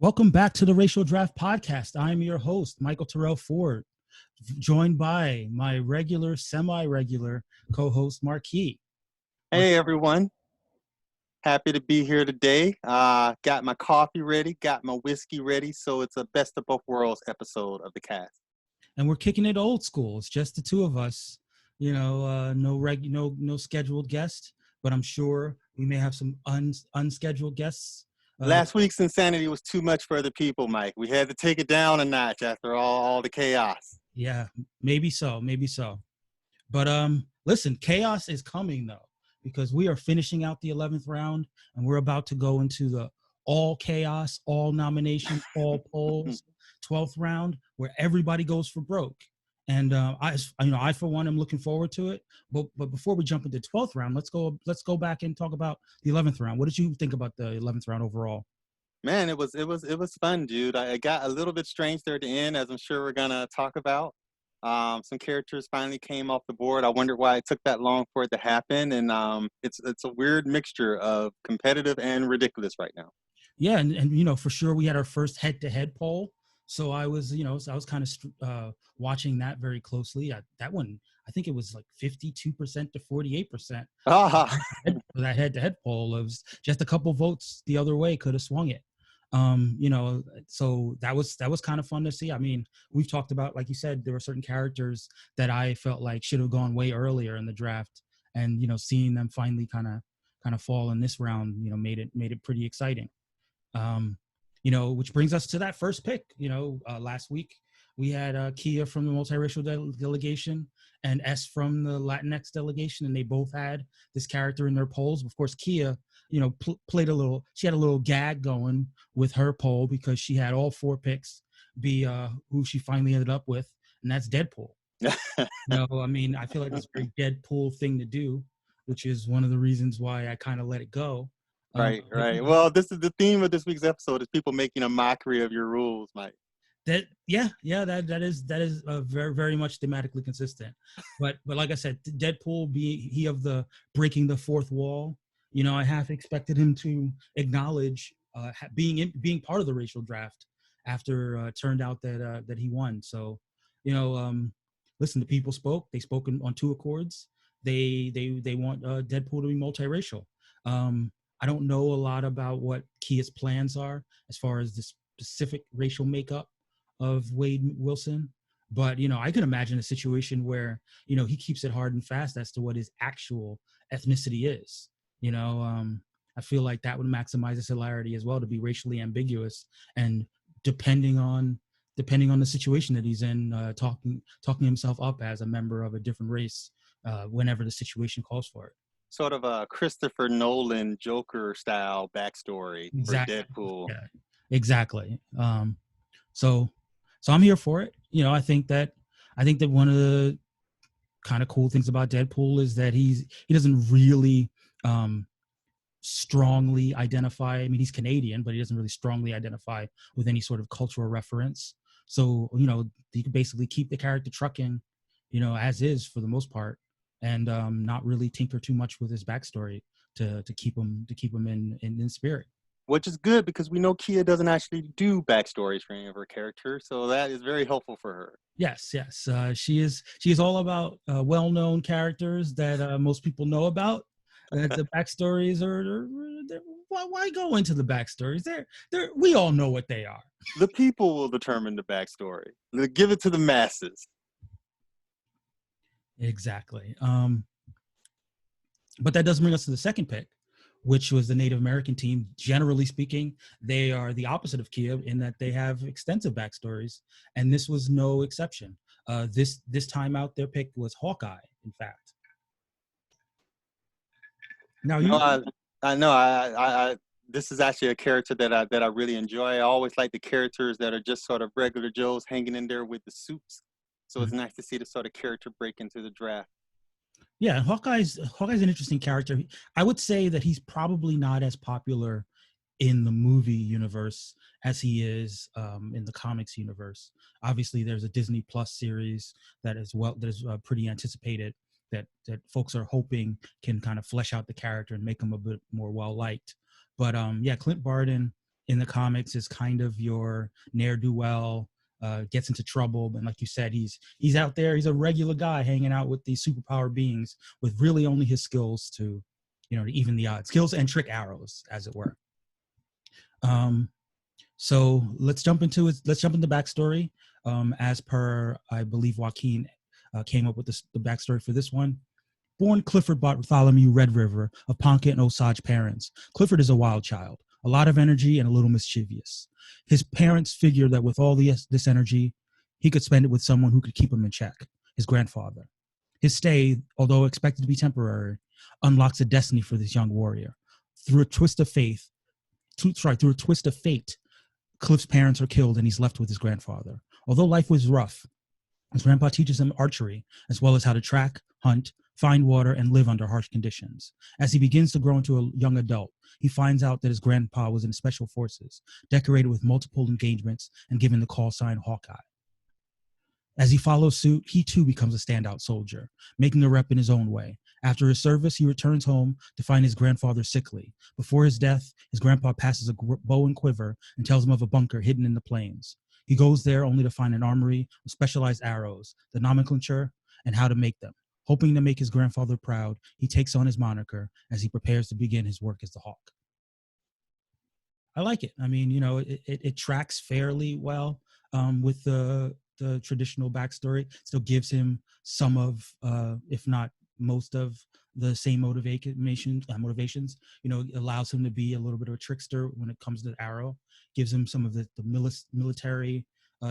Welcome back to the Racial Draft Podcast. I'm your host, Michael Terrell Ford, joined by my regular, semi-regular co-host, Marky. Hey everyone, happy to be here today. Got my coffee ready, got my whiskey ready, so it's a best of both worlds episode of the cast. And we're kicking it old school. It's just the two of us. You know, no scheduled guest, but I'm sure we may have some unscheduled guests. Last week's insanity was too much for the people, Mike. We had to take it down a notch after all the chaos. Yeah, maybe so. But listen, chaos is coming though, because we are finishing out the 11th round and we're about to go into the all chaos, all nominations, all polls, 12th round, where everybody goes for broke. And I for one am looking forward to it. But before we jump into 12th round, let's go back and talk about the 11th round. What did you think about the 11th round overall? Man, it was fun, dude. It got a little bit strange there at the end, as I'm sure we're gonna talk about. Some characters finally came off the board. I wondered why it took that long for it to happen, and it's a weird mixture of competitive and ridiculous right now. Yeah, and for sure we had our first head-to-head poll. So I was kind of watching that very closely. That one, I think it was like 52% to 48%. Ah. For that head-to-head poll, it was just a couple votes the other way could have swung it. So that was kind of fun to see. I mean, we've talked about, like you said, there were certain characters that I felt like should have gone way earlier in the draft, and seeing them finally kind of fall in this round, made it pretty exciting. Which brings us to that first pick. Last week we had Kia from the multiracial delegation and S from the Latinx delegation, and they both had this character in their polls. Of course, Kia, played she had a little gag going with her poll because she had all four picks be who she finally ended up with, and that's Deadpool. I mean, I feel like it's a very Deadpool thing to do, which is one of the reasons why I kind of let it go. Right. Well, this is the theme of this week's episode: is people making a mockery of your rules, Mike. That is very, very much thematically consistent. But like I said, Deadpool he of the breaking the fourth wall. I half expected him to acknowledge being part of the racial draft after it turned out that he won. So, listen, the people spoke. They spoke on two accords. They want Deadpool to be multiracial. I don't know a lot about what Kia's plans are as far as the specific racial makeup of Wade Wilson, but I can imagine a situation where he keeps it hard and fast as to what his actual ethnicity is. I feel like that would maximize his hilarity as well, to be racially ambiguous and depending on the situation that he's in, talking himself up as a member of a different race whenever the situation calls for it. Sort of a Christopher Nolan Joker style backstory for Deadpool. Yeah, exactly. So I'm here for it. I think that one of the kind of cool things about Deadpool is that he doesn't really strongly identify. I mean, he's Canadian, but he doesn't really strongly identify with any sort of cultural reference. So, he could basically keep the character trucking, as is for the most part, and not really tinker too much with his backstory to keep him in spirit. Which is good, because we know Kia doesn't actually do backstories for any of her characters, so that is very helpful for her. Yes. She is all about well-known characters that most people know about. The backstories are why go into the backstories? We all know what they are. The people will determine the backstory. Give it to the masses. Exactly. But that does bring us to the second pick, which was the Native American team. Generally speaking, they are the opposite of Kia in that they have extensive backstories, and this was no exception. This time out, their pick was Hawkeye, in fact. Now, I know. This is actually a character that I really enjoy. I always like the characters that are just sort of regular Joes hanging in there with the suits. So it's nice to see the sort of character break into the draft. Yeah, Hawkeye's an interesting character. I would say that he's probably not as popular in the movie universe as he is in the comics universe. Obviously, there's a Disney Plus series that is pretty anticipated that folks are hoping can kind of flesh out the character and make him a bit more well liked. But Clint Barton in the comics is kind of your ne'er-do-well, gets into trouble, and like you said, he's out there. He's a regular guy hanging out with these superpower beings with really only his skills to, to even the odds, skills and trick arrows, as it were. So let's jump into backstory. As per, I believe Joaquin came up with the backstory for this one. Born Clifford Bartholomew Red River of Ponca and Osage parents, Clifford is a wild child, a lot of energy and a little mischievous. His parents figured that with all this energy, he could spend it with someone who could keep him in check, his grandfather. His stay, although expected to be temporary, unlocks a destiny for this young warrior. Through a twist of fate, Cliff's parents are killed and he's left with his grandfather. Although life was rough, his grandpa teaches him archery, as well as how to track, hunt, find water, and live under harsh conditions. As he begins to grow into a young adult, he finds out that his grandpa was in special forces, decorated with multiple engagements and given the call sign Hawkeye. As he follows suit, he too becomes a standout soldier, making a rep in his own way. After his service, he returns home to find his grandfather sickly. Before his death, his grandpa passes a bow and quiver and tells him of a bunker hidden in the plains. He goes there only to find an armory of specialized arrows, the nomenclature, and how to make them. Hoping to make his grandfather proud, he takes on his moniker as he prepares to begin his work as the Hawk. I like it. I mean, it tracks fairly well with the traditional backstory. Still gives him some of, if not most of, the same motivations. Allows him to be a little bit of a trickster when it comes to the arrow. Gives him some of the military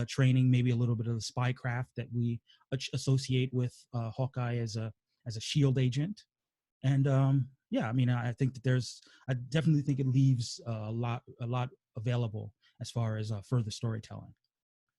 training, maybe a little bit of the spycraft that we associate with Hawkeye as a shield agent. And I think that I definitely think it leaves a lot available as far as further storytelling.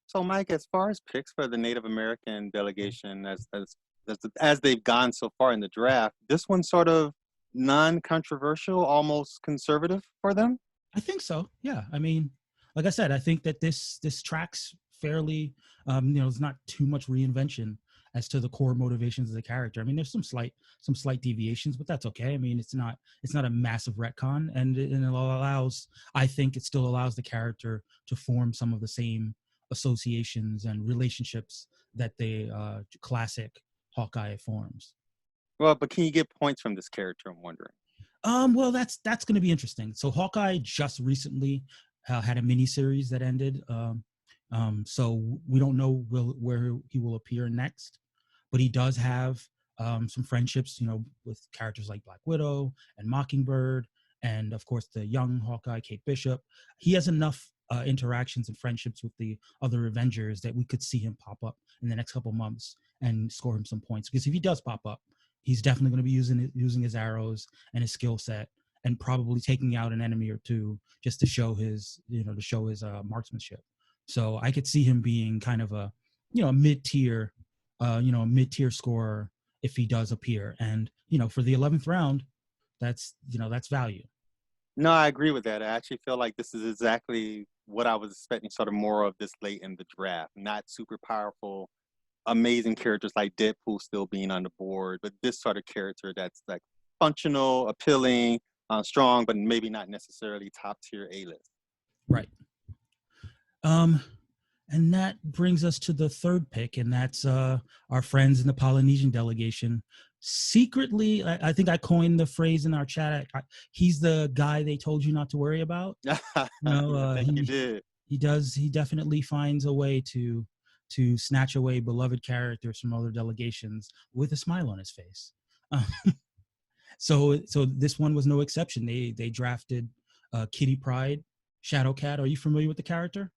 So, Mike, as far as picks for the Native American delegation, as they've gone so far in the draft, this one's sort of non-controversial, almost conservative for them. I think so. Yeah. I mean, like I said, I think that this tracks fairly. There's not too much reinvention as to the core motivations of the character. I mean, there's some slight deviations, but that's okay. I mean, it's not a massive retcon, and it allows. I think it still allows the character to form some of the same associations and relationships that the classic Hawkeye forms. Well, but can you get points from this character? I'm wondering. Well, that's going to be interesting. So Hawkeye just recently had a miniseries that ended. So we don't know where he will appear next, but he does have some friendships, with characters like Black Widow and Mockingbird, and of course the young Hawkeye, Kate Bishop. He has enough interactions and friendships with the other Avengers that we could see him pop up in the next couple months and score him some points. Because if he does pop up, he's definitely going to be using his arrows and his skill set, and probably taking out an enemy or two just to show his marksmanship. So I could see him being kind of a mid-tier scorer if he does appear. And for the 11th round, that's value. No, I agree with that. I actually feel like this is exactly what I was expecting, sort of more of this late in the draft. Not super powerful, amazing characters like Deadpool still being on the board, but this sort of character that's like functional, appealing, strong, but maybe not necessarily top tier A-list. Right. And that brings us to the third pick, and that's our friends in the Polynesian delegation. Secretly, I think I coined the phrase in our chat. He's the guy they told you not to worry about. I think you did. He definitely finds a way to snatch away beloved characters from other delegations with a smile on his face. So this one was no exception. They drafted Kitty Pryde, Shadowcat. Are you familiar with the character?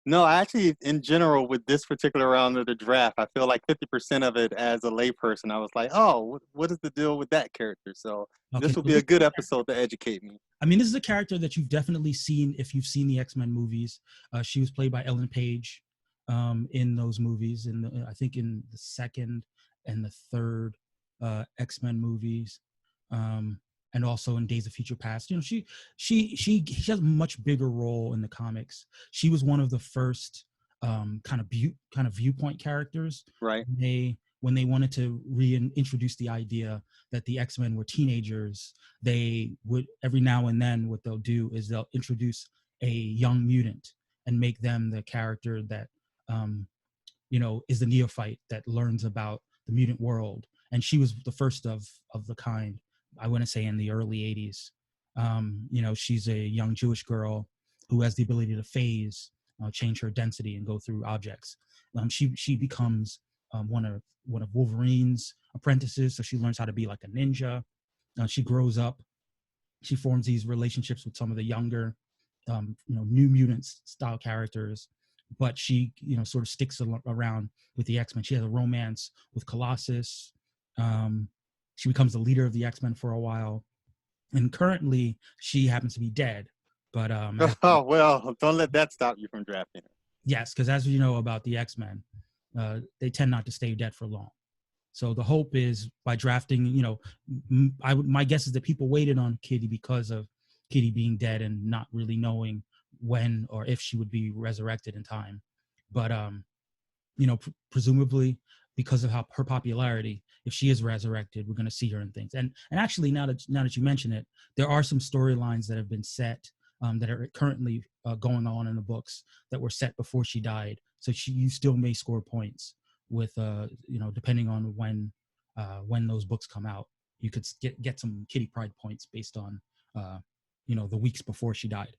No, actually, in general, with this particular round of the draft, I feel like 50% of it as a layperson, I was like, oh, what is the deal with that character? So this will be a good episode to educate me. I mean, this is a character that you've definitely seen if you've seen the X-Men movies. She was played by Ellen Page in those movies, and I think in the second and the third X-Men movies. And also in Days of Future Past. She has a much bigger role in the comics. She was one of the first kind of viewpoint characters. Right. When they wanted to reintroduce the idea that the X-Men were teenagers, they would every now and then what they'll do is they'll introduce a young mutant and make them the character that is the neophyte that learns about the mutant world. And she was the first of the kind, I want to say, in the early 80s. She's a young Jewish girl who has the ability to phase, change her density, and go through objects. She becomes one of Wolverine's apprentices, so she learns how to be like a ninja. She grows up. She forms these relationships with some of the younger, New Mutants style characters, but she, sort of sticks around with the X-Men. She has a romance with Colossus. She becomes the leader of the X-Men for a while, and currently she happens to be dead. But oh well, don't let that stop you from drafting her. Yes, because as you know about the X-Men, they tend not to stay dead for long. So the hope is by drafting, my guess is that people waited on Kitty because of Kitty being dead and not really knowing when or if she would be resurrected in time. But presumably because of her popularity, if she is resurrected, we're going to see her in things. And actually, now that you mention it, there are some storylines that have been set that are currently going on in the books that were set before she died. So you still may score points with depending on when those books come out. You could get some Kitty Pryde points based on the weeks before she died.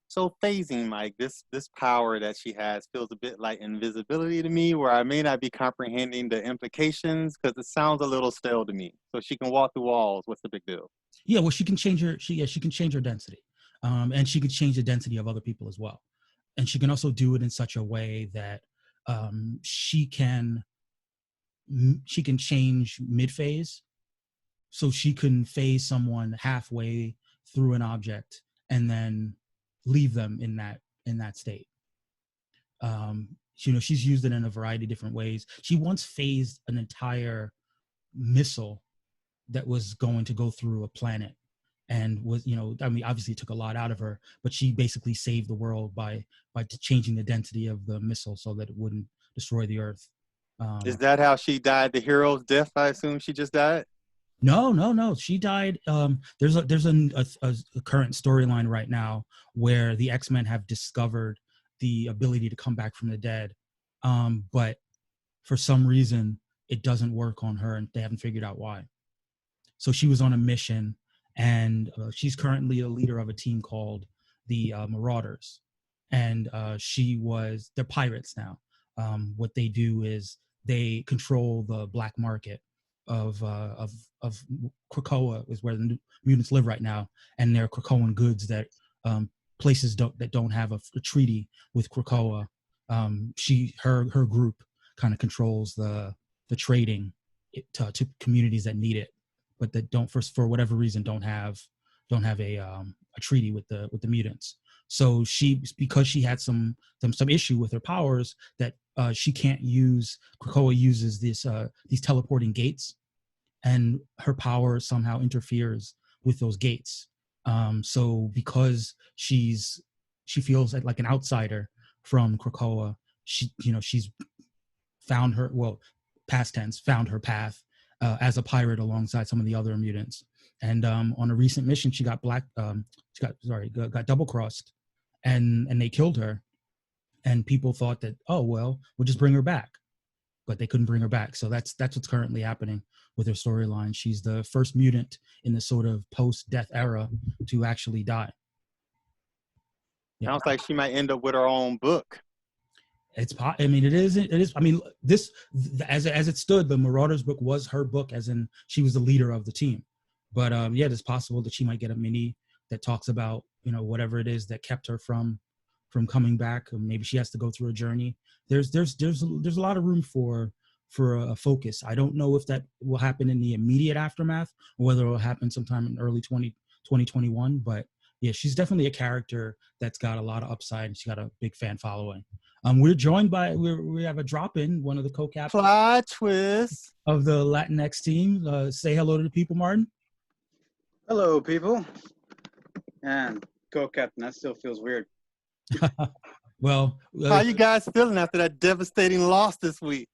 So phasing, Mike, this power that she has feels a bit like invisibility to me, where I may not be comprehending the implications because it sounds a little stale to me. So she can walk through walls. What's the big deal? Yeah, well, she can change her density, and she could change the density of other people as well. And she can also do it in such a way that she can change mid-phase, so she can phase someone halfway through an object and then leave them in that state. She's used it in a variety of different ways. She once phased an entire missile that was going to go through a planet, and was, obviously it took a lot out of her, but she basically saved the world by changing the density of the missile so that it wouldn't destroy the Earth. Is that how she died? The hero's death? I assume she just died. No. She died. There's a current storyline right now where the X-Men have discovered the ability to come back from the dead, but for some reason it doesn't work on her, and they haven't figured out why. So she was on a mission, and she's currently a leader of a team called the Marauders, and they're pirates now. What they do is they control the black market of Krakoa, is where the mutants live right now, and they're Krakoan goods that places that don't have a treaty with Krakoa. Her group kind of controls the trading to communities that need it, but that don't, for whatever reason, don't have a treaty with the mutants. So because she had some issue with her powers that she can't use. Krakoa uses these teleporting gates, and her power somehow interferes with those gates. So because she feels like an outsider from Krakoa, she's found her, past tense, found her path as a pirate alongside some of the other mutants. And on a recent mission, she got got double crossed, and they killed her. And people thought that, oh well, we'll just bring her back, but they couldn't bring her back. So that's what's currently happening with her storyline. She's the first mutant in the sort of post-death era to actually die. Yeah. Sounds like she might end up with her own book. It is. I mean, this, as it stood, the Marauders book was her book, as in she was the leader of the team. But it's possible that she might get a mini that talks about, whatever it is that kept her from coming back. Or maybe she has to go through a journey. There's a lot of room for a focus. I don't know if that will happen in the immediate aftermath or whether it will happen sometime in early 2021. But yeah, she's definitely a character that's got a lot of upside, and she's got a big fan following. We're joined by, we have a drop-in, one of the co-captains Plot twist of the Latinx team. Say hello to the people, Martin. Hello, people. And co-captain, that still feels weird. Well, how you guys feeling after that devastating loss this week?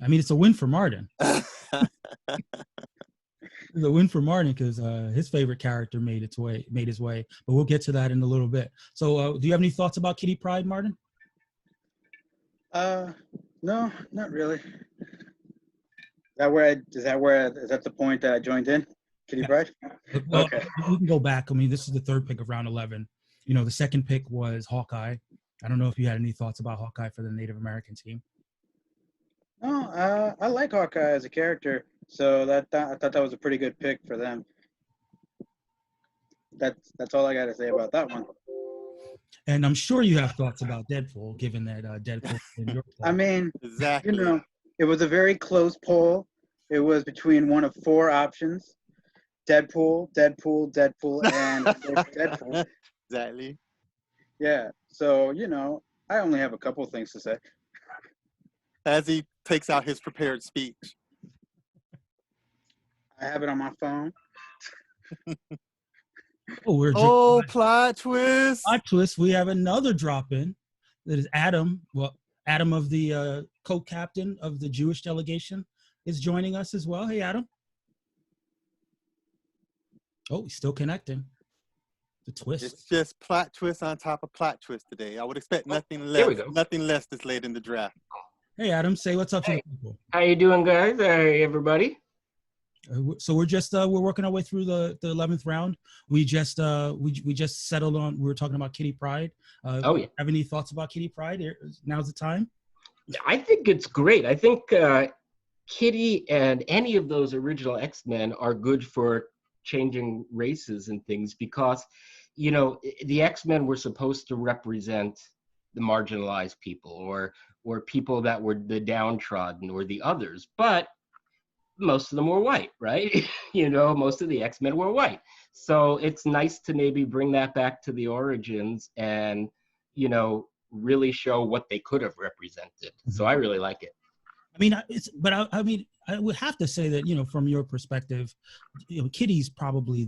I mean, it's a win for Martin. The win for Martin because his favorite character made his way. But we'll get to that in a little bit. So, do you have any thoughts about Kitty Pryde, Martin? No, not really. Is that the point that I joined in? Kitty Pryde? Well, Okay. we can go back. I mean, this is the third pick of round 11. You know, the second pick was Hawkeye. I don't know if you had any thoughts about Hawkeye for the Native American team. No, I like Hawkeye as a character, so I thought that was a pretty good pick for them. That's all I got to say about that one. And I'm sure you have thoughts about Deadpool, given that Deadpool in your poll. I mean, Exactly. you know, it was a very close poll. It was between one of four options: Deadpool, Deadpool, Deadpool, and Deadpool. Exactly. Yeah. So I only have a couple of things to say. As he takes out his prepared speech. I have it on my phone. Oh, plot twist. Plot twist. We have another drop in. That is Adam. Well, Adam of the co-captain of the Jewish delegation is joining us as well. Hey, Adam. Oh, he's still connecting. The twist. It's just plot twist on top of plot twist today. I would expect nothing less. Nothing less this late in the draft. Hey, Adam, say what's up to the people. How you doing, guys? Hey, everybody. So we're just we're working our way through the 11th round. We just settled on. We were talking about Kitty Pryde. Oh yeah. Have any thoughts about Kitty Pryde? Now's the time. I think it's great. I think Kitty and any of those original X-Men are good for changing races and things because, the X-Men were supposed to represent the marginalized people or people that were the downtrodden or the others, but most of them were white, right? Most of the X-Men were white. So it's nice to maybe bring that back to the origins and, really show what they could have represented. So I really like it. I mean, I would have to say that, from your perspective, Kitty's probably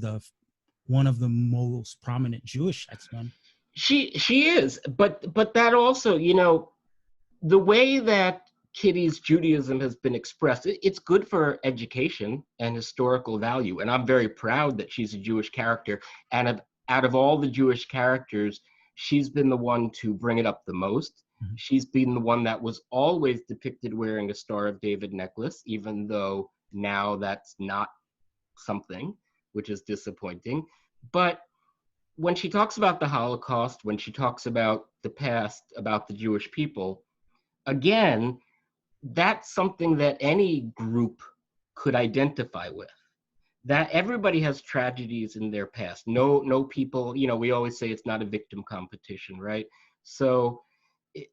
one of the most prominent Jewish X-Men. She is, but that also, the way that Kitty's Judaism has been expressed, it's good for education and historical value. And I'm very proud that she's a Jewish character. And out of all the Jewish characters, she's been the one to bring it up the most. Mm-hmm. She's been the one that was always depicted wearing a Star of David necklace, even though now that's not something, which is disappointing. But when she talks about the Holocaust, when she talks about the past, about the Jewish people, again, that's something that any group could identify with. That everybody has tragedies in their past. No people, we always say it's not a victim competition, right? So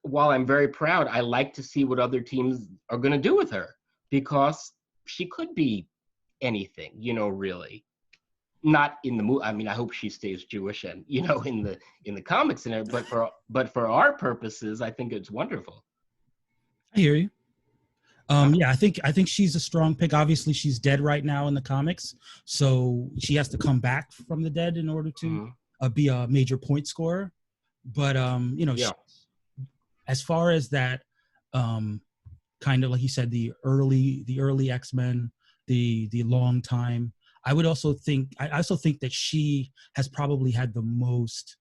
while I'm very proud, I like to see what other teams are going to do with her because she could be anything, really. Not in the movie. I mean, I hope she stays Jewish and, in the comics and everything, but for our purposes, I think it's wonderful. I hear you. Yeah, I think she's a strong pick. Obviously, she's dead right now in the comics, so she has to come back from the dead in order to be a major point scorer. But yeah. As far as that, kind of like you said, the early X-Men, the long time. I also think that she has probably had the most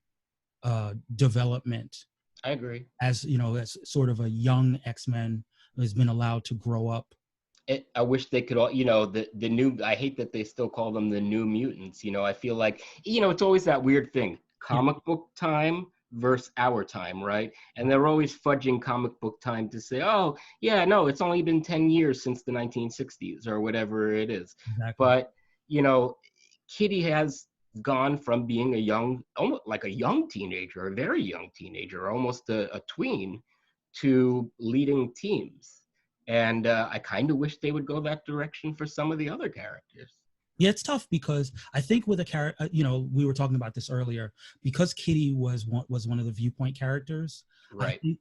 development. I agree. As as sort of a young X-Men has been allowed to grow up. I wish they could all, the new, I hate that they still call them the New Mutants. I feel like, it's always that weird thing, comic book time versus our time, right? And they're always fudging comic book time to say, oh, yeah, no, it's only been 10 years since the 1960s or whatever it is. Exactly. But, Kitty has gone from being almost like a young teenager, a very young teenager, almost a tween, to leading teams. And I kind of wish they would go that direction for some of the other characters. Yeah, it's tough because I think with a character, we were talking about this earlier, because Kitty was one of the viewpoint characters. Right. I think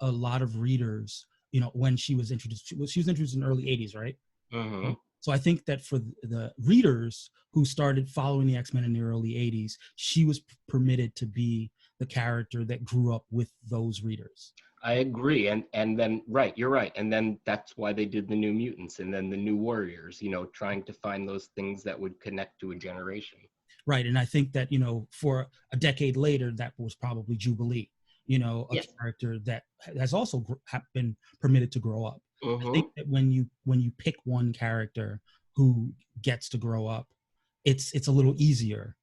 a lot of readers, when she was introduced in the early 80s, right? Mm-hmm. So I think that for the readers who started following the X-Men in the early 80s, she was permitted to be the character that grew up with those readers. I agree. And then, right, you're right. And then that's why they did the New Mutants and then the New Warriors, you know, trying to find those things that would connect to a generation. Right. And I think that, you know, for a decade later, that was probably Jubilee, you know, a Yes. character that has also been permitted to grow up. I think that when you pick one character who gets to grow up, it's a little easier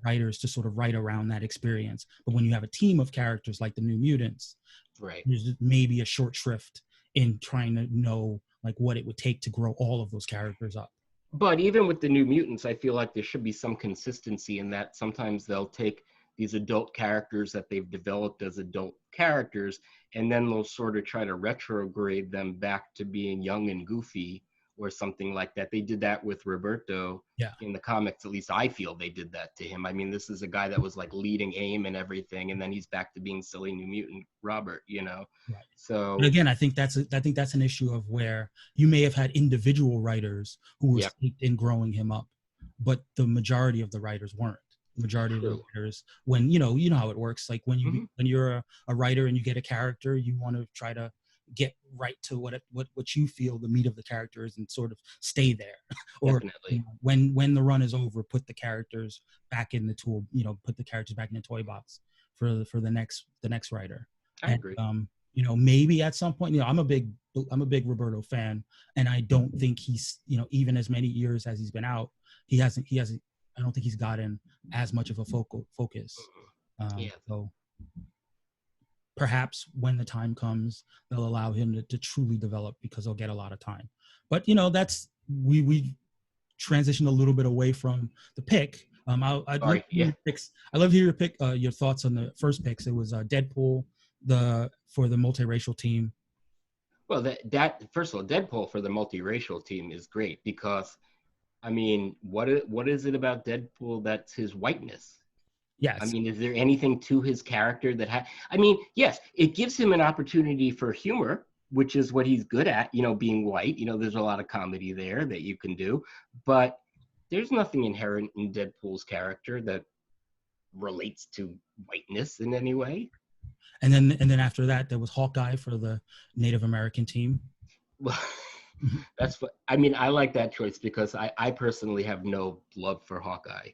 writers to sort of write around that experience. But when you have a team of characters like the New Mutants, Right. there's maybe a short shrift in trying to know like what it would take to grow all of those characters up. But even with the New Mutants, I feel like there should be some consistency in that sometimes they'll take these adult characters that they've developed as adult characters, and then they'll sort of try to retrograde them back to being young and goofy or something like that. They did that with Roberto in the comics. At least I feel they did that to him. I mean, this is a guy that was like leading AIM and everything, and then he's back to being silly New Mutant Robert, you know? Right. So but again, I think that's an issue of where you may have had individual writers who were steeped in growing him up, but the majority of the writers weren't. The majority of the writers, when you know how it works. Like when you're a writer and you get a character, you want to try to get right to what you feel the meat of the character is and sort of stay there. Or you know, when the run is over, put the characters back in the tool. You know, put the characters back in the toy box for the next writer. I agree. You know, maybe at some point, you know, I'm a big Roberto fan, and I don't think he's, you know, even as many years as he's been out, he hasn't. I don't think he's gotten as much of a focus. So perhaps when the time comes, they'll allow him to truly develop because he'll get a lot of time. But you know, that's we transitioned a little bit away from the pick. I'd love to hear your pick, your thoughts on the first picks. It was Deadpool for the multiracial team. Well, that first of all, Deadpool for the multiracial team is great because, I mean, what is it about Deadpool that's his whiteness? Yes. I mean, is there anything to his character that I mean, yes, it gives him an opportunity for humor, which is what he's good at, you know, being white. You know, there's a lot of comedy there that you can do, but there's nothing inherent in Deadpool's character that relates to whiteness in any way. And then after that, there was Hawkeye for the Native American team. Well, that's what I mean. I like that choice because I personally have no love for Hawkeye.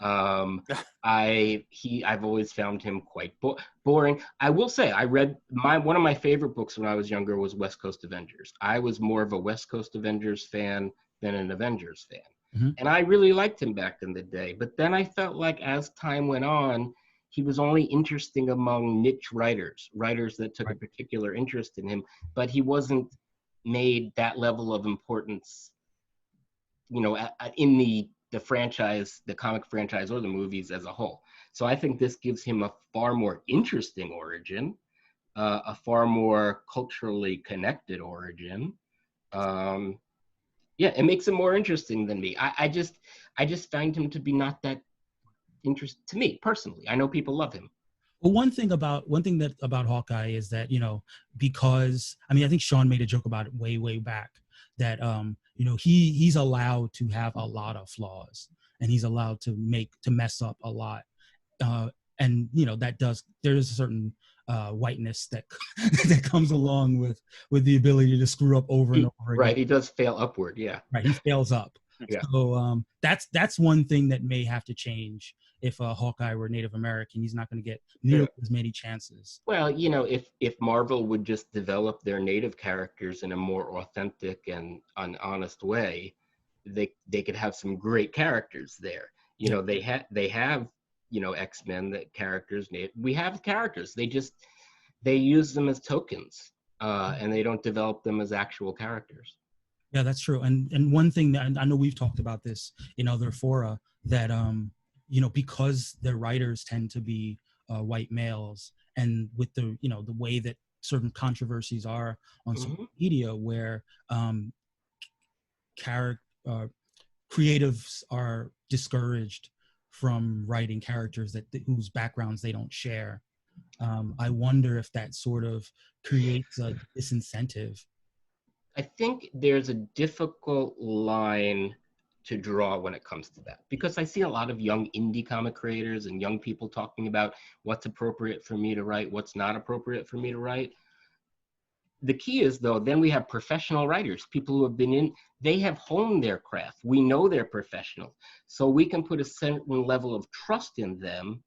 I've always found him quite boring. I will say I read one of my favorite books when I was younger was West Coast Avengers. I was more of a West Coast Avengers fan than an Avengers fan. And I really liked him back in the day. But then I felt like as time went on, he was only interesting among niche writers that took a particular interest in him, but he wasn't made that level of importance, you know, in the franchise, the comic franchise or the movies as a whole. So I think this gives him a far more interesting origin, a far more culturally connected origin. It makes him more interesting than me. I just find him to be not that interesting to me personally. I know people love him. Well, one thing about Hawkeye is that, you know, because I mean, I think Sean made a joke about it way back that you know, he's allowed to have a lot of flaws and he's allowed to mess up a lot, and you know there is a certain whiteness that that comes along with the ability to screw up over and over again. Right, he does fail upward. Yeah, right, he fails up. Yeah. So that's one thing that may have to change. If Hawkeye were Native American, he's not going to get nearly as many chances. Well, you know, if Marvel would just develop their native characters in a more authentic and an honest way, they could have some great characters there. You know, they have you know, X-Men that characters. We have characters. They use them as tokens, and they don't develop them as actual characters. Yeah, that's true. And one thing that I know we've talked about this in other fora that you know, because their writers tend to be white males, and with the, you know, the way that certain controversies are on social media, where creatives are discouraged from writing characters whose backgrounds they don't share. I wonder if that sort of creates a disincentive. I think there's a difficult line to draw when it comes to that, because I see a lot of young indie comic creators and young people talking about what's appropriate for me to write, what's not appropriate for me to write. The key is, though, then we have professional writers, people who have been in, they have honed their craft. We know they're professional. So we can put a certain level of trust in them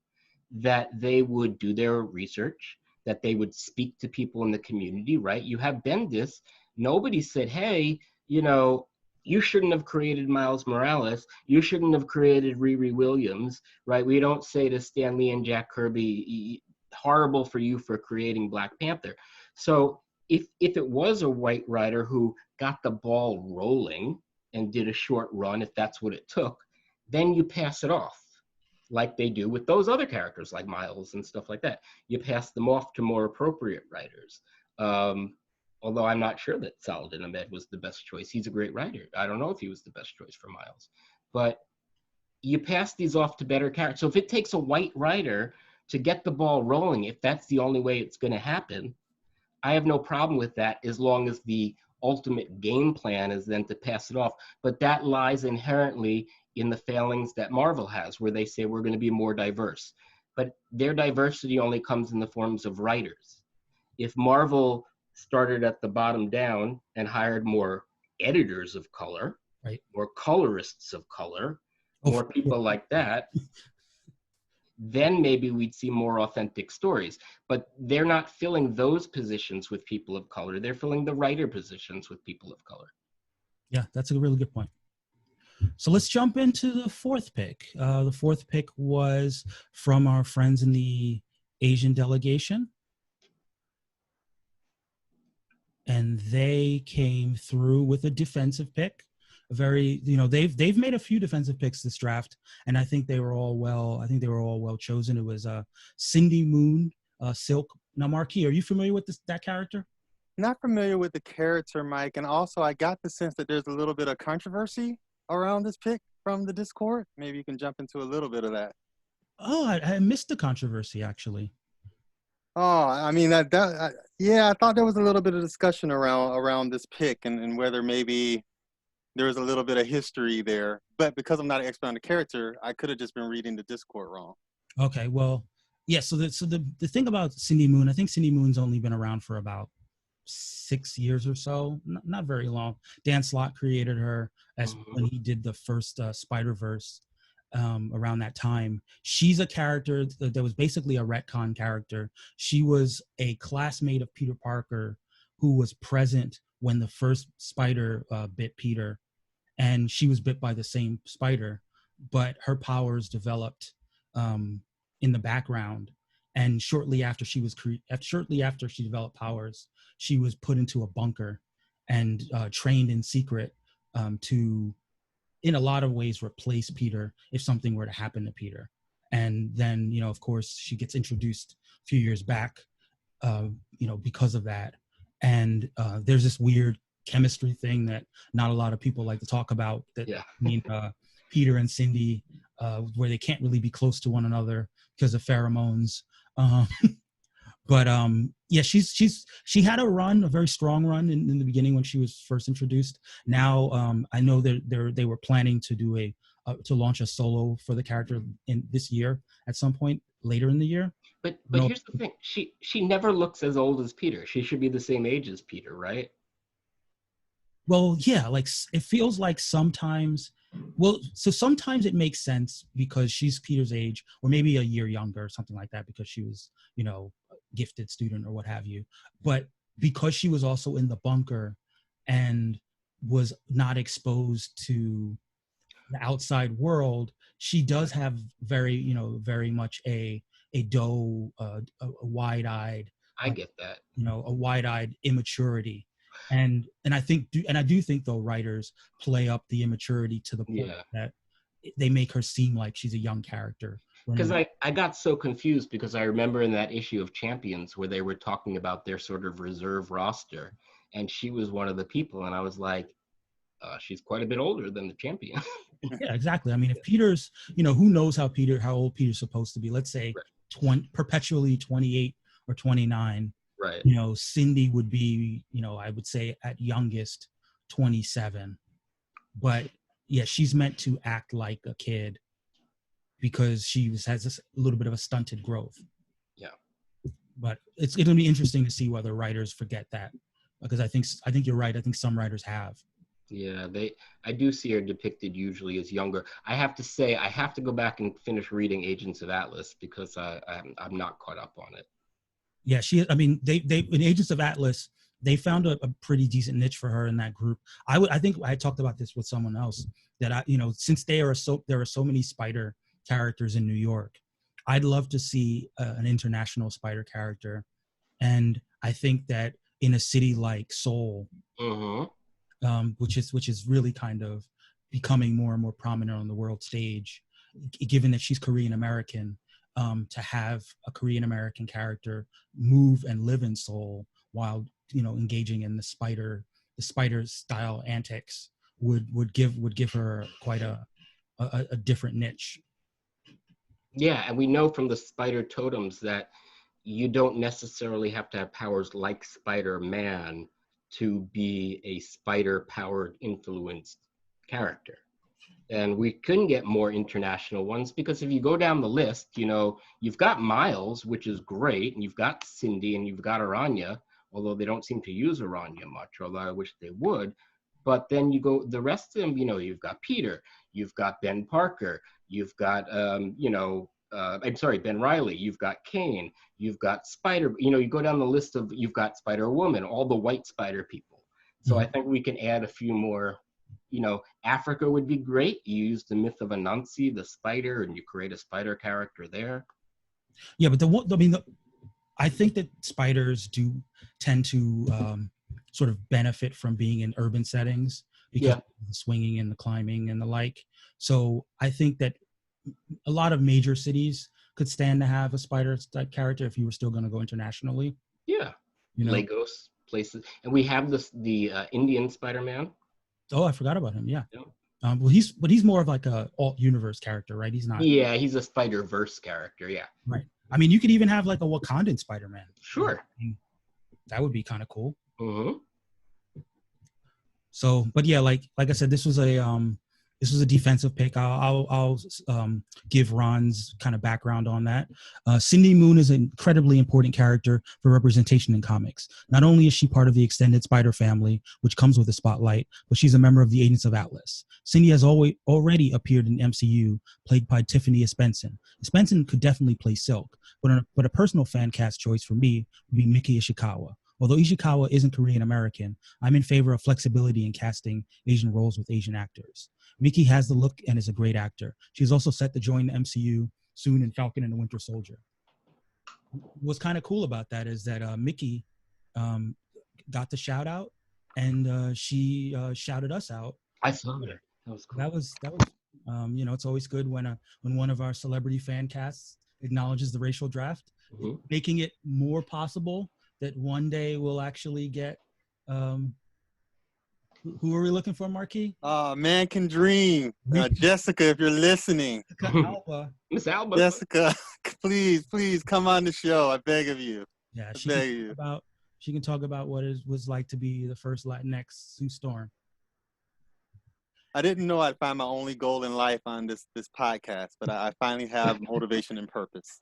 that they would do their research, that they would speak to people in the community, right? You have Bendis. Nobody said, hey, you know, you shouldn't have created Miles Morales. You shouldn't have created Riri Williams, right? We don't say to Stan Lee and Jack Kirby, horrible for you for creating Black Panther. So if it was a white writer who got the ball rolling and did a short run, if that's what it took, then you pass it off like they do with those other characters like Miles and stuff like that. You pass them off to more appropriate writers. Although I'm not sure that Saladin Ahmed was the best choice. He's a great writer. I don't know if he was the best choice for Miles. But you pass these off to better characters. So if it takes a white writer to get the ball rolling, if that's the only way it's going to happen, I have no problem with that, as long as the ultimate game plan is then to pass it off. But that lies inherently in the failings that Marvel has, where they say we're going to be more diverse. But their diversity only comes in the forms of writers. If Marvel started at the bottom down and hired more editors of color, right, more colorists of color, more people like that, then maybe we'd see more authentic stories. But they're not filling those positions with people of color. They're filling the writer positions with people of color. Yeah, that's a really good point. So let's jump into the fourth pick. The fourth pick was from our friends in the Asian delegation. And they came through with a defensive pick. A very, you know, they've made a few defensive picks this draft, and I think they were all well chosen. It was Cindy Moon, Silk. Now, Marky, are you familiar with that character? Not familiar with the character, Mike, and also I got the sense that there's a little bit of controversy around this pick from the Discord. Maybe you can jump into a little bit of that. Oh, I missed the controversy, actually. Oh, I mean, yeah, I thought there was a little bit of discussion around this pick and whether maybe there was a little bit of history there. But because I'm not an expert on the character, I could have just been reading the Discord wrong. Okay, well, yeah, so the thing about Cindy Moon, I think Cindy Moon's only been around for about 6 years or so, not very long. Dan Slott created her as when he did the first Spider-Verse. Around that time, she's a character that was basically a retcon character. She was a classmate of Peter Parker who was present when the first spider bit Peter, and she was bit by the same spider, but her powers developed in the background. And shortly after she developed powers, she was put into a bunker and trained in secret to, in a lot of ways, replace Peter if something were to happen to Peter. And then, you know, of course, she gets introduced a few years back, you know, because of that. And there's this weird chemistry thing that not a lot of people like to talk about, that Peter and Cindy, where they can't really be close to one another because of pheromones. But yeah, she had a very strong run in the beginning when she was first introduced. Now I know that they were planning to do to launch a solo for the character in this year at some point later in the year. But here's the thing: she never looks as old as Peter. She should be the same age as Peter, right? Well, yeah, like it feels like sometimes. Well, so sometimes it makes sense because she's Peter's age, or maybe a year younger or something like that, because she was, you know, gifted student or what have you. But because she was also in the bunker and was not exposed to the outside world, she does have very much a wide-eyed, I get that, a wide-eyed immaturity. And I do think though writers play up the immaturity to the point that they make her seem like she's a young character. Because I got so confused, because I remember in that issue of Champions where they were talking about their sort of reserve roster, and she was one of the people, and I was like, she's quite a bit older than the Champion. Yeah, exactly. I mean, if Peter's, who knows how old Peter's supposed to be? Let's say perpetually 28 or 29. Right. Cindy would be, I would say at youngest 27. But yeah, she's meant to act like a kid because has this little bit of a stunted growth. Yeah. But it's going to be interesting to see whether writers forget that, because I think you're right. I think some writers have. Yeah, I do see her depicted usually as younger. I have to say, I have to go back and finish reading Agents of Atlas because I'm not caught up on it. Yeah, I mean, they in Agents of Atlas, they found a pretty decent niche for her in that group. I think I talked about this with someone else that since there are so many Spider characters in New York, I'd love to see an international Spider character, and I think that in a city like Seoul, which is really kind of becoming more and more prominent on the world stage, given that she's Korean American, to have a Korean American character move and live in Seoul while engaging in the spider style antics would give her quite a different niche. Yeah, and we know from the spider totems that you don't necessarily have to have powers like Spider-Man to be a spider-powered influenced character. And we couldn't get more international ones because if you go down the list, you've got Miles, which is great, and you've got Cindy, and you've got Aranya, although they don't seem to use Aranya much, although I wish they would. But then you go, the rest of them, you've got Peter, you've got Ben Parker, you've got, Ben Reilly, you've got Kane, you've got Spider, you go down the list of, you've got Spider-Woman, all the white Spider people. So I think we can add a few more. Africa would be great. You use the myth of Anansi, the spider, and you create a spider character there. Yeah, but I think that spiders do tend to sort of benefit from being in urban settings because of the swinging and the climbing and the like. So I think that a lot of major cities could stand to have a spider type character if you were still going to go internationally. Yeah, Lagos places, and we have the Indian Spider-Man. Oh, I forgot about him. Yeah. Well, he's more of like a alt universe character, right? He's not. Yeah, he's a Spider-Verse character. Yeah. Right. I mean, you could even have like a Wakandan Spider-Man. Sure. That would be kind of cool. Mm-hmm. So, but yeah, like I said, this was a defensive pick. I'll give Ron's kind of background on that. Cindy Moon is an incredibly important character for representation in comics. Not only is she part of the extended Spider family, which comes with a spotlight, but she's a member of the Agents of Atlas. Cindy has already appeared in MCU, played by Tiffany Espenson. Espenson could definitely play Silk, but a personal fan cast choice for me would be Miki Ishikawa. Although Ishikawa isn't Korean American, I'm in favor of flexibility in casting Asian roles with Asian actors. Miki has the look and is a great actor. She's also set to join the MCU soon in Falcon and the Winter Soldier. What's kind of cool about that is that Miki got the shout out, and she shouted us out. I saw that. That was cool. That was it's always good when one of our celebrity fan casts acknowledges the racial draft, making it more possible that one day we'll actually get. Who are we looking for, Marky? Man can dream. Jessica, if you're listening. Miss Alba. Jessica, please come on the show. I beg of you. Yeah, she can talk about what it was like to be the first Latinx Sue Storm. I didn't know I'd find my only goal in life on this podcast, but I finally have motivation and purpose.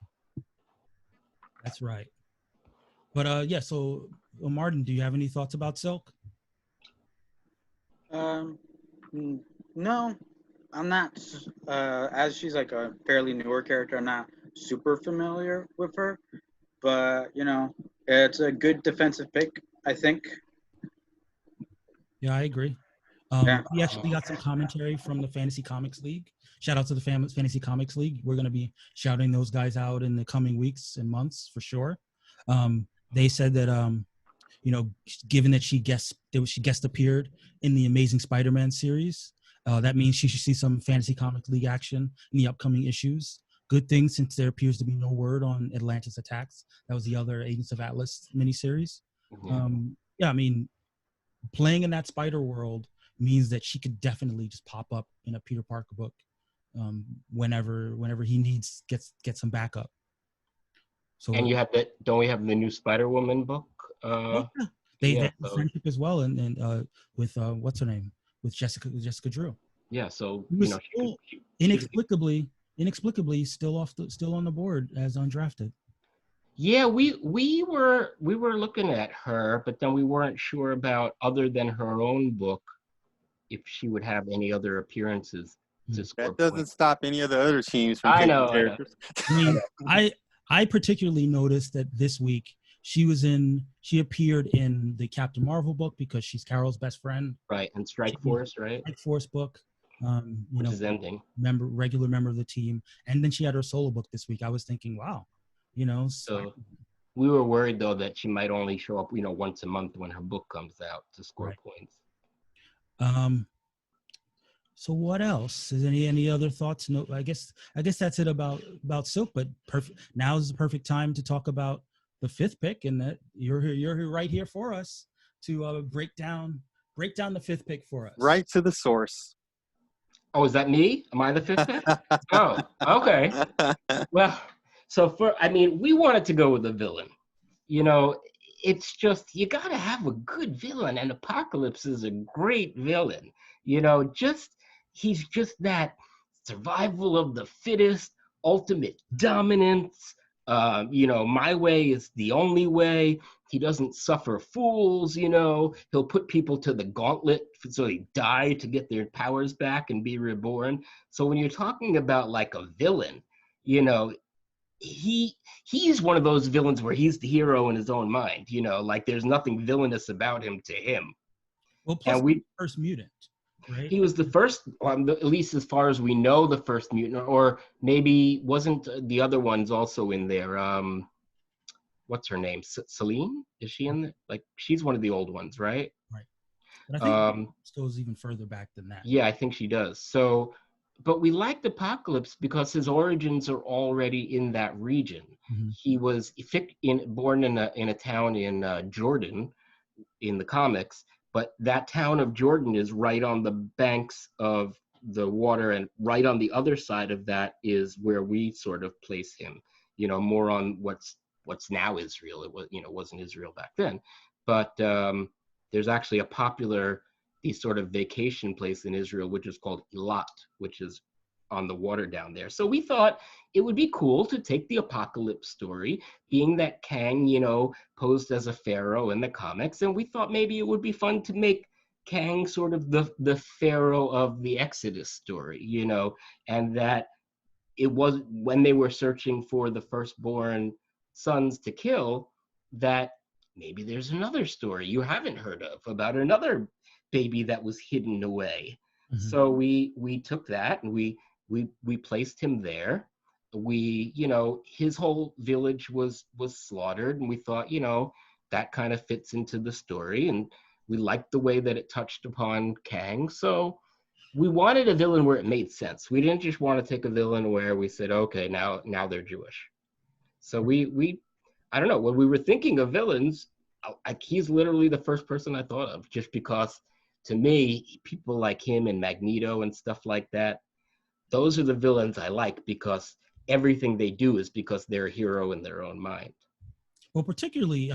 That's right. But so Martin, do you have any thoughts about Silk? No, I'm not. As she's like a fairly newer character, I'm not super familiar with her. But it's a good defensive pick, I think. Yeah, I agree. We actually got some commentary from the Fantasy Comics League. Shout out to the Fantasy Comics League. We're going to be shouting those guys out in the coming weeks and months for sure. They said that given that she guest appeared in the Amazing Spider-Man series, that means she should see some Fantasy Comics League action in the upcoming issues. Good thing, since there appears to be no word on Atlantis Attacks. That was the other Agents of Atlas miniseries. I mean, playing in that Spider world means that she could definitely just pop up in a Peter Parker book whenever he gets some backup. So, and don't we have the new Spider-Woman book? They have friendship as well, and with what's her name, with Jessica Drew. Yeah, so He you was know, still she could be. inexplicably still on the board as undrafted. Yeah, we were looking at her, but then we weren't sure about, other than her own book, if she would have any other appearances to score That doesn't points. stop any of the other teams from I picking know, I know, characters. I I mean, know. I particularly noticed that this week she appeared in the Captain Marvel book because she's Carol's best friend. Right, and Strike She, Force, right, Strike Force book, which is ending. regular member of the team, and then she had her solo book this week. I was thinking, wow, So we were worried though that she might only show up, once a month when her book comes out to score right. points. So what else? Is any other thoughts? No, I guess that's it about Silk. But perfect. Now is the perfect time to talk about the fifth pick, and that you're right here for us to break down the fifth pick for us. Right to the source. Oh, is that me? Am I the fifth pick? Oh, okay. Well, so we wanted to go with a villain. It's just, you gotta have a good villain, and Apocalypse is a great villain. He's just that survival of the fittest, ultimate dominance. My way is the only way. He doesn't suffer fools. He'll put people to the gauntlet so they die to get their powers back and be reborn. So when you're talking about like a villain, he's one of those villains where he's the hero in his own mind. Like there's nothing villainous about him to him. Well, plus And first mutant, right? He was the first, at least as far as we know, the first mutant, or maybe wasn't the other ones also in there? What's her name? Celine? Is she in there? Like, she's one of the old ones, right? Right. But I think it goes even further back than that. Yeah, I think she does. So, but we liked Apocalypse because his origins are already in that region. Mm-hmm. He was born in a town in Jordan in the comics, but that town of Jordan is right on the banks of the water, and right on the other side of that is where we sort of place him, more on what's now Israel. It was, wasn't Israel back then, but there's actually a popular these sort of vacation place in Israel, which is called Eilat, which is on the water down there. So we thought it would be cool to take the Apocalypse story, being that Kang, posed as a pharaoh in the comics, and we thought maybe it would be fun to make Kang sort of the pharaoh of the Exodus story, and that it was when they were searching for the firstborn sons to kill, that maybe there's another story you haven't heard of about another baby that was hidden away. Mm-hmm. So we took that and we placed him there. His whole village was slaughtered, and we thought, that kind of fits into the story, and we liked the way that it touched upon Kang. So we wanted a villain where it made sense. We didn't just want to take a villain where we said, okay, now they're Jewish. So we I don't know, when we were thinking of villains, he's literally the first person I thought of, just because to me, people like him and Magneto and stuff like that, those are the villains I like, because everything they do is because they're a hero in their own mind. Well, particularly,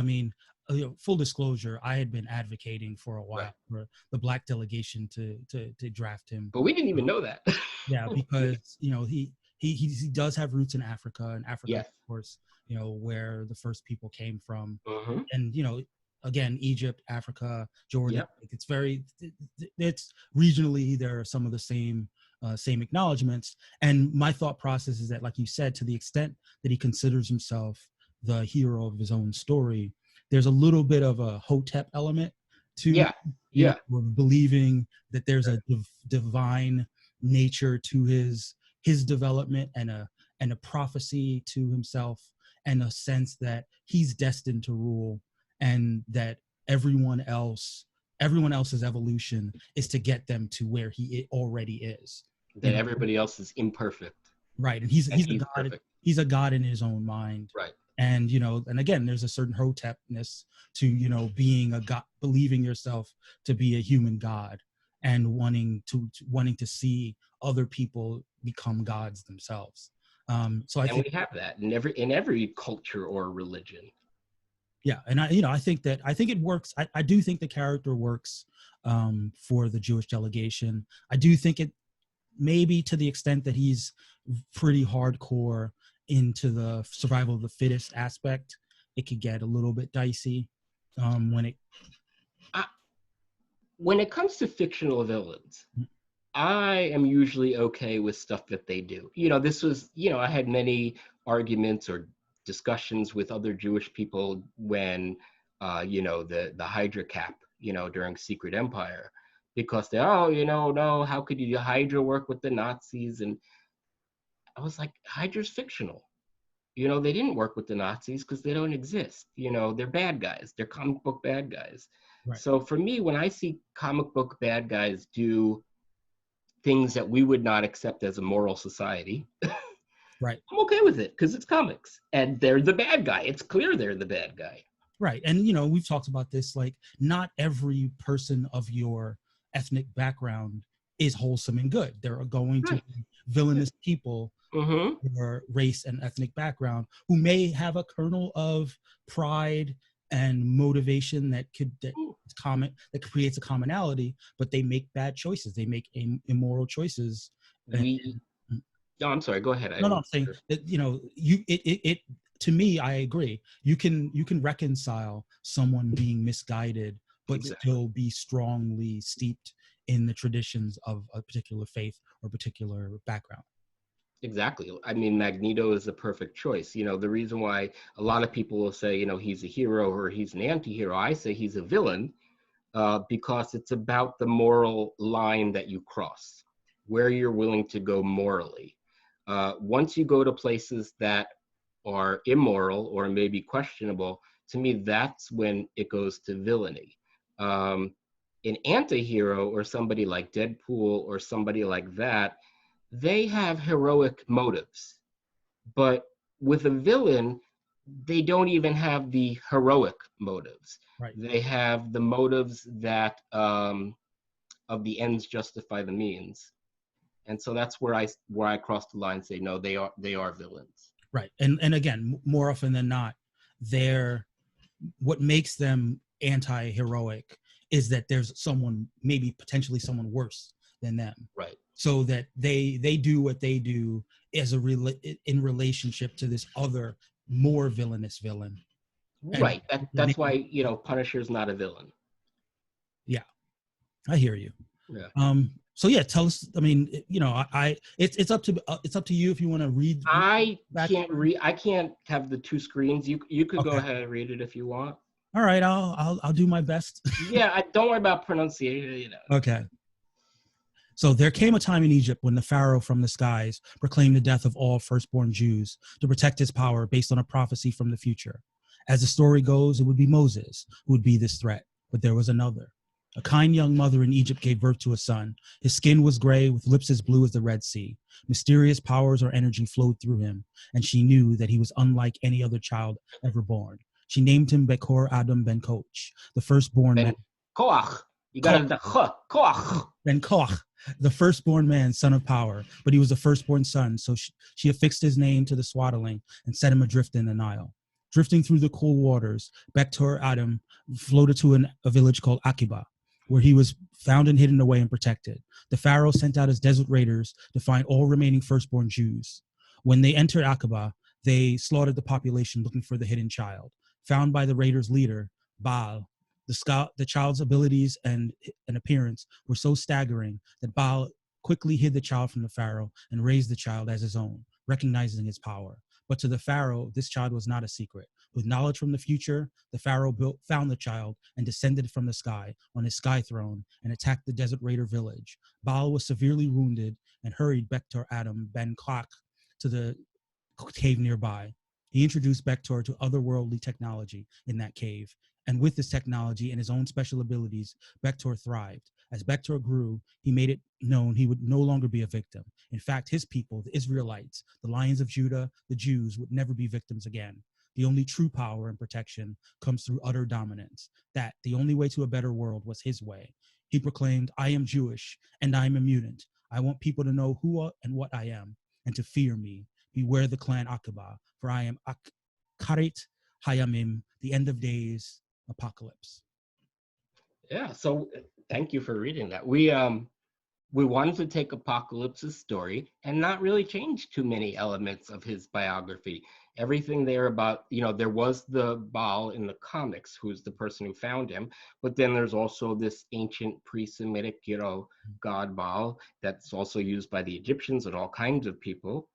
full disclosure, I had been advocating for a while for the Black delegation to draft him. But we didn't even know that. Yeah, because he does have roots in Africa, and Africa, yes, of course, where the first people came from, mm-hmm. And again, Egypt, Africa, Jordan. Yep. It's regionally there are some of the same acknowledgments. And my thought process is that, like you said, to the extent that he considers himself the hero of his own story, there's a little bit of a Hotep element to believing that there's a divine nature to his development, and a prophecy to himself, and a sense that he's destined to rule, and that everyone else's evolution is to get them to where he already is. That everybody else is imperfect. Right, and he's a god. Perfect. He's a god in his own mind. Right. And and again, there's a certain Hotepness to being a god, believing yourself to be a human god, and wanting to see other people become gods themselves. So I think we have that in every culture or religion. Yeah, and I think it works. I do think the character works for the Jewish delegation. I do think maybe to the extent that he's pretty hardcore into the survival of the fittest aspect, it could get a little bit dicey when it comes to fictional villains. I am usually okay with stuff that they do. This was, I had many arguments or discussions with other Jewish people when, the Hydra cap, during Secret Empire, because no, how could you Hydra work with the Nazis? And I was like, Hydra's fictional. They didn't work with the Nazis because they don't exist. They're bad guys. They're comic book bad guys. Right. So for me, when I see comic book bad guys do things that we would not accept as a moral society, right, I'm okay with it because it's comics and they're the bad guy. It's clear they're the bad guy. Right. And, we've talked about this, like, not every person of your ethnic background is wholesome and good. There are going to be villainous people or race and ethnic background who may have a kernel of pride and motivation that creates a commonality, but they make bad choices. They make immoral choices. No, I'm sorry. Go ahead. No, I'm saying that to me, I agree. You can reconcile someone being misguided, but still be strongly steeped in the traditions of a particular faith or particular background. Exactly. I mean, Magneto is the perfect choice. The reason why a lot of people will say, he's a hero or he's an anti-hero, I say he's a villain because it's about the moral line that you cross, where you're willing to go morally. Once you go to places that are immoral or maybe questionable, to me, that's when it goes to villainy. An anti-hero or somebody like Deadpool or somebody like that, they have heroic motives. But with a villain, they don't even have the heroic motives. Right. They have the motives that of the ends justify the means. And so that's where I cross the line and say, no, they are villains. Right. And again, more often than not, what makes them anti-heroic is that there's maybe potentially someone worse than them. Right. So that they do what they do in relationship to this other more villainous villain. Right. That's why, Punisher's not a villain. Yeah. I hear you. Yeah. So yeah, tell us. I mean, it's up to you if you want to read. I can't read. I can't have the two screens. You could go ahead and read it if you want. All right, I'll do my best. Yeah, don't worry about pronunciation. Okay. So there came a time in Egypt when the Pharaoh from the skies proclaimed the death of all firstborn Jews to protect his power based on a prophecy from the future. As the story goes, it would be Moses who would be this threat, but there was another. A kind young mother in Egypt gave birth to a son. His skin was gray with lips as blue as the Red Sea. Mysterious powers or energy flowed through him, and she knew that he was unlike any other child ever born. She named him Bekor Adam Ben Koch, the firstborn man. Koach. You got the Koach. Ben Koch, the firstborn man, son of power, but he was the firstborn son, so she affixed his name to the swaddling and set him adrift in the Nile. Drifting through the cool waters, Bektor Adam floated to a village called Akiba, where he was found and hidden away and protected. The Pharaoh sent out his desert raiders to find all remaining firstborn Jews. When they entered Akiba, they slaughtered the population looking for the hidden child. Found by the raiders' leader, Baal, the child's abilities and appearance were so staggering that Baal quickly hid the child from the Pharaoh and raised the child as his own, recognizing his power. But to the Pharaoh, this child was not a secret. With knowledge from the future, the Pharaoh found the child and descended from the sky on his sky throne and attacked the desert raider village. Baal was severely wounded and hurried Bektor Adam Ben Koch to the cave nearby. He introduced Bektor to otherworldly technology in that cave. And with this technology and his own special abilities, Bektor thrived. As Bektor grew, he made it known he would no longer be a victim. In fact, his people, the Israelites, the Lions of Judah, the Jews, would never be victims again. The only true power and protection comes through utter dominance. That the only way to a better world was his way. He proclaimed, I am Jewish and I am a mutant. I want people to know who and what I am and to fear me. Beware the clan Akiba, for I am Karit Hayamim, the end of days, apocalypse. Yeah, so thank you for reading that. We we wanted to take Apocalypse's story and not really change too many elements of his biography. Everything there about, there was the Baal in the comics, who's the person who found him, but then there's also this ancient pre-Semitic, god Baal that's also used by the Egyptians and all kinds of people.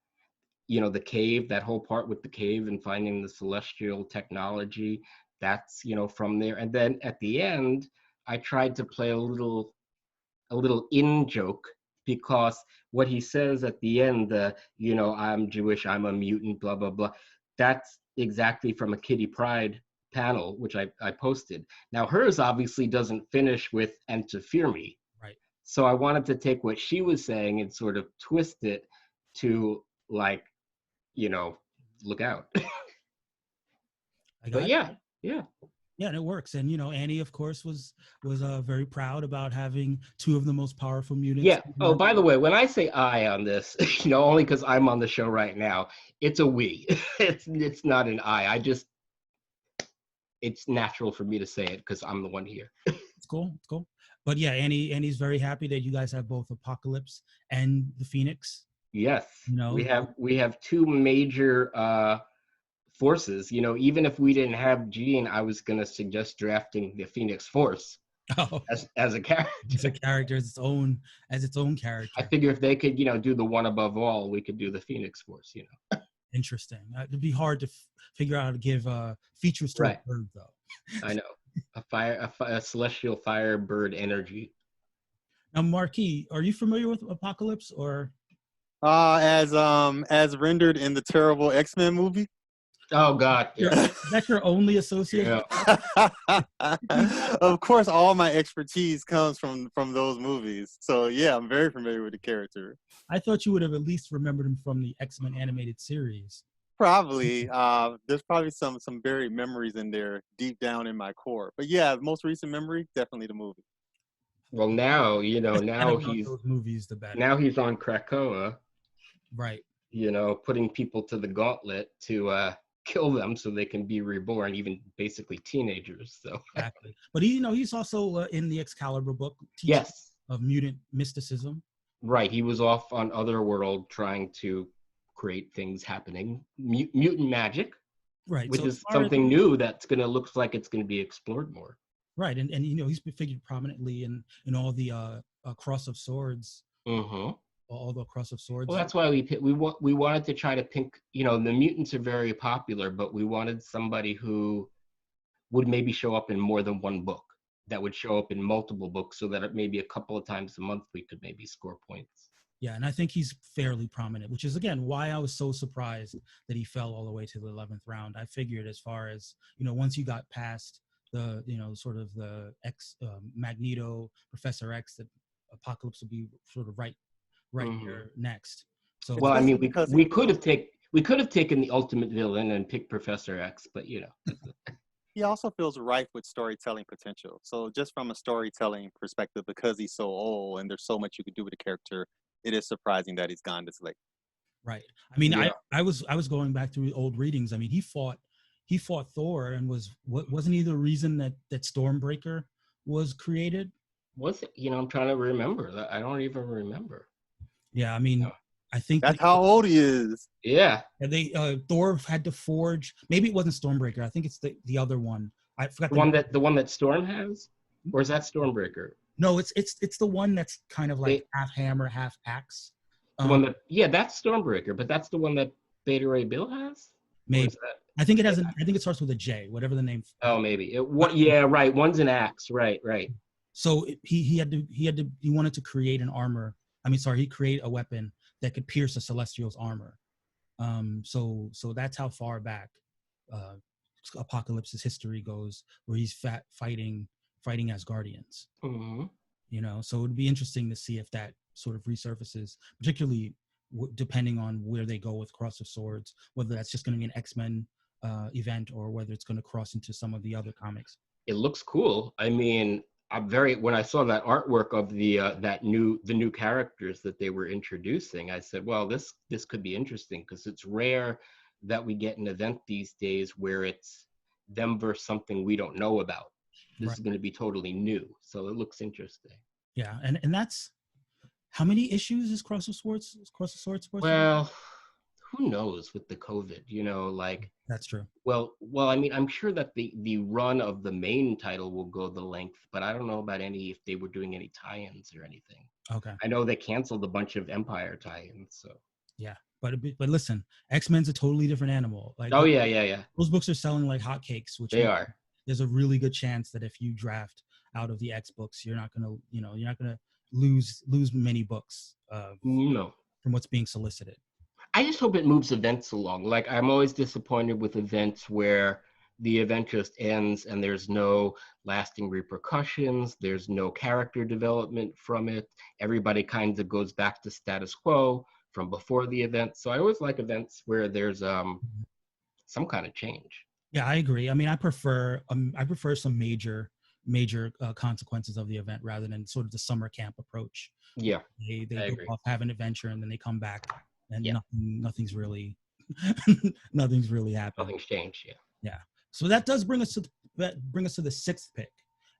The cave, that whole part with the cave and finding the celestial technology, that's, from there. And then at the end, I tried to play a little in joke, because what he says at the end, I'm Jewish, I'm a mutant, blah, blah, blah, that's exactly from a Kitty Pryde panel, which I posted. Now, hers obviously doesn't finish with "and to fear me." Right. So I wanted to take what she was saying and sort of twist it to, like, look out. But yeah. Yeah, and it works. And Annie, of course, was very proud about having two of the most powerful mutants. Yeah. Oh, by the way, when I say I on this, only because I'm on the show right now, it's a we. It's not an I. It's natural for me to say it because I'm the one here. It's cool. But yeah, Annie's very happy that you guys have both Apocalypse and the Phoenix. Yes. We have two major forces. Even if we didn't have Jean, I was going to suggest drafting the Phoenix Force as a character. As a character, as its own character. I figure if they could, do the one above all, we could do the Phoenix Force. Interesting. It'd be hard to figure out how to give features to a bird, though. I know. A celestial fire bird energy. Now, Marky, are you familiar with Apocalypse or? As rendered in the terrible X-Men movie. Oh God! Yeah. That's your only association. Yeah. Of course, all my expertise comes from those movies. So yeah, I'm very familiar with the character. I thought you would have at least remembered him from the X-Men animated series. Probably. There's probably some buried memories in there deep down in my core. But yeah, the most recent memory, definitely the movie. Well, now now he's those movies the better. Now he's on Krakoa. Right. Putting people to the gauntlet to kill them so they can be reborn, even basically teenagers. So exactly. But he's also in the Excalibur book. Yes. Of mutant mysticism. Right. He was off on Otherworld trying to create things happening, mutant magic. Right. Which is something new that's looks like it's gonna be explored more. Right. And he's been figured prominently in all the Cross of Swords. Mm-hmm. All the Cross of Swords. Well, that's why we wanted to try to pick, the mutants are very popular, but we wanted somebody who would maybe show up in more than one book, that would show up in multiple books, so that maybe a couple of times a month we could maybe score points. Yeah, and I think he's fairly prominent, which is, again, why I was so surprised that he fell all the way to the 11th round. I figured as far as, once you got past the, sort of the Magneto, Professor X, that Apocalypse would be sort of right here next. So well, I mean, we could have taken the ultimate villain and picked Professor X, but he also feels rife with storytelling potential. So just from a storytelling perspective, because he's so old and there's so much you could do with the character, it is surprising that he's gone this late. Right. I mean, I was going back through old readings. I mean, he fought Thor, and wasn't he the reason that Stormbreaker was created? Was it? I'm trying to remember that. I don't even remember. Yeah, I mean, I think that's how old he is. Yeah. And Thor had to forge. Maybe it wasn't Stormbreaker. I think it's the other one. I forgot the one that Storm has, or is that Stormbreaker? No, it's the one that's kind of like half hammer, half axe. The one that that's Stormbreaker, but that's the one that Beta Ray Bill has. Maybe. I think it has. I think it starts with a J. Whatever the name. Oh, maybe. Yeah, right. One's an axe. Right. So he wanted to create an armor. He created a weapon that could pierce a Celestial's armor. So that's how far back Apocalypse's history goes, where he's fighting Asgardians. Mm-hmm. So it would be interesting to see if that sort of resurfaces, particularly depending on where they go with Cross of Swords, whether that's just going to be an X-Men event or whether it's going to cross into some of the other comics. It looks cool. I mean, when I saw that artwork of the new characters that they were introducing, I said, well, this could be interesting, because it's rare that we get an event these days where it's them versus something we don't know about. This is going to be totally new, so it looks interesting. Yeah, and that's how many issues is Cross the Swords supposed to be? Well, who knows with the COVID, like, That's true. well, I mean, I'm sure that the run of the main title will go the length, but I don't know about if they were doing any tie-ins or anything. Okay. I know they canceled a bunch of Empire tie-ins, so. Yeah, but listen, X-Men's a totally different animal. Like, Oh yeah. those books are selling like hotcakes, which They are. There's a really good chance that if you draft out of the X books, you're not gonna lose many books No. from what's being solicited. I just hope it moves events along. Like, I'm always disappointed with events where the event just ends and there's no lasting repercussions, there's no character development from it. Everybody kind of goes back to status quo from before the event. So I always like events where there's some kind of change. Yeah, I agree. I mean, I prefer some major consequences of the event rather than sort of the summer camp approach. Yeah, They I go agree. off, have an adventure, and then they come back, and Yeah. nothing's really nothing's really happened. Nothing's changed. Yeah. So that does bring us to the sixth pick,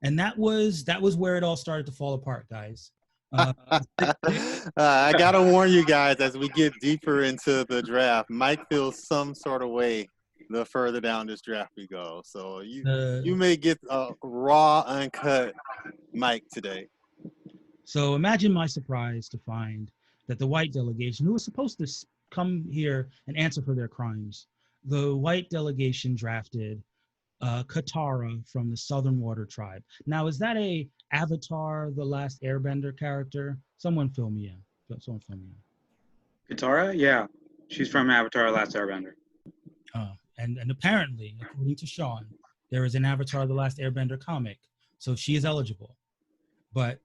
and that was where it all started to fall apart, guys. I gotta warn you guys, as we get deeper into the draft, Mike feels some sort of way the further down this draft we go. So you may get a raw, uncut Mike today. So imagine my surprise to find that the white delegation, who was supposed to come here and answer for their crimes, the white delegation drafted Katara from the Southern Water Tribe. Now, is that a Avatar: The Last Airbender character? Someone fill me in. Katara? Yeah. She's from Avatar: Last Airbender. And apparently, according to Sean, there is an Avatar: The Last Airbender comic, so she is eligible. But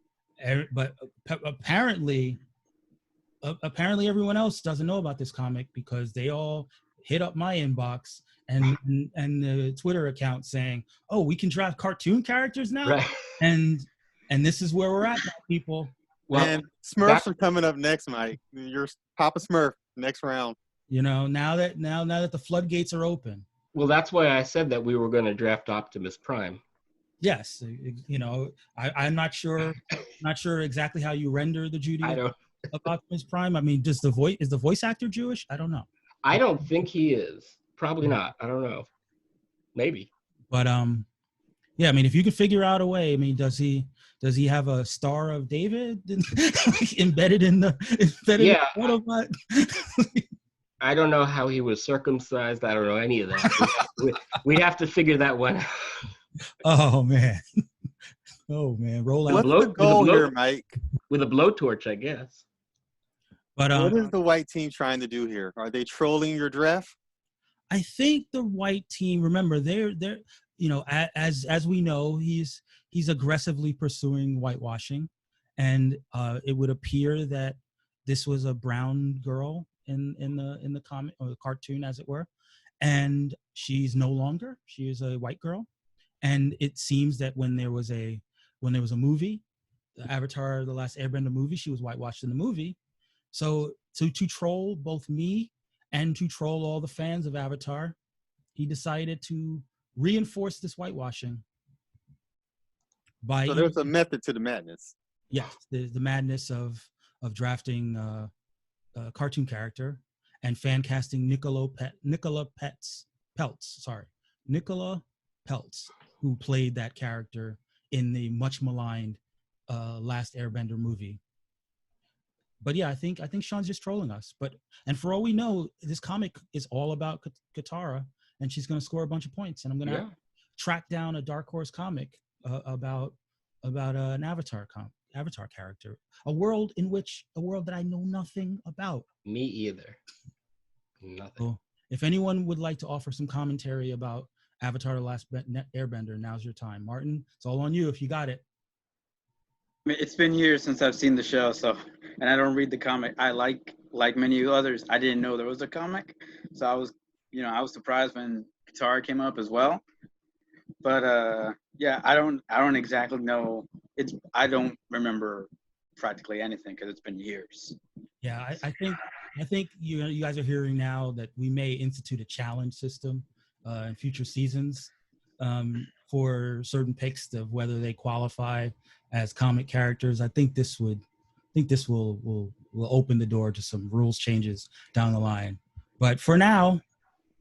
apparently everyone else doesn't know about this comic because they all hit up my inbox and the Twitter account saying, "Oh, we can draft cartoon characters now," Right. and this is where we're at now, people. Well, and Smurfs are coming up next, Mike. You're Papa Smurf next round. Now that the floodgates are open. Well, that's why I said that we were going to draft Optimus Prime. Yes, I'm not sure exactly how you render the Judaism of Optimus Prime. I mean, is the voice actor Jewish? I don't know. I don't think he is. Probably not. I don't know. Maybe. But yeah. I mean, if you could figure out a way. I mean, does he have a Star of David embedded in the Autobot? I don't know how he was circumcised. I don't know any of that. We'd have to figure that one out. Oh man. Roll out. What's the goal here, Mike? With a blowtorch, I guess. But what is the white team trying to do here? Are they trolling your draft? I think the white team, remember, they're as we know, he's aggressively pursuing whitewashing, and it would appear that this was a brown girl in the comic or the cartoon, as it were, and she's no longer. She is a white girl. And it seems that when there was a movie, the Avatar: The Last Airbender movie, she was whitewashed in the movie. So to troll both me and to troll all the fans of Avatar, he decided to reinforce this whitewashing. So there's a method to the madness. Yes, the madness of drafting a cartoon character and fan casting Nicola Peltz, who played that character in the much maligned Last Airbender movie. But yeah, I think Sean's just trolling us. And for all we know, this comic is all about Katara, and she's going to score a bunch of points. And I'm going to track down a Dark Horse comic about an Avatar character, a world that I know nothing about. Me either. Nothing. So if anyone would like to offer some commentary about Avatar: The Last Airbender, now's your time. Martin, it's all on you if you got it. I mean, it's been years since I've seen the show, and I don't read the comic. I like many others, I didn't know there was a comic, so I was surprised when Katara came up as well. But yeah, I don't exactly know. I don't remember practically anything because it's been years. Yeah, I think you guys are hearing now that we may institute a challenge system in future seasons for certain picks of whether they qualify as comic characters. I think this would think this will open the door to some rules changes down the line. But for now,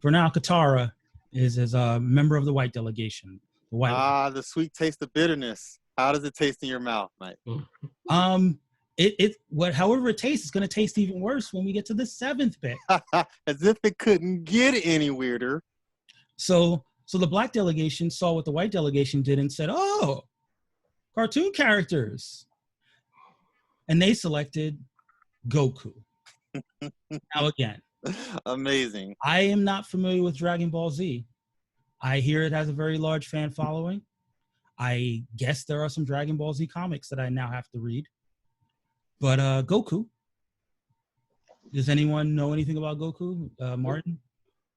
Katara is a member of the white delegation. The white. The sweet taste of bitterness. How does it taste in your mouth, Mike? However it tastes, it's going to taste even worse when we get to the 7th bit. As if it couldn't get any weirder. So the black delegation saw what the white delegation did and said, "Oh, cartoon characters," and they selected Goku. Now again, amazing. I am not familiar with Dragon Ball Z. I hear it has a very large fan following. I guess there are some Dragon Ball Z comics that I now have to read. But Goku. Does anyone know anything about Goku? Martin?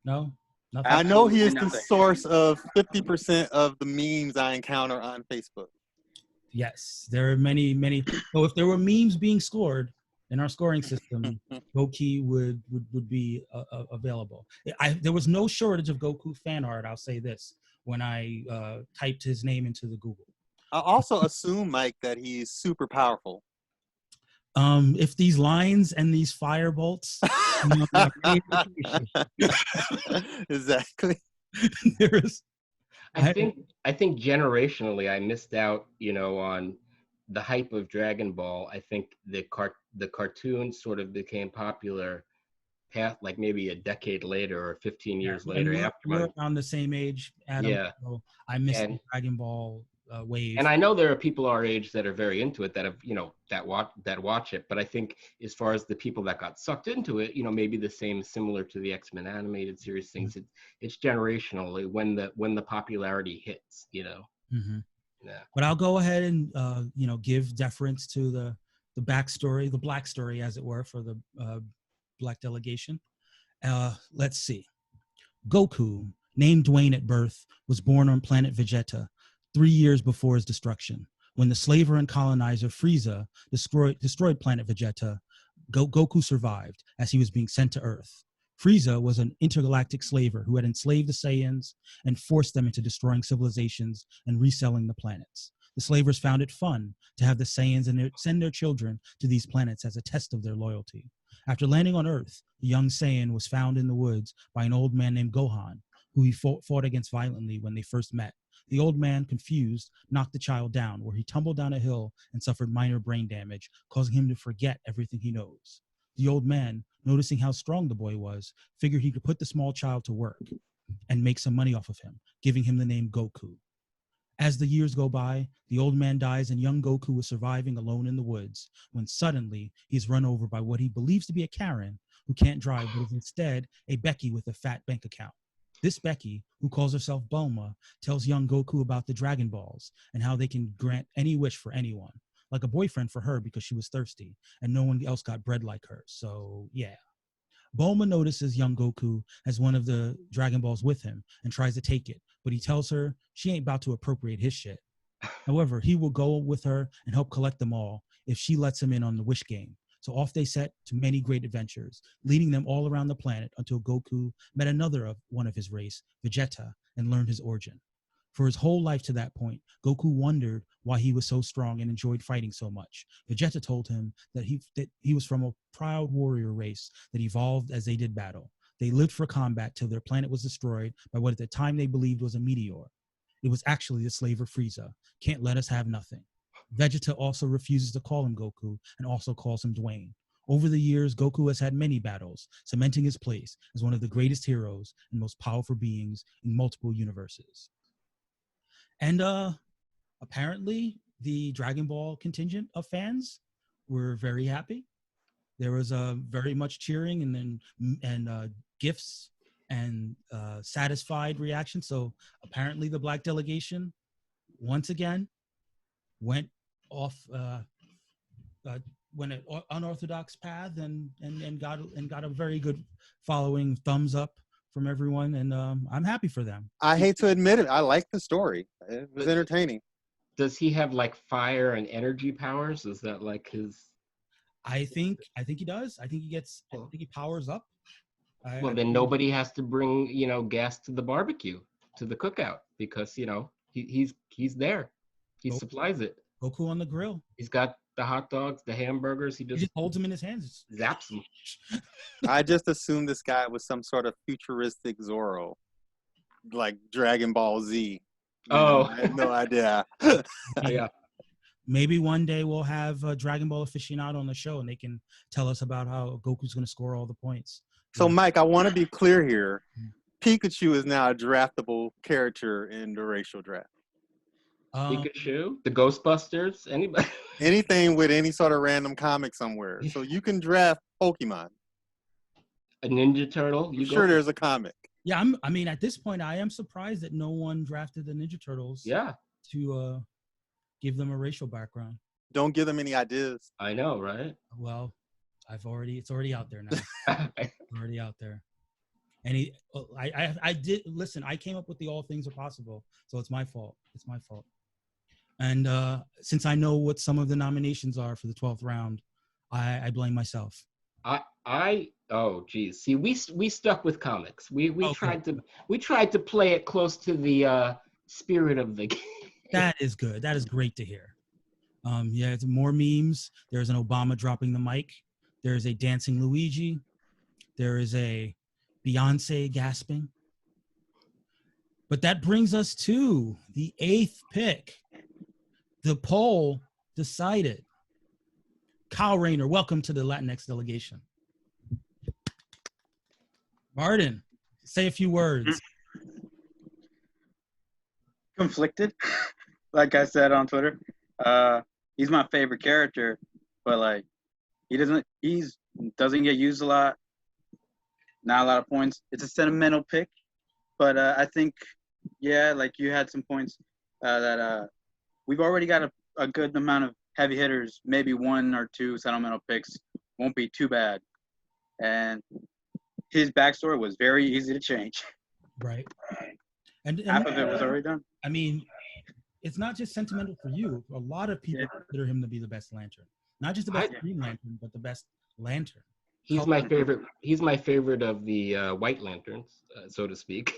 No? Nothing? I know he is the source of 50% of the memes I encounter on Facebook. Yes, there are many. So if there were memes being scored in our scoring system, Goku would be available. There was no shortage of Goku fan art, I'll say this, when I typed his name into the Google. I also assume, Mike, that he's super powerful. If these lines and these fire bolts, exactly. There is. I think generationally, I missed out, on the hype of Dragon Ball. I think the cartoon sort of became popular, like maybe a decade later or 15 years later. We're around the same age, Adam. Yeah. So I missed the Dragon Ball wave. And I know there are people our age that are very into it, that have, that watch it. But I think as far as the people that got sucked into it, maybe the similar to the X-Men animated series things. It's generational when the popularity hits, Mm-hmm. Yeah. But I'll go ahead and give deference to the backstory, the black story, as it were, for the black delegation. Let's see. Goku, named Dwayne at birth, was born on planet Vegeta 3 years before his destruction. When the slaver and colonizer Frieza destroyed planet Vegeta, Goku survived as he was being sent to Earth. Frieza was an intergalactic slaver who had enslaved the Saiyans and forced them into destroying civilizations and reselling the planets. The slavers found it fun to have the Saiyans send their children to these planets as a test of their loyalty. After landing on Earth, the young Saiyan was found in the woods by an old man named Gohan, who he fought against violently when they first met. The old man, confused, knocked the child down, where he tumbled down a hill and suffered minor brain damage, causing him to forget everything he knows. The old man, noticing how strong the boy was, figured he could put the small child to work and make some money off of him, giving him the name Goku. As the years go by, the old man dies and young Goku is surviving alone in the woods, when suddenly he's run over by what he believes to be a Karen who can't drive, but is instead a Becky with a fat bank account. This Becky, who calls herself Bulma, tells young Goku about the Dragon Balls and how they can grant any wish for anyone, like a boyfriend for her because she was thirsty and no one else got bread like her. So, yeah. Bulma notices young Goku has one of the Dragon Balls with him and tries to take it, but he tells her she ain't about to appropriate his shit. However, he will go with her and help collect them all if she lets him in on the wish game. So off they set to many great adventures, leading them all around the planet until Goku met one of his race, Vegeta, and learned his origin. For his whole life to that point, Goku wondered why he was so strong and enjoyed fighting so much. Vegeta told him that he was from a proud warrior race that evolved as they did battle. They lived for combat till their planet was destroyed by what at the time they believed was a meteor. It was actually the slaver Frieza. Can't let us have nothing. Vegeta also refuses to call him Goku and also calls him Dwayne. Over the years, Goku has had many battles, cementing his place as one of the greatest heroes and most powerful beings in multiple universes. And apparently, the Dragon Ball contingent of fans were very happy. There was very much cheering and gifts and satisfied reaction. So apparently, the black delegation once again went off went an unorthodox path and got a very good following, thumbs up from everyone, and I'm happy for them. I hate to admit it, I like the story. It was entertaining. Does he have like fire and energy powers? Is that like his? I think he does. I think he powers up. Then nobody has to bring gas to the barbecue, to the cookout, because he's there. He supplies it. Goku on the grill. He's got the hot dogs, the hamburgers. He He just just holds them in his hands. zaps them. I just assumed this guy was some sort of futuristic Zorro, like Dragon Ball Z. I had no idea. Yeah. Maybe one day we'll have a Dragon Ball aficionado on the show, and they can tell us about how Goku's going to score all the points. So, Mike, I want to be clear here. Pikachu is now a draftable character in the racial draft. Pikachu, the Ghostbusters, anybody? Anything with any sort of random comic somewhere. So you can draft Pokemon. A Ninja Turtle. I'm sure there's a comic. Yeah, I mean, at this point, I am surprised that no one drafted the Ninja Turtles. Yeah. To give them a racial background. Don't give them any ideas. I know, right? Well, it's already out there now. It's already out there. And I did listen. I came up with the all things are possible, so it's my fault. It's my fault. And since I know what some of the nominations are for the 12th round, I blame myself. Oh geez. See, we stuck with comics. We tried to play it close to the spirit of the game. That is good. That is great to hear. Yeah, it's more memes. There's an Obama dropping the mic. There's a dancing Luigi. There is a Beyonce gasping. But that brings us to the 8th pick. The poll decided. Kyle Rayner, welcome to the Latinx delegation. Martin, say a few words. Conflicted, like I said on Twitter. He's my favorite character, but like he doesn't get used a lot. Not a lot of points. It's a sentimental pick, but I think like you had some points that we've already got a good amount of heavy hitters. Maybe 1 or 2 sentimental picks won't be too bad, and his backstory was very easy to change. Right. And half of it was already done. I mean, it's not just sentimental for you. A lot of people consider him to be the best Lantern. Not just the best Green Lantern, but the best Lantern. He's my favorite. He's my favorite of the White Lanterns, so to speak.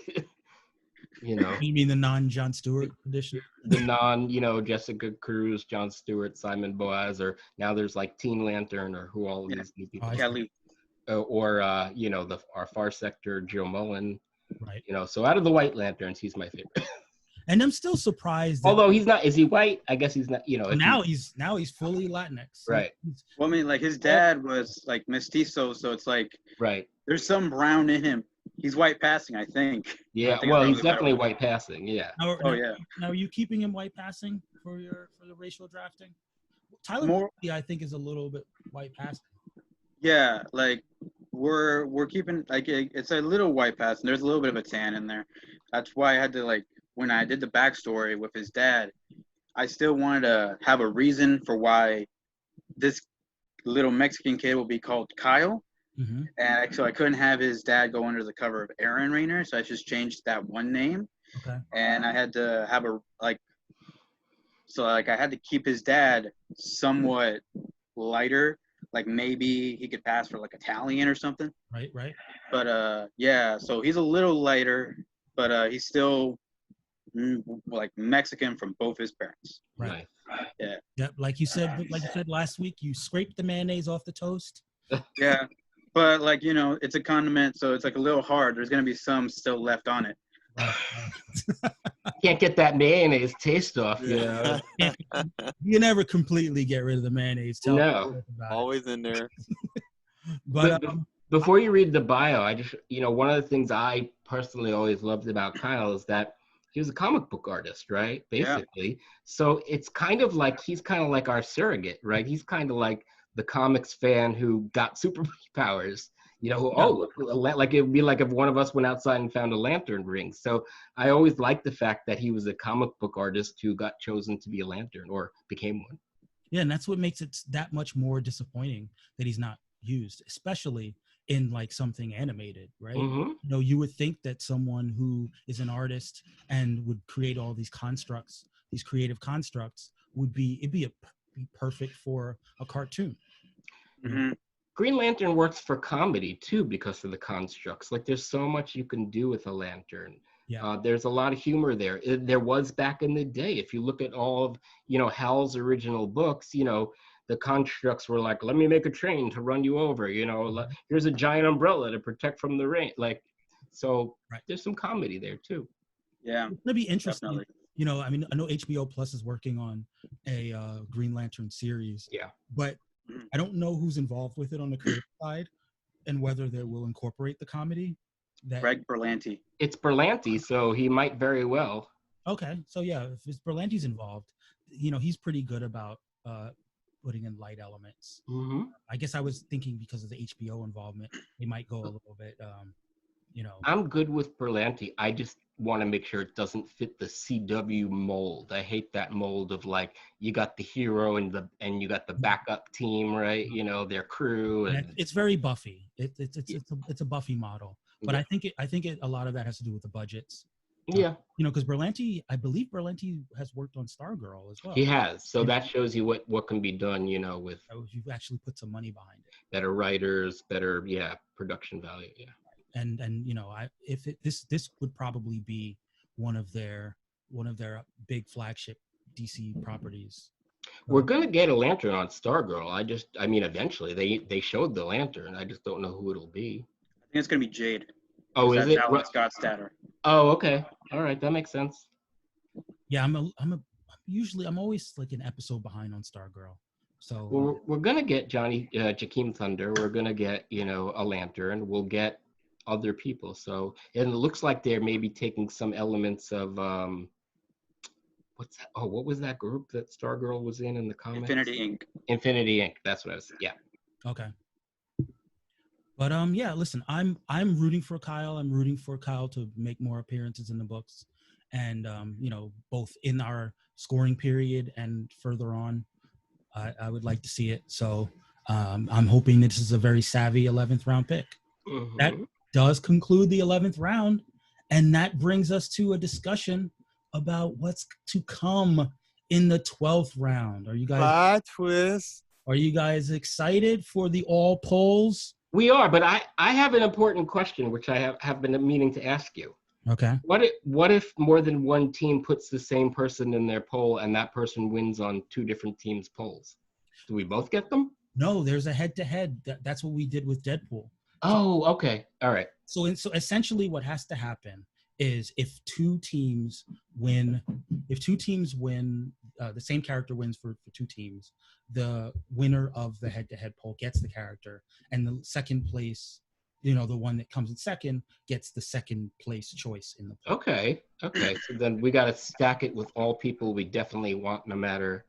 You mean the non-John Stewart edition? The non, Jessica Cruz, John Stewart, Simon Boaz, or now there's like Teen Lantern, or who all these new people. Kelly. Our Far Sector, Joe Mullen. Right. So out of the White Lanterns, he's my favorite. And I'm still surprised. Although he's not, is he white? I guess he's not. Now he's fully Latinx. Right. Well, I mean, like his dad was like mestizo, so it's like right. There's some brown in him. He's white passing, I think. Yeah. Well, he's definitely white passing. Yeah. Now, are you keeping him white passing for the racial drafting? Tyler Morley, I think, is a little bit white passing. Yeah, like we're keeping like it's a little white passing. There's a little bit of a tan in there. That's why I had to when I did the backstory with his dad, I still wanted to have a reason for why this little Mexican kid will be called Kyle. Mm-hmm. And so I couldn't have his dad go under the cover of Aaron Rayner, so I just changed that one name. Okay. And I had to have I had to keep his dad somewhat lighter, like maybe he could pass for like Italian or something. Right. But so he's a little lighter, but he's still like Mexican from both his parents. Right. Yeah. Yep. Like you said last week, you scraped the mayonnaise off the toast. Yeah. But it's a condiment, so it's like a little hard. There's gonna be some still left on it. Can't get that mayonnaise taste off. Yeah. You never completely get rid of the mayonnaise. No. Always in there. But before you read the bio, I just one of the things I personally always loved about Kyle is that he was a comic book artist, right? Basically. Yeah. So it's kind of like he's kind of like our surrogate, right? He's kind of like the comics fan who got superpowers, like it would be like if one of us went outside and found a lantern ring. So I always liked the fact that he was a comic book artist who got chosen to be a lantern or became one. Yeah, and that's what makes it that much more disappointing that he's not used, especially in like something animated, right? Mm-hmm. You would think that someone who is an artist and would create all these constructs, these creative constructs, it'd be perfect for a cartoon. Mm-hmm. Green Lantern works for comedy too because of the constructs. Like there's so much you can do with a lantern. Yeah. There's a lot of humor there. There was back in the day. If you look at all of Hal's original books, the constructs were like, let me make a train to run you over, here's a giant umbrella to protect from the rain. Like, so Right. there's some comedy there too. Yeah, It's gonna be interesting. definitely. I mean, I know HBO Plus is working on a Green Lantern series. Yeah. But I don't know who's involved with it on the creative side and whether they will incorporate the comedy. Greg Berlanti. It's Berlanti, so he might very well. Okay, so yeah, if it's Berlanti's involved, he's pretty good about putting in light elements. Mm-hmm. I guess I was thinking because of the HBO involvement, they might go a little bit, I'm good with Berlanti. I just want to make sure it doesn't fit the CW mold. I hate that mold of like, you got the hero and you got the backup team, right? Their crew. And it's very Buffy. It's a Buffy model, but I think a lot of that has to do with the budgets. Yeah. Because I believe Berlanti has worked on Stargirl as well. He has. So that shows you what can be done, with you've actually put some money behind it. Better writers, better, production value. Yeah. And this would probably be one of their big flagship DC properties. We're gonna get a Lantern on Stargirl. Eventually they showed the Lantern. I just don't know who it'll be. I think it's gonna be Jade. Oh, is it? Alan Scott Statter. Oh, okay. All right, that makes sense. Yeah, I'm always like an episode behind on Stargirl. So we're gonna get Jakeem Thunder. We're gonna get a Lantern. We'll get other people. So and it looks like they're maybe taking some elements of what's that? Oh, what was that group that Stargirl was in the comics? Infinity Inc. Infinity Inc. That's what I was. Yeah. Okay. But yeah, listen, I'm rooting for Kyle. I'm rooting for Kyle to make more appearances in the books, and both in our scoring period and further on. I would like to see it. So I'm hoping this is a very savvy 11th round pick. Mm-hmm. That does conclude the 11th round, and that brings us to a discussion about what's to come in the 12th round. Are you guys? Twist. Are you guys excited for the all polls? We are, but I have an important question which I have been meaning to ask you. Okay. What if more than one team puts the same person in their poll and that person wins on two different teams' polls? Do we both get them? No, there's a head-to-head. That's what we did with Deadpool. Oh, okay. All right. So essentially what has to happen is if two teams win, the same character wins for two teams, the winner of the head-to-head poll gets the character, and the second place, the one that comes in second gets the second place choice in the poll. Okay. So then we got to stack it with all people we definitely want, no matter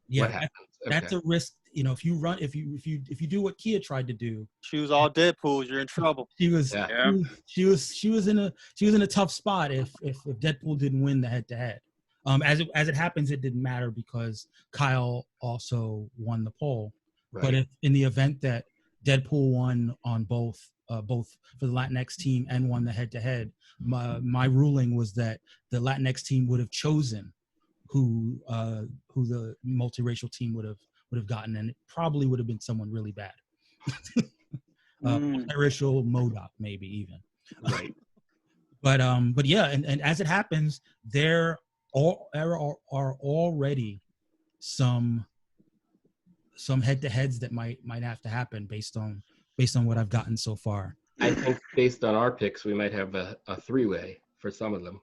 what happens. That's a risk. If you do what Kia tried to do, choose all Deadpools, you're in trouble. She was in a tough spot if Deadpool didn't win the head-to-head. As it happens, it didn't matter because Kyle also won the poll. Right. But if in the event that Deadpool won on both for the Latinx team and won the head-to-head, my ruling was that the Latinx team would have chosen who the multiracial team would have gotten, and it probably would have been someone really bad. Multiracial MODOK, maybe even. Right. But yeah, and as it happens, there are already some head-to-heads that might have to happen based on what I've gotten so far. I think based on our picks, we might have a three-way for some of them.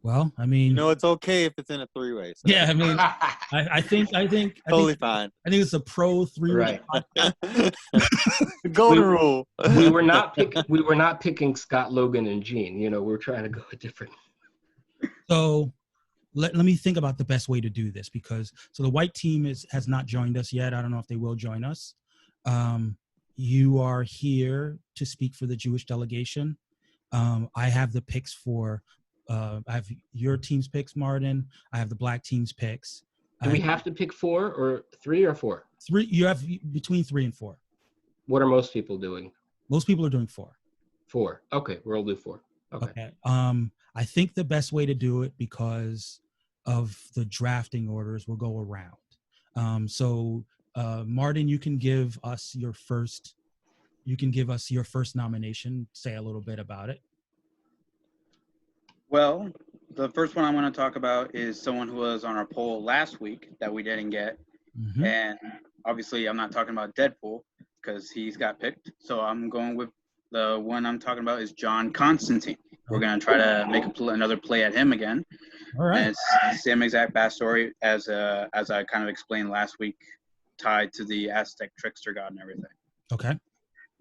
Well, I mean, it's okay if it's in a three-way. So. Yeah, I mean, I think totally fine. I think it's a pro three-way. Right. Golden rule. We were not picking Scott, Logan, and Gene. We're trying to go a different. So let me think about the best way to do this, because the white team has not joined us yet. I don't know if they will join us. You are here to speak for the Jewish delegation. I have the picks for. I have your team's picks, Martin. I have the black team's picks. Do we have to pick 4 or 3 or 4? 3. You have between 3 and 4. What are most people doing? Most people are doing 4. 4. Okay, we'll do 4. Okay. I think the best way to do it, because of the drafting orders, will go around. So Martin, you can give us your first. You can give us your first nomination. Say a little bit about it. Well, the first one I want to talk about is someone who was on our poll last week that we didn't get. Mm-hmm. And obviously, I'm not talking about Deadpool because he's got picked. So I'm going with the one I'm talking about is John Constantine. We're gonna try to make another play at him again. All right. And it's the same exact backstory as I kind of explained last week, tied to the Aztec trickster god and everything. Okay.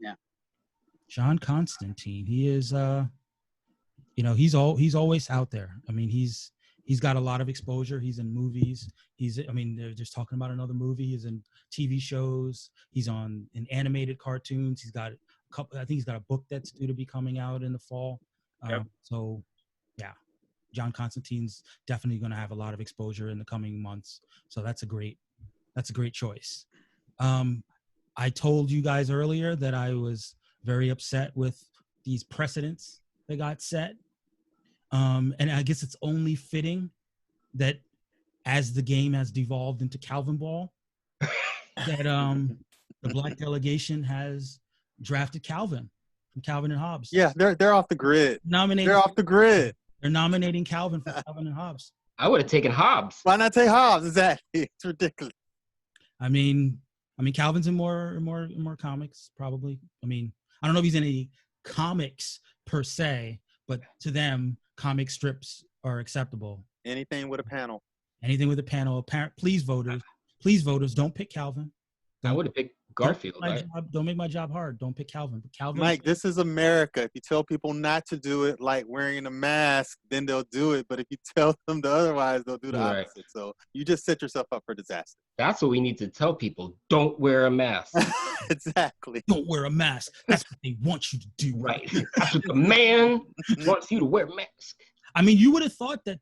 Yeah. John Constantine. He is he's always out there. I mean, he's got a lot of exposure. He's in movies. They're just talking about another movie. He's in TV shows. He's in animated cartoons. He's got a couple. I think he's got a book that's due to be coming out in the fall. Yep. So, yeah, John Constantine's definitely going to have a lot of exposure in the coming months. So that's a great choice. I told you guys earlier that I was very upset with these precedents that got set. And I guess it's only fitting that as the game has devolved into Calvin Ball, that the Black delegation has drafted Calvin from Calvin and Hobbes. Yeah, they're off the grid. They're off the grid. They're nominating Calvin for Calvin and Hobbes. I would have taken Hobbes. Why not take Hobbes? Exactly. It's ridiculous. I mean, Calvin's in more comics, probably. I mean, I don't know if he's in any comics per se, but to them, comic strips are acceptable. Anything with a panel. Anything with a panel. Please, voters, don't pick Calvin. I would have picked Garfield. Don't make my job hard. Don't pick Calvin. But Calvin, Mike, this is America. If you tell people not to do it, like wearing a mask, then they'll do it. But if you tell them to otherwise, they'll do the opposite. So you just set yourself up for disaster. That's what we need to tell people. Don't wear a mask. Exactly. Don't wear a mask. That's what they want you to do. Right. That's what the man wants you to wear a mask. I mean, you would have thought that,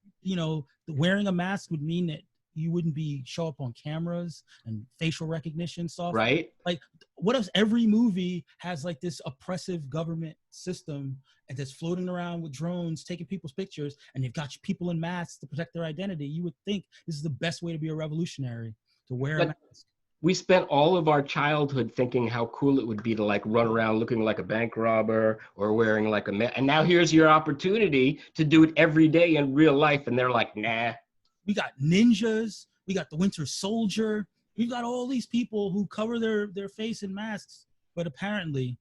wearing a mask would mean that you wouldn't show up on cameras and facial recognition software. Right. Like, what if every movie has like this oppressive government system and that's floating around with drones, taking people's pictures, and they've got people in masks to protect their identity? You would think this is the best way to be a revolutionary, to wear a mask. We spent all of our childhood thinking how cool it would be to like run around looking like a bank robber or wearing like a mask. And now here's your opportunity to do it every day in real life. And they're like, nah. We got ninjas. We got the Winter Soldier. We've got all these people who cover their face in masks. But apparently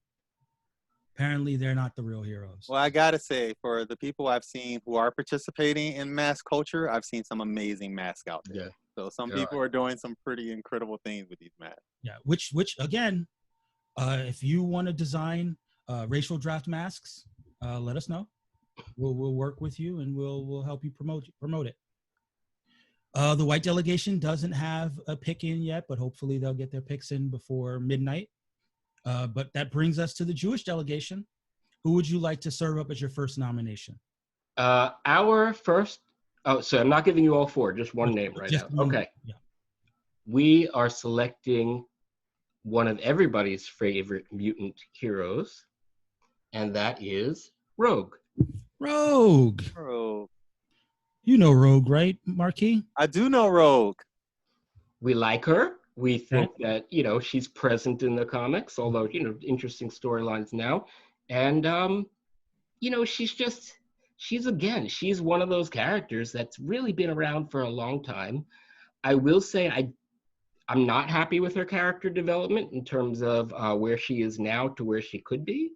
they're not the real heroes. Well, I got to say, for the people I've seen who are participating in mask culture, I've seen some amazing masks out there. Yeah. So some people are doing some pretty incredible things with these masks. Yeah, which again, if you want to design racial draft masks, let us know. We'll work with you and we'll help you promote it. The white delegation doesn't have a pick in yet, but hopefully they'll get their picks in before midnight. But that brings us to the Jewish delegation. Who would you like to serve up as your first nomination? Our first. Oh, so I'm not giving you all four, just one name right now. Okay. Yeah. We are selecting one of everybody's favorite mutant heroes, and that is Rogue. Rogue. You know Rogue, right, Marky? I do know Rogue. We like her. We think that, she's present in the comics, although, interesting storylines now. And, she's one of those characters that's really been around for a long time. I will say I'm not happy with her character development in terms of where she is now to where she could be.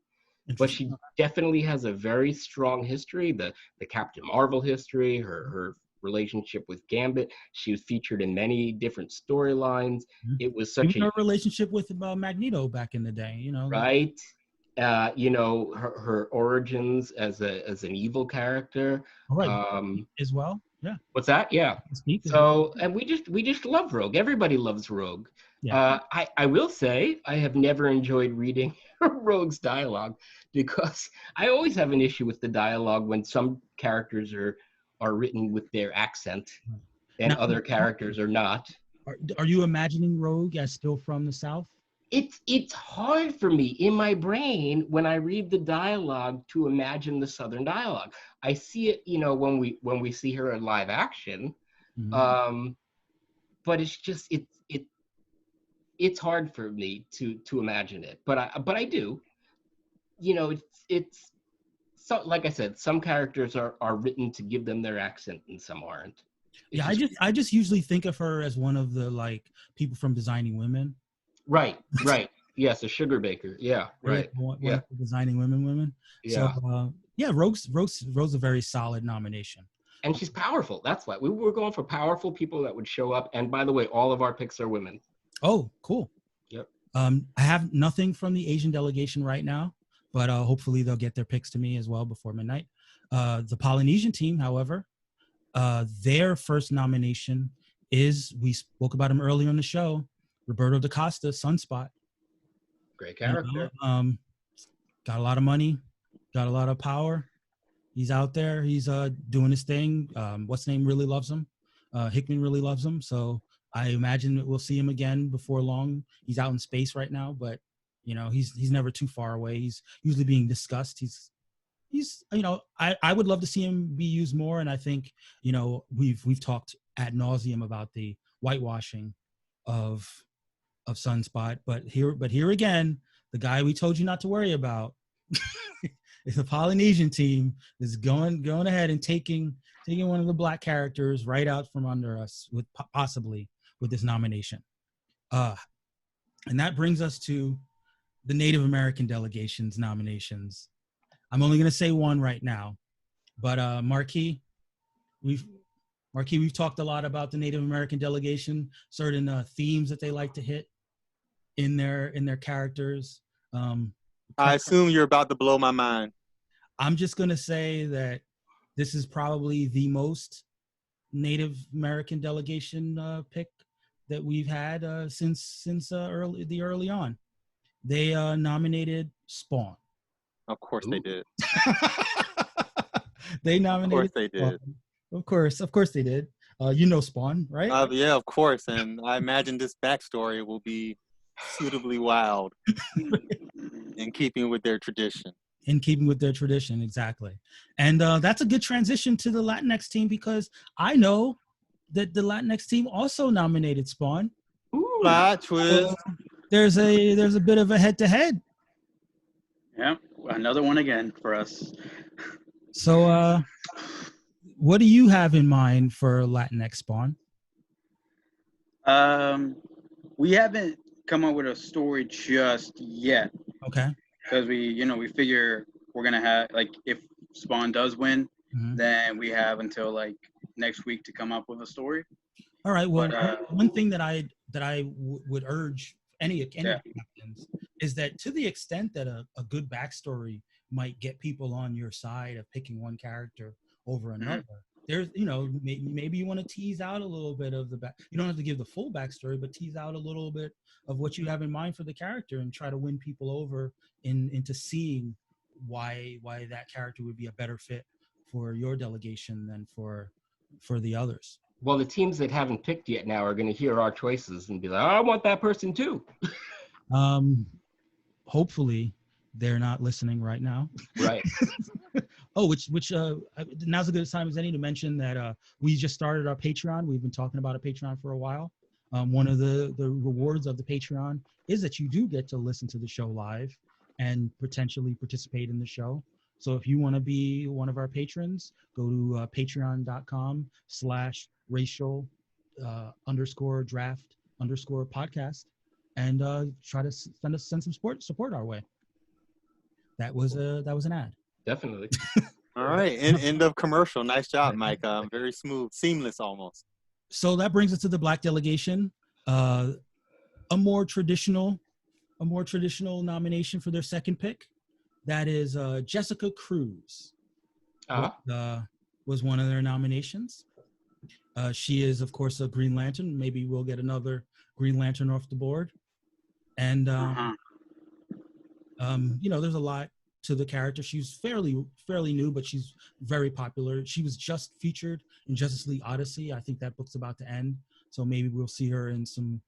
But she definitely has a very strong history, the Captain Marvel history, her relationship with Gambit. She was featured in many different storylines. It was such a relationship with Magneto back in the day, Right. Her origins as an evil character. Right. As well. Yeah. What's that? Yeah. So, and we just love Rogue. Everybody loves Rogue. Yeah. I will say I have never enjoyed reading Rogue's dialogue because I always have an issue with the dialogue when some characters are written with their accent and other characters are not. Are you imagining Rogue as still from the South? It's hard for me in my brain when I read the dialogue to imagine the Southern dialogue. I see it, when we see her in live action, but it's just it's hard for me to imagine it. But I do. It's so, like I said, some characters are written to give them their accent and some aren't. Yeah, I just usually think of her as one of the like people from Designing Women. Right. Yes, a sugar baker. Yeah, right. One of the Designing Women. Yeah. So yeah, Rogue's a very solid nomination. And she's powerful. That's why we were going for powerful people that would show up. And by the way, all of our picks are women. Oh, cool. Yep. I have nothing from the Asian delegation right now, but hopefully they'll get their picks to me as well before midnight. The Polynesian team, however, their first nomination is, we spoke about him earlier on the show, Roberto da Costa, Sunspot. Great character. Got a lot of money, got a lot of power. He's out there. He's doing his thing. What's his name really loves him. Hickman really loves him. So I imagine that we'll see him again before long. He's out in space right now, but you know, he's never too far away. He's usually being discussed. He's you know, I would love to see him be used more. And I think, you know, we've talked ad nauseum about the whitewashing of Sunspot, but here again, the guy we told you not to worry about is the Polynesian team is going ahead and taking one of the black characters right out from under us with possibly with this nomination. And that brings us to the Native American delegation's nominations. I'm only going to say one right now, but Marky, we've talked a lot about the Native American delegation, certain themes that they like to hit in their characters. I assume you're about to blow my mind. I'm just going to say that this is probably the most Native American delegation pick that we've had since early on. They nominated Spawn. Of course they did. They nominated. Of course they did. Spawn. Of course they did. You know Spawn, right? Yeah, of course. And I imagine this backstory will be suitably wild, in keeping with their tradition. In keeping with their tradition, exactly. And that's a good transition to the Latinx team, because I know that the Latinx team also nominated Spawn. Ooh. Plot twist. There's a bit of a head-to-head. Yeah, another one again for us. So what do you have in mind for Latinx Spawn? We haven't come up with a story just yet. Okay. Because we figure we're gonna have, like, if Spawn does win, then we have until like next week to come up with a story. All right. Well, one thing that I would urge any captains is that, to the extent that a good backstory might get people on your side of picking one character over another, there's, maybe you want to tease out a little bit of the back. You don't have to give the full backstory, but tease out a little bit of what you have in mind for the character and try to win people over into seeing why that character would be a better fit for your delegation than for the others. Well, the teams that haven't picked yet now are going to hear our choices and be like, I want that person too. Hopefully they're not listening right now. Right. Which now's a good time as any to mention that we just started our Patreon. We've been talking about a Patreon for a while. One of the rewards of the Patreon is that you do get to listen to the show live and potentially participate in the show. So if you want to be one of our patrons, go to patreon.com/racial_draft_podcast and try to send some support our way. That was an ad. Definitely. All right. End of commercial. Nice job, Mike. Very smooth, seamless almost. So that brings us to the Black delegation. A more traditional nomination for their second pick. That is Jessica Cruz. Was one of their nominations. She is, of course, a Green Lantern. Maybe we'll get another Green Lantern off the board. And there's a lot to the character. She's fairly new, but she's very popular. She was just featured in Justice League Odyssey. I think that book's about to end, so maybe we'll see her in some.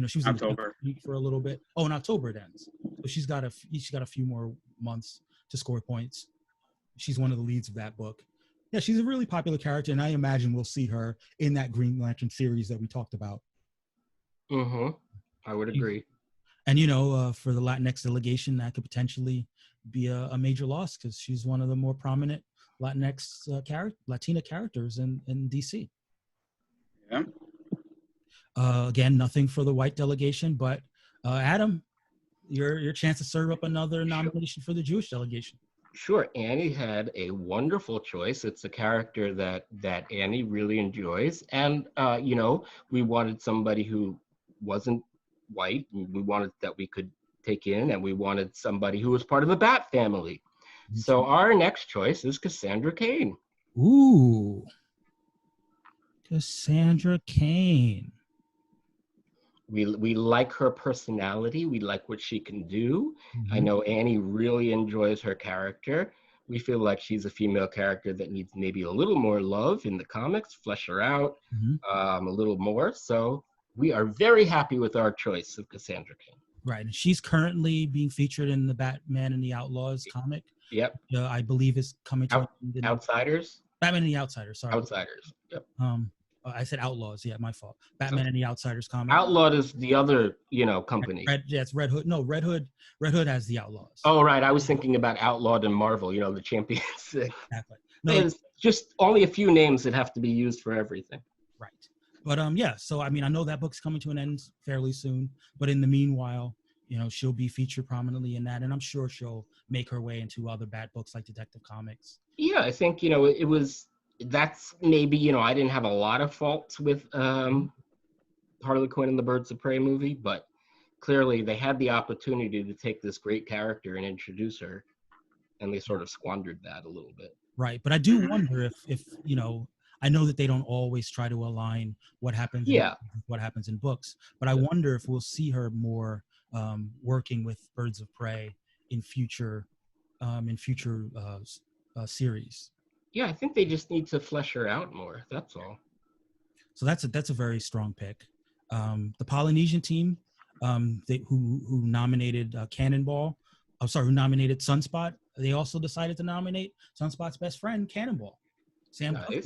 She was October in for a little bit. Oh, in October it ends. So she's got a few more months to score points. She's one of the leads of that book. Yeah, she's a really popular character, and I imagine we'll see her in that Green Lantern series that we talked about. I would agree. And for the Latinx delegation, that could potentially be a major loss because she's one of the more prominent Latinx Latina characters in DC. Yeah. Again, nothing for the white delegation, but Adam, your chance to serve up another nomination for the Jewish delegation. Sure, Annie had a wonderful choice. It's a character that Annie really enjoys, and we wanted somebody who wasn't white. We wanted that we could take in, and we wanted somebody who was part of the Bat family. So our next choice is Cassandra Cain. Ooh, Cassandra Cain. We like her personality. We like what she can do. Mm-hmm. I know Annie really enjoys her character. We feel like she's a female character that needs maybe a little more love in the comics, flesh her out a little more. So we are very happy with our choice of Cassandra Cain. Right, and she's currently being featured in the Batman and the Outlaws comic. Yep. I believe is coming to Outsiders. Batman and the Outsiders. Sorry. Outsiders. Yep. I said Outlaws. Yeah, my fault. Batman and the Outsiders comic. Outlawed is the other, company. It's Red Hood. No, Red Hood. Red Hood has the Outlaws. Oh, right. I was thinking about Outlawed and Marvel. The champions. Exactly. No, there's just only a few names that have to be used for everything. Right. But yeah. So I know that book's coming to an end fairly soon. But in the meanwhile, she'll be featured prominently in that, and I'm sure she'll make her way into other Bat books like Detective Comics. Yeah, I think it was. That's maybe, I didn't have a lot of faults with Harley Quinn and the Birds of Prey movie, but clearly they had the opportunity to take this great character and introduce her, and they sort of squandered that a little bit. Right, but I do wonder if I know that they don't always try to align what happens what happens in books, but I wonder if we'll see her more working with Birds of Prey in future series. Yeah, I think they just need to flesh her out more. That's all. So that's a very strong pick. The Polynesian team, who nominated Cannonball, who nominated Sunspot. They also decided to nominate Sunspot's best friend, Cannonball, Sam Guthrie.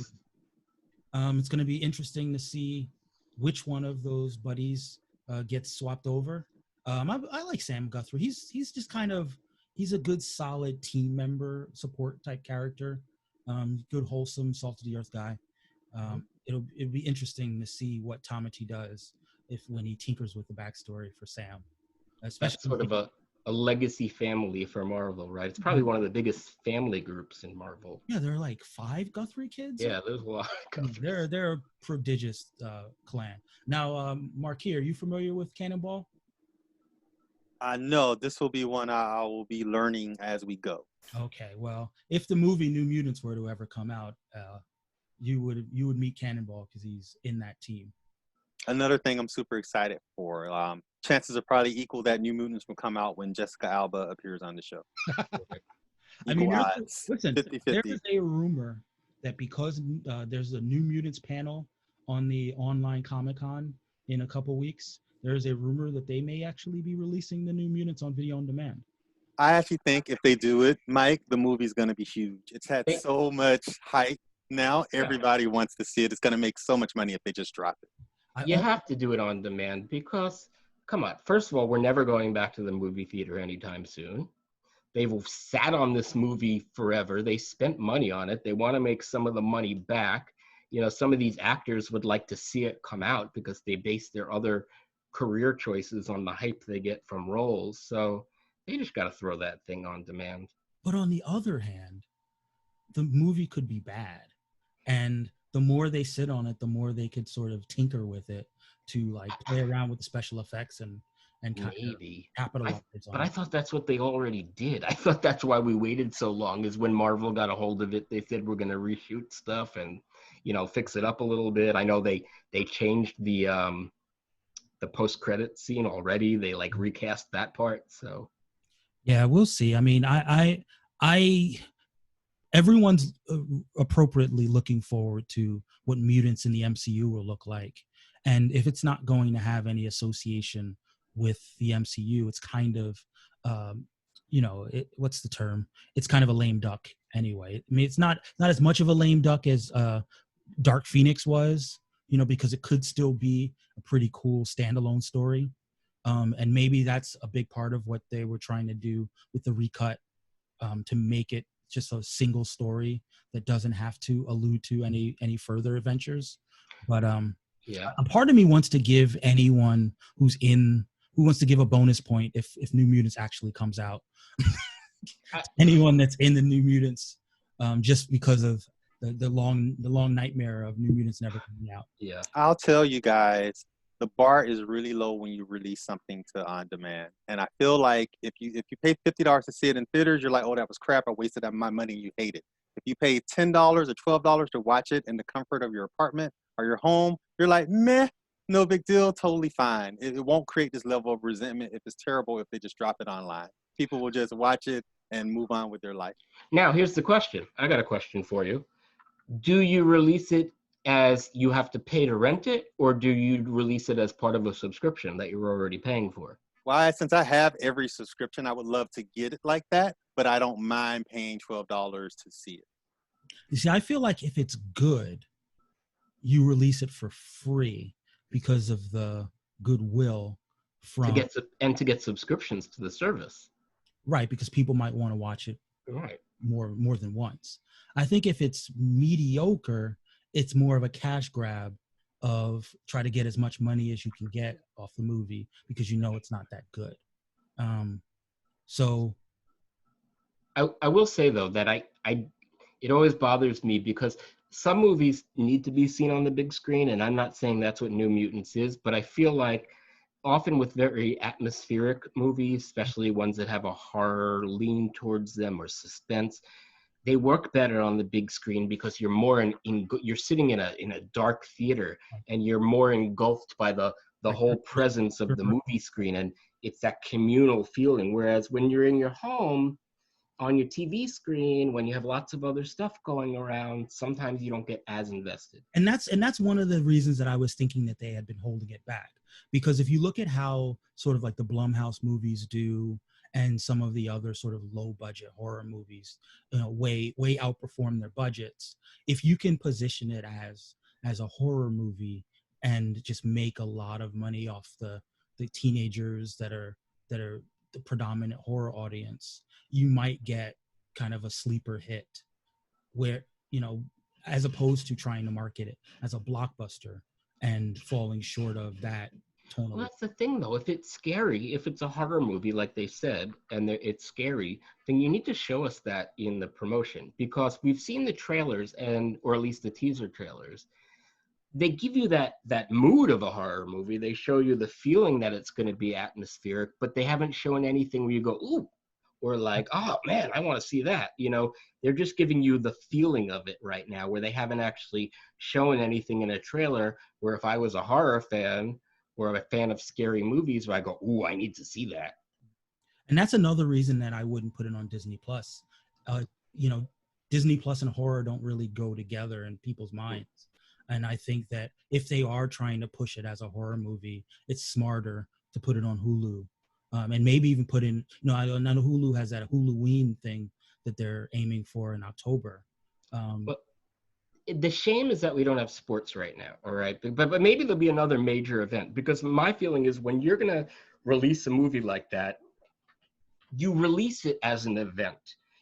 It's going to be interesting to see which one of those buddies gets swapped over. I like Sam Guthrie. He's just he's a good, solid team member, support type character. Good, wholesome, salt of the earth guy. It'll be interesting to see what Tamati does when he tinkers with the backstory for Sam. Especially that's sort of a legacy family for Marvel, right? It's probably one of the biggest family groups in Marvel. Yeah, there are like 5 Guthrie kids. Yeah, there's a lot of Guthrie. They're a prodigious clan. Now, Marky, are you familiar with Cannonball? No, this will be one I will be learning as we go. Okay, well, if the movie New Mutants were to ever come out, you would meet Cannonball because he's in that team. Another thing I'm super excited for. Chances are probably equal that New Mutants will come out when Jessica Alba appears on the show. Listen, 50-50. there is a rumor that because there's a New Mutants panel on the online Comic-Con in a couple weeks, there's a rumor that they may actually be releasing the New Mutants on video on demand. I actually think if they do it, Mike, the movie's going to be huge. It's had so much hype now. Everybody wants to see it. It's going to make so much money if they just drop it. You have to do it on demand because, come on, first of all, we're never going back to the movie theater anytime soon. They've sat on this movie forever. They spent money on it. They want to make some of the money back. Some of these actors would like to see it come out because they base their other career choices on the hype they get from roles. So they just got to throw that thing on demand. But on the other hand, the movie could be bad. And the more they sit on it, the more they could sort of tinker with it to play around with the special effects and kind of capitalize on it. But I thought that's what they already did. I thought that's why we waited so long, is when Marvel got a hold of it, they said we're going to reshoot stuff and, fix it up a little bit. I know they changed the post-credit scene already. They recast that part. So yeah, we'll see. I everyone's appropriately looking forward to what mutants in the MCU will look like. And if it's not going to have any association with the MCU, it's kind of, what's the term? It's kind of a lame duck anyway. It's not as much of a lame duck as Dark Phoenix was, because it could still be a pretty cool standalone story. And maybe that's a big part of what they were trying to do with the recut, to make it just a single story that doesn't have to allude to any further adventures. But Yeah. A part of me wants to give anyone who wants to give a bonus point if New Mutants actually comes out. Anyone that's in the New Mutants, just because of the long nightmare of New Mutants never coming out. Yeah. I'll tell you guys, the bar is really low when you release something to on demand. And I feel like if you pay $50 to see it in theaters, you're like, oh, that was crap. I wasted my money. You hate it. If you pay $10 or $12 to watch it in the comfort of your apartment or your home, you're like, meh, no big deal, totally fine. It won't create this level of resentment if it's terrible if they just drop it online. People will just watch it and move on with their life. Now, here's the question. I got a question for you. Do you release it as you have to pay to rent it, or do you release it as part of a subscription that you're already paying for? Why? Since I have every subscription, I would love to get it like that, but I don't mind paying $12 to see it. You see, I feel like if it's good, you release it for free because of the goodwill from to get subscriptions to the service. Right, because people might want to watch it Right. more than once. I think if it's mediocre, it's more of a cash grab of try to get as much money as you can get off the movie because you know it's not that good. So I will say though that it always bothers me because some movies need to be seen on the big screen, and I'm not saying that's what New Mutants is, but I feel like often with very atmospheric movies, especially ones that have a horror lean towards them or suspense, they work better on the big screen because you're more you're sitting in a dark theater and you're more engulfed by the whole presence of the movie screen, and it's that communal feeling. Whereas when you're in your home on your TV screen, when you have lots of other stuff going around, sometimes you don't get as invested. And that's one of the reasons that I was thinking that they had been holding it back. Because if you look at how sort of like the Blumhouse movies do and some of the other sort of low budget horror movies, you know, way outperform their budgets. If you can position it as a horror movie and just make a lot of money off the teenagers that are the predominant horror audience, you might get kind of a sleeper hit where, you know, as opposed to trying to market it as a blockbuster and falling short of that tonal. Well, that's the thing though. If it's scary, if it's a horror movie, like they said, and it's scary, then you need to show us that in the promotion, because we've seen the trailers or at least the teaser trailers. They give you that mood of a horror movie. They show you the feeling that it's going to be atmospheric, but they haven't shown anything where you go, ooh, or like, oh man, I want to see that. You know, they're just giving you the feeling of it right now, where they haven't actually shown anything in a trailer where if I was a horror fan or a fan of scary movies, where I go, ooh, I need to see that. And that's another reason that I wouldn't put it on Disney Plus. You know, Disney Plus and horror don't really go together in people's minds. And I think that if they are trying to push it as a horror movie, it's smarter to put it on Hulu. And maybe even put in, you know, I know Hulu has that Huluween thing that they're aiming for in October. But the shame is that we don't have sports right now, all right? But maybe there'll be another major event, because my feeling is when you're going to release a movie like that, you release it as an event.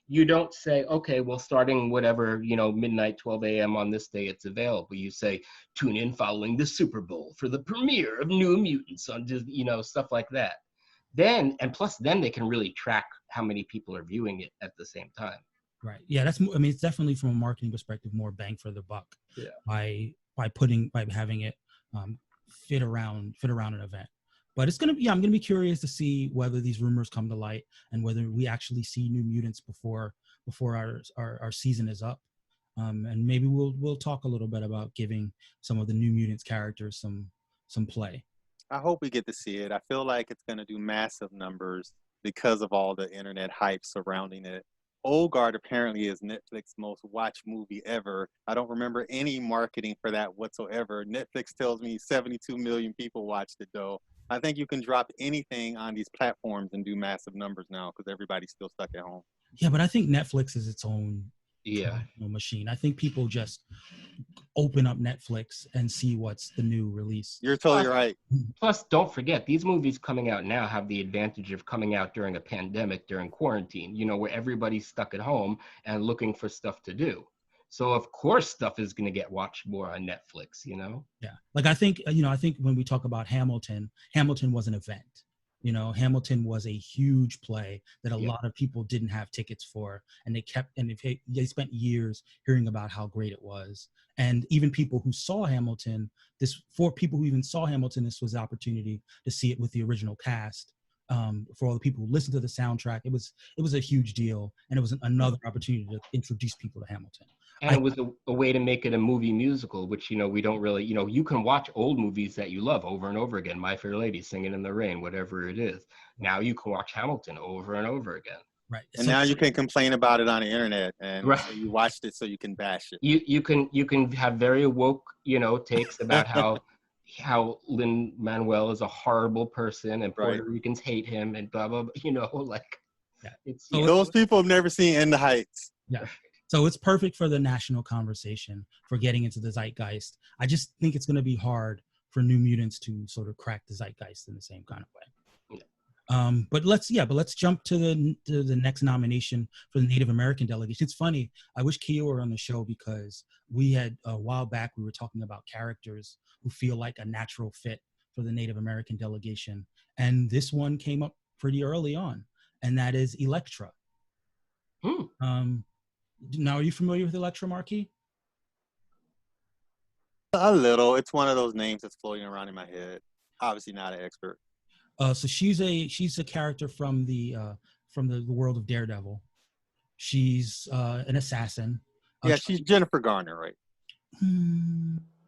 You don't say, okay, well, starting whatever, you know, midnight, 12 a.m. on this day, it's available. You say, tune in following the Super Bowl for the premiere of New Mutants on Disney, you know, stuff like that. Then, and plus then they can really track how many people are viewing it at the same time. Right. Yeah, I mean, it's definitely from a marketing perspective more bang for the buck. Yeah. By having it fit around an event. But I'm gonna be curious to see whether these rumors come to light and whether we actually see New Mutants before our season is up. And maybe we'll talk a little bit about giving some of the New Mutants characters some play. I hope we get to see it. I feel like it's going to do massive numbers because of all the internet hype surrounding it. Old Guard apparently is Netflix's most watched movie ever. I don't remember any marketing for that whatsoever. Netflix tells me 72 million people watched it though. I think you can drop anything on these platforms and do massive numbers now because everybody's still stuck at home. Yeah, but I think Netflix is its own machine. I think people just open up Netflix and see what's the new release. You're totally right. Plus, don't forget, these movies coming out now have the advantage of coming out during a pandemic, during quarantine, you know, where everybody's stuck at home and looking for stuff to do. So of course stuff is going to get watched more on Netflix, you know? Yeah. Like I think, I think when we talk about Hamilton, Hamilton was an event. Hamilton was a huge play that a Yeah. lot of people didn't have tickets for, and they spent years hearing about how great it was. And even people who saw Hamilton, for people who even saw Hamilton, this was the opportunity to see it with the original cast. For all the people who listened to the soundtrack, it was a huge deal, and it was another opportunity to introduce people to Hamilton. And it was a way to make it a movie musical, which, we don't really, you can watch old movies that you love over and over again. My Fair Lady, Singing in the Rain, whatever it is. Now you can watch Hamilton over and over again. Right. And now you can complain about it on the internet, and Right. so you watched it so you can bash it. You can have very woke, takes about how Lin-Manuel is a horrible person and Puerto Ricans hate him and blah, blah, blah, it's... So those people have never seen In the Heights. Yeah. So it's perfect for the national conversation, for getting into the zeitgeist. I just think it's going to be hard for New Mutants to sort of crack the zeitgeist in the same kind of way. Yeah. But let's jump to the next nomination for the Native American delegation. It's funny. I wish Kia were on the show, because we had a while back, we were talking about characters who feel like a natural fit for the Native American delegation. And this one came up pretty early on, and that is Elektra. Now, are you familiar with Elektra, Marky? A little. It's one of those names that's floating around in my head. Obviously not an expert. So she's a character from the world of Daredevil. She's an assassin. Yeah, she's Jennifer Garner, right?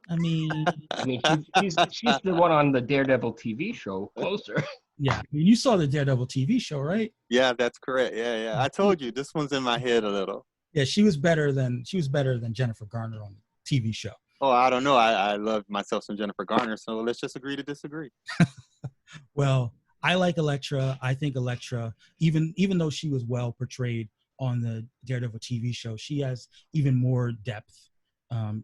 I mean, she's the one on the Daredevil TV show, Closer. Yeah, you saw the Daredevil TV show, right? Yeah, that's correct. Yeah. I told you, this one's in my head a little. Yeah, she was better than Jennifer Garner on the TV show. Oh, I don't know. I love myself some Jennifer Garner, so let's just agree to disagree. Well, I like Elektra. I think Elektra, even though she was well portrayed on the Daredevil TV show, she has even more depth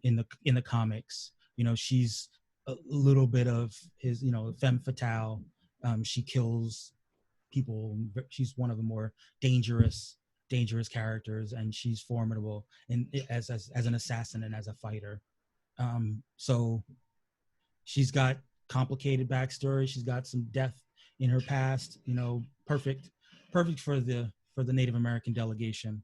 in the comics. She's a little bit of his, femme fatale. She kills people. She's one of the more dangerous characters, and she's formidable as an assassin and as a fighter. So she's got complicated backstory. She's got some death in her past. Perfect for the Native American delegation.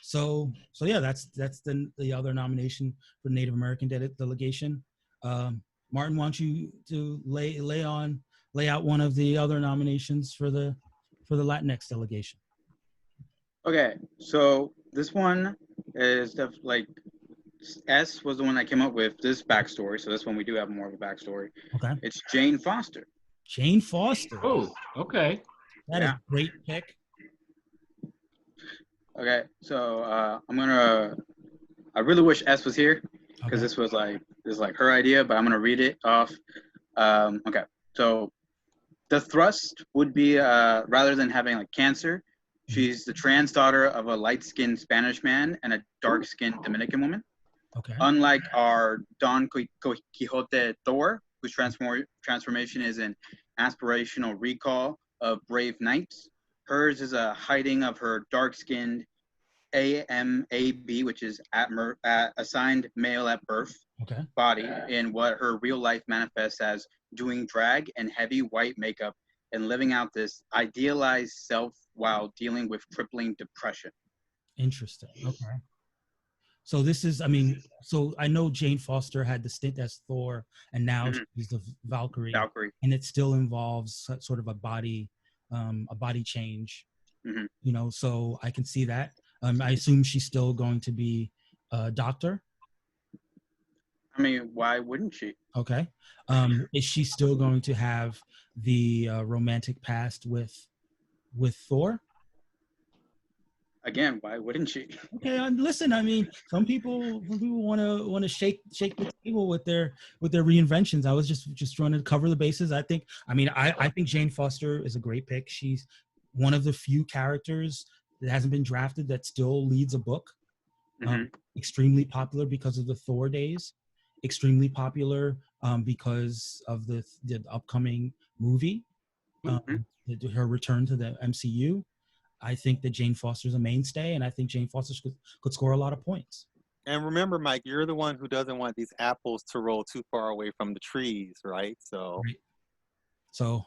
So yeah, that's the other nomination for Native American delegation. Martin, why don't you to lay out one of the other nominations for the Latinx delegation? Okay, so this one is like S was the one that came up with this backstory. So this one we do have more of a backstory. Okay. It's Jane Foster. Jane Foster. Oh, okay. That is a great pick. Okay, so I really wish S was here, because this was like her idea, but I'm gonna read it off. Okay, so the thrust would be rather than having like cancer, she's the trans daughter of a light-skinned Spanish man and a dark-skinned Dominican woman. Okay. Unlike our Don Quixote Thor, whose transformation is an aspirational recall of brave knights, hers is a hiding of her dark-skinned AMAB, which is assigned male at birth, body, in what her real life manifests as doing drag and heavy white makeup and living out this idealized self while dealing with crippling depression. Interesting. Okay. So this is, so I know Jane Foster had the stint as Thor, and now she's the Valkyrie, and it still involves sort of a body change. So I can see that. I assume she's still going to be a doctor. I mean, why wouldn't she? Okay. Is she still going to have the romantic past with Thor? Again, why wouldn't she? Okay, listen. Some people want to shake the table with their reinventions. I was just trying to cover the bases. I think Jane Foster is a great pick. She's one of the few characters that hasn't been drafted that still leads a book. Extremely popular because of the Thor days. Extremely popular because of the upcoming movie. Her return to the MCU. I think that Jane Foster's a mainstay, and I think Jane Foster could score a lot of points. And remember, Mike, you're the one who doesn't want these apples to roll too far away from the trees, right? So, Right. So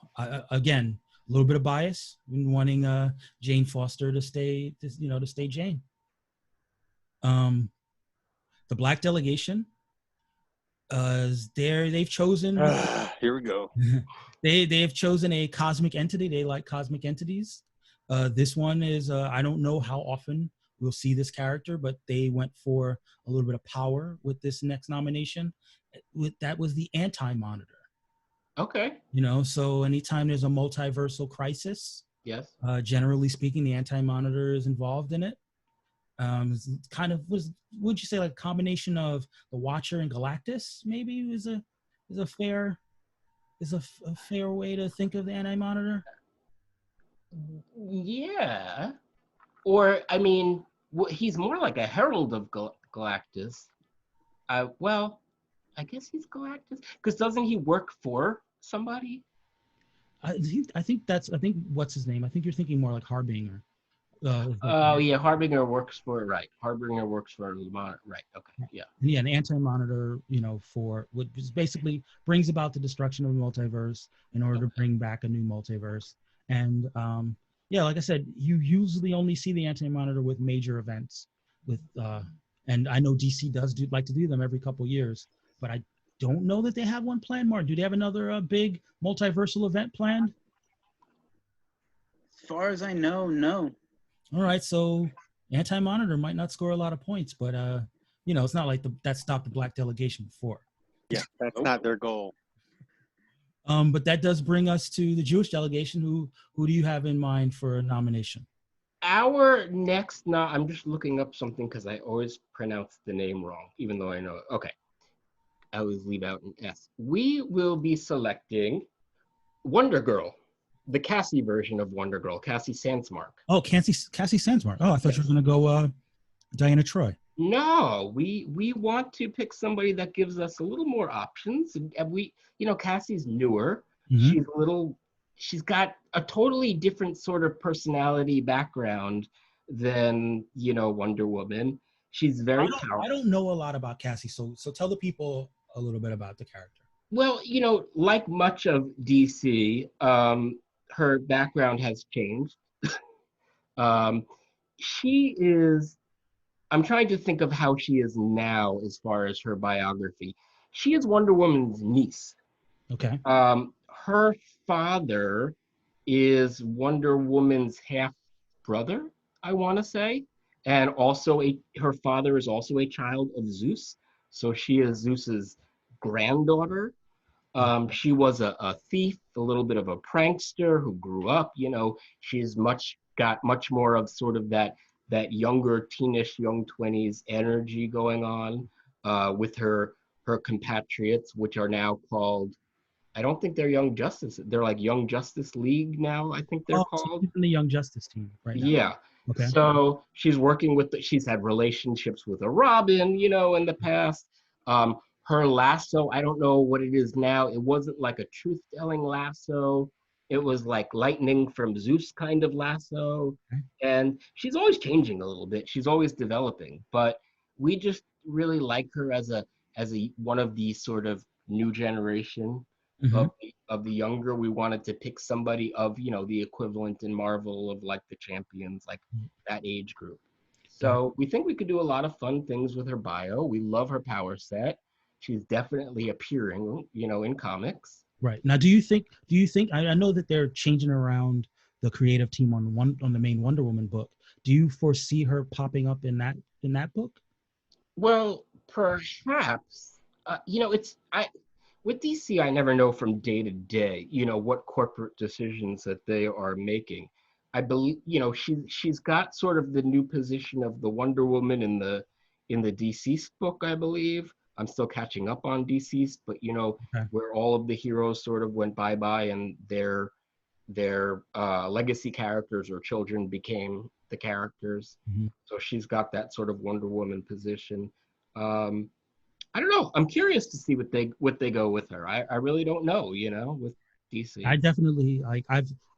again, a little bit of bias in wanting Jane Foster to stay, to stay Jane. The Black Delegation, they've chosen. here we go. They have chosen a cosmic entity. They like cosmic entities. This one is I don't know how often we'll see this character, but they went for a little bit of power with this next nomination. That was the Anti-Monitor. Okay. So anytime there's a multiversal crisis, Yes. Generally speaking, the Anti-Monitor is involved in it. It's kind of would you say like a combination of the Watcher and Galactus? Maybe is a fair way to think of the Anti-Monitor. Yeah. Or I mean, he's more like a herald of Galactus. Well, I guess he's Galactus because doesn't he work for somebody? I think what's his name? I think you're thinking more like Harbinger. Oh yeah, Harbinger works for Harbinger works for the Monitor, right? Okay, yeah. Yeah, an Anti-Monitor, for which basically brings about the destruction of the multiverse in order to bring back a new multiverse. And yeah, like I said, you usually only see the Anti-Monitor with major events. And I know DC does like to do them every couple years, but I don't know that they have one planned. Mark, do they have another big multiversal event planned? As far as I know, no. All right, so Anti-Monitor might not score a lot of points, but it's not like that stopped the Black Delegation before. Yeah, that's not their goal. But that does bring us to the Jewish delegation. Who do you have in mind for a nomination? Our next, I'm just looking up something because I always pronounce the name wrong, even though I know it. Okay, I always leave out an S. We will be selecting Wonder Girl. The Cassie version of Wonder Girl, Cassie Sandsmark. Oh, Cassie Sandsmark. Oh, I thought you were going to go Diana Troy. No, we want to pick somebody that gives us a little more options. And Cassie's newer. Mm-hmm. She's got a totally different sort of personality background than, Wonder Woman. She's very powerful. I don't know a lot about Cassie, so tell the people a little bit about the character. Well, like much of DC, her background has changed. She is, I'm trying to think of how she is now as far as her biography. She is Wonder Woman's niece. Okay. Her father is Wonder Woman's half brother, I want to say. And also her father is also a child of Zeus. So she is Zeus's granddaughter. She was a thief, a little bit of a prankster who grew up, she's got much more of sort of that younger teenish, young 20s energy going on with her compatriots, which are now called, I don't think they're Young Justice. They're like Young Justice League now, I think they're called. So the Young Justice team right now. Yeah. Okay. So she's working she's had relationships with a Robin, in the past. Her lasso, I don't know what it is now. It wasn't like a truth-telling lasso. It was like lightning from Zeus kind of lasso. Okay. And she's always changing a little bit. She's always developing. But we just really like her as a one of these sort of new generation of the younger. We wanted to pick somebody of, the equivalent in Marvel of like the Champions, like that age group. So we think we could do a lot of fun things with her bio. We love her power set. She's definitely appearing, in comics. Right. Now, do you think I know that they're changing around the creative team on the main Wonder Woman book. Do you foresee her popping up in that book? Well, perhaps. With DC, I never know from day to day, what corporate decisions that they are making. I believe, she's got sort of the new position of the Wonder Woman in the DC's book, I believe. I'm still catching up on DC's, but where all of the heroes sort of went bye-bye and their legacy characters or children became the characters. Mm-hmm. So she's got that sort of Wonder Woman position. I don't know. I'm curious to see what they go with her. I really don't know, with DC. I definitely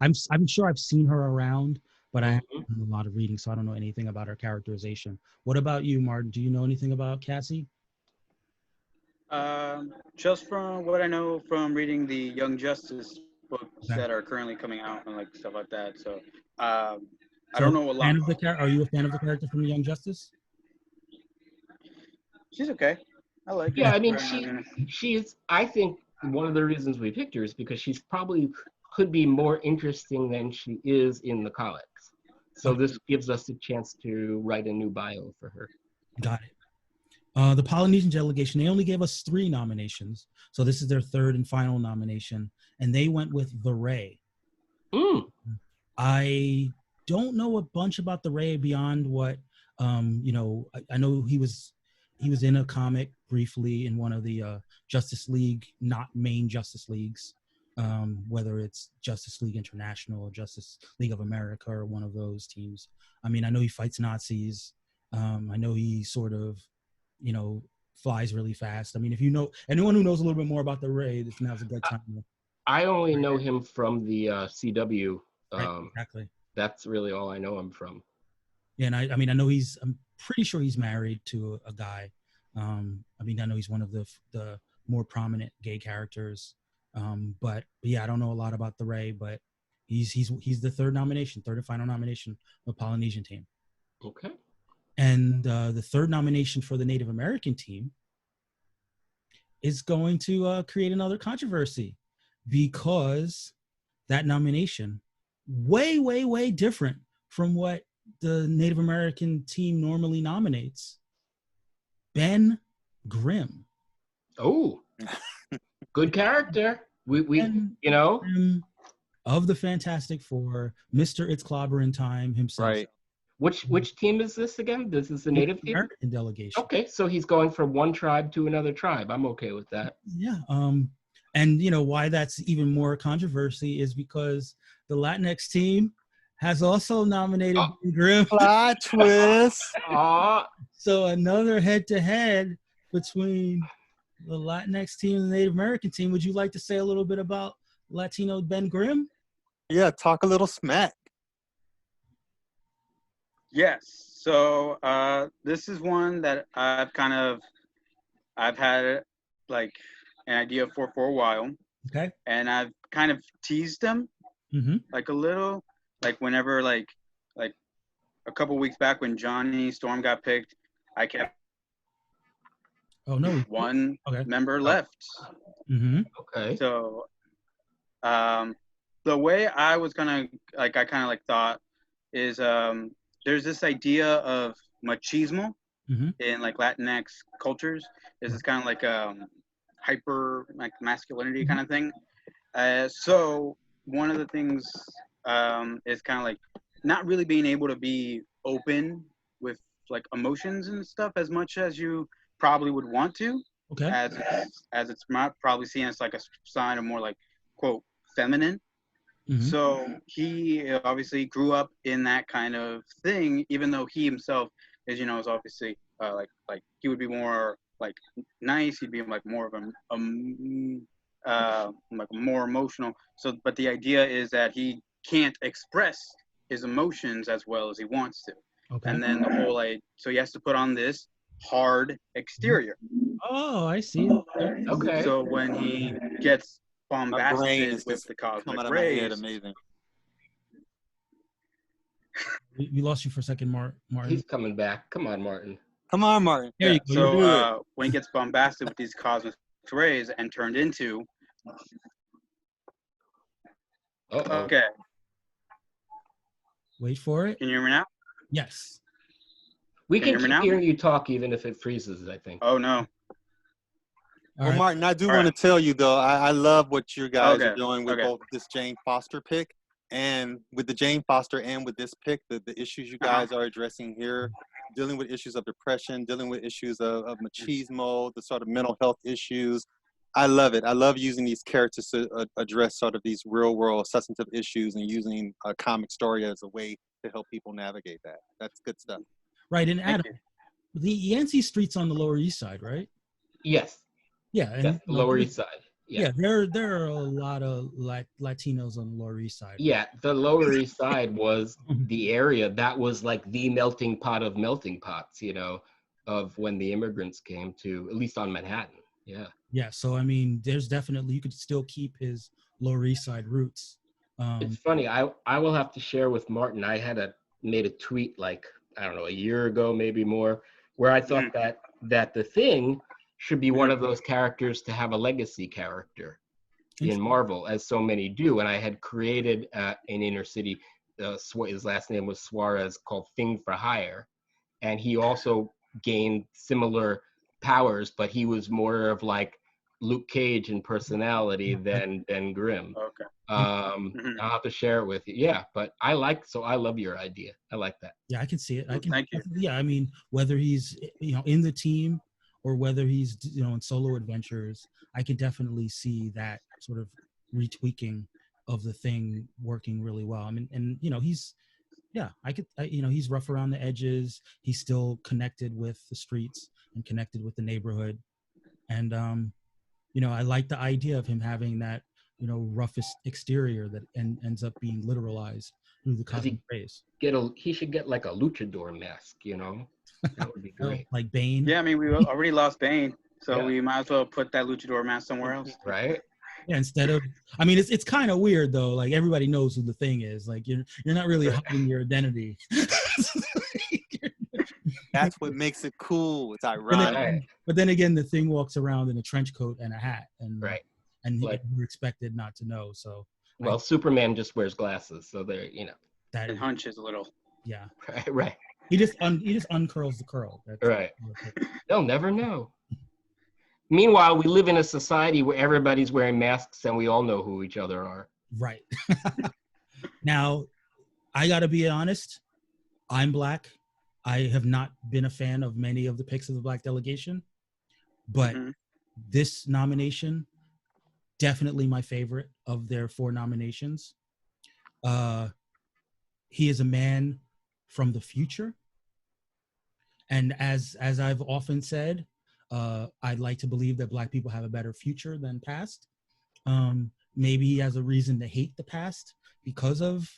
I'm sure I've seen her around. but I haven't done a lot of reading, so I don't know anything about her characterization. What about you, Martin? Do you know anything about Cassie? Just from what I know from reading the Young Justice books Okay. that are currently coming out and like stuff like that. So I So, don't know a lot. fan of the are you a fan of the character from Young Justice? She's okay. I like her. Yeah, I mean, she's. I think one of the reasons we picked her is because she's probably could be more interesting than she is in the comics. So this gives us a chance to write a new bio for her. Got it. The Polynesian delegation, they only gave us 3 nominations. So this is their 3rd and final nomination. And they went with The Ray. I don't know a bunch about The Ray beyond what, I know he was in a comic briefly in one of the Justice League, not main Justice Leagues, whether it's Justice League International or Justice League of America or one of those teams. I mean, I know he fights Nazis. I know he sort of, flies really fast. I mean, if you know anyone who knows a little bit more about The Ray, this now's a good time. I only know him from the CW. Right, exactly. That's really all I know him from. Yeah, and I mean, I'm pretty sure he's married to a guy. I mean, I know he's one of the more prominent gay characters. But yeah, I don't know a lot about The Ray, but he's the 3rd and final nomination of the Polynesian team. Okay. And the 3rd nomination for the Native American team is going to create another controversy because that nomination way, way, way different from what the Native American team normally nominates. Ben Grimm. Oh, good character. We Grimm of the Fantastic Four, Mr. It's Clobbering Time himself. Right. Which team is this again? This is the Native team? American delegation. Okay, so he's going from one tribe to another tribe. I'm okay with that. Yeah. And why that's even more controversy is because the Latinx team has also nominated Ben Grimm. Plot twist. So another head-to-head between the Latinx team and the Native American team. Would you like to say a little bit about Latino Ben Grimm? Yeah, talk a little smack. Yes. So this is one that I've had like an idea for a while. Okay. And I've kind of teased them like a little, like whenever like a couple weeks back when Johnny Storm got picked, I kept one member left. Okay. So the way I was gonna I kind of thought is there's this idea of machismo in like Latinx cultures. Is this kind of like hyper masculinity kind of thing. So one of the things is kind of like not really being able to be open with like emotions and stuff as much as you probably would want to. Okay. As it's probably seen as like a sign of more like quote feminine. So he obviously grew up in that kind of thing, even though he himself is is obviously like he would be more like nice. He'd be like more of like more emotional. So, but the idea is that he can't express his emotions as well as he wants to. Okay. And then the whole so he has to put on this hard exterior. Oh, I see. Okay. So when he gets bombasted with the cosmic rays, amazing. We lost you for a second, Martin. He's coming back. Come on, Martin. Come on, Martin. Yeah. So when he gets bombasted with these cosmic rays and turned into. Okay. Wait for it. Can you hear me now? Yes. We can keep hearing you talk even if it freezes, I think. Oh, no. Well, Martin, I do want to tell you, though, I love what you guys are doing with both this Jane Foster pick and with the Jane Foster and with this pick, the issues you guys are addressing here, dealing with issues of depression, dealing with issues of machismo, the sort of mental health issues. I love it. I love using these characters to address sort of these real world substantive issues and using a comic story as a way to help people navigate that. That's good stuff. Right. And Adam, the Yancey Street's on the Lower East Side, right? Yes. Yeah. And the Lower East Side. Yeah, there are a lot of Latinos on the Lower East Side. Yeah, the Lower East Side was the area that was like the melting pot of melting pots, you know, of when the immigrants came to, at least on Manhattan. Yeah. Yeah, so I mean, there's definitely, you could still keep his Lower East Side roots. It's funny. I will have to share with Martin. I made a tweet like, I don't know, a year ago, maybe more, where I thought that the Thing should be one of those characters to have a legacy character in Marvel, as so many do. And I had created an inner city, his last name was Suarez, called Thing for Hire. And he also gained similar powers, but he was more of like Luke Cage in personality than Grimm. Okay. I'll have to share it with you. Yeah, but I love your idea. I like that. Yeah, I can see it. Thank you. Yeah, I mean, whether he's, you know, in the team or whether he's, you know, in solo adventures, I can definitely see that sort of retweaking of the Thing working really well. I mean, and you know, he's rough around the edges. He's still connected with the streets and connected with the neighborhood. And you know, I like the idea of him having that, you know, roughest exterior that ends up being literalized through the cosmic rays. He should get like a luchador mask, you know? That would be great. Like Bane. Yeah, I mean, we already lost Bane, so we might as well put that luchador mask somewhere else. Right? Yeah, instead of, I mean, it's kind of weird though. Like everybody knows who the Thing is. Like you're not really hiding your identity. That's what makes it cool. It's ironic. But then again, the Thing walks around in a trench coat and a hat, and you're expected not to know. So Superman just wears glasses, so there, you know, that hunches a little. Yeah. Right. He just uncurls the curl. That's right. They'll never know. Meanwhile, we live in a society where everybody's wearing masks and we all know who each other are. Right. Now, I got to be honest. I'm Black. I have not been a fan of many of the picks of the Black delegation, but this nomination, definitely my favorite of their 4 nominations. He is a man from the future. And as I've often said, I'd like to believe that Black people have a better future than past. Maybe he has a reason to hate the past because of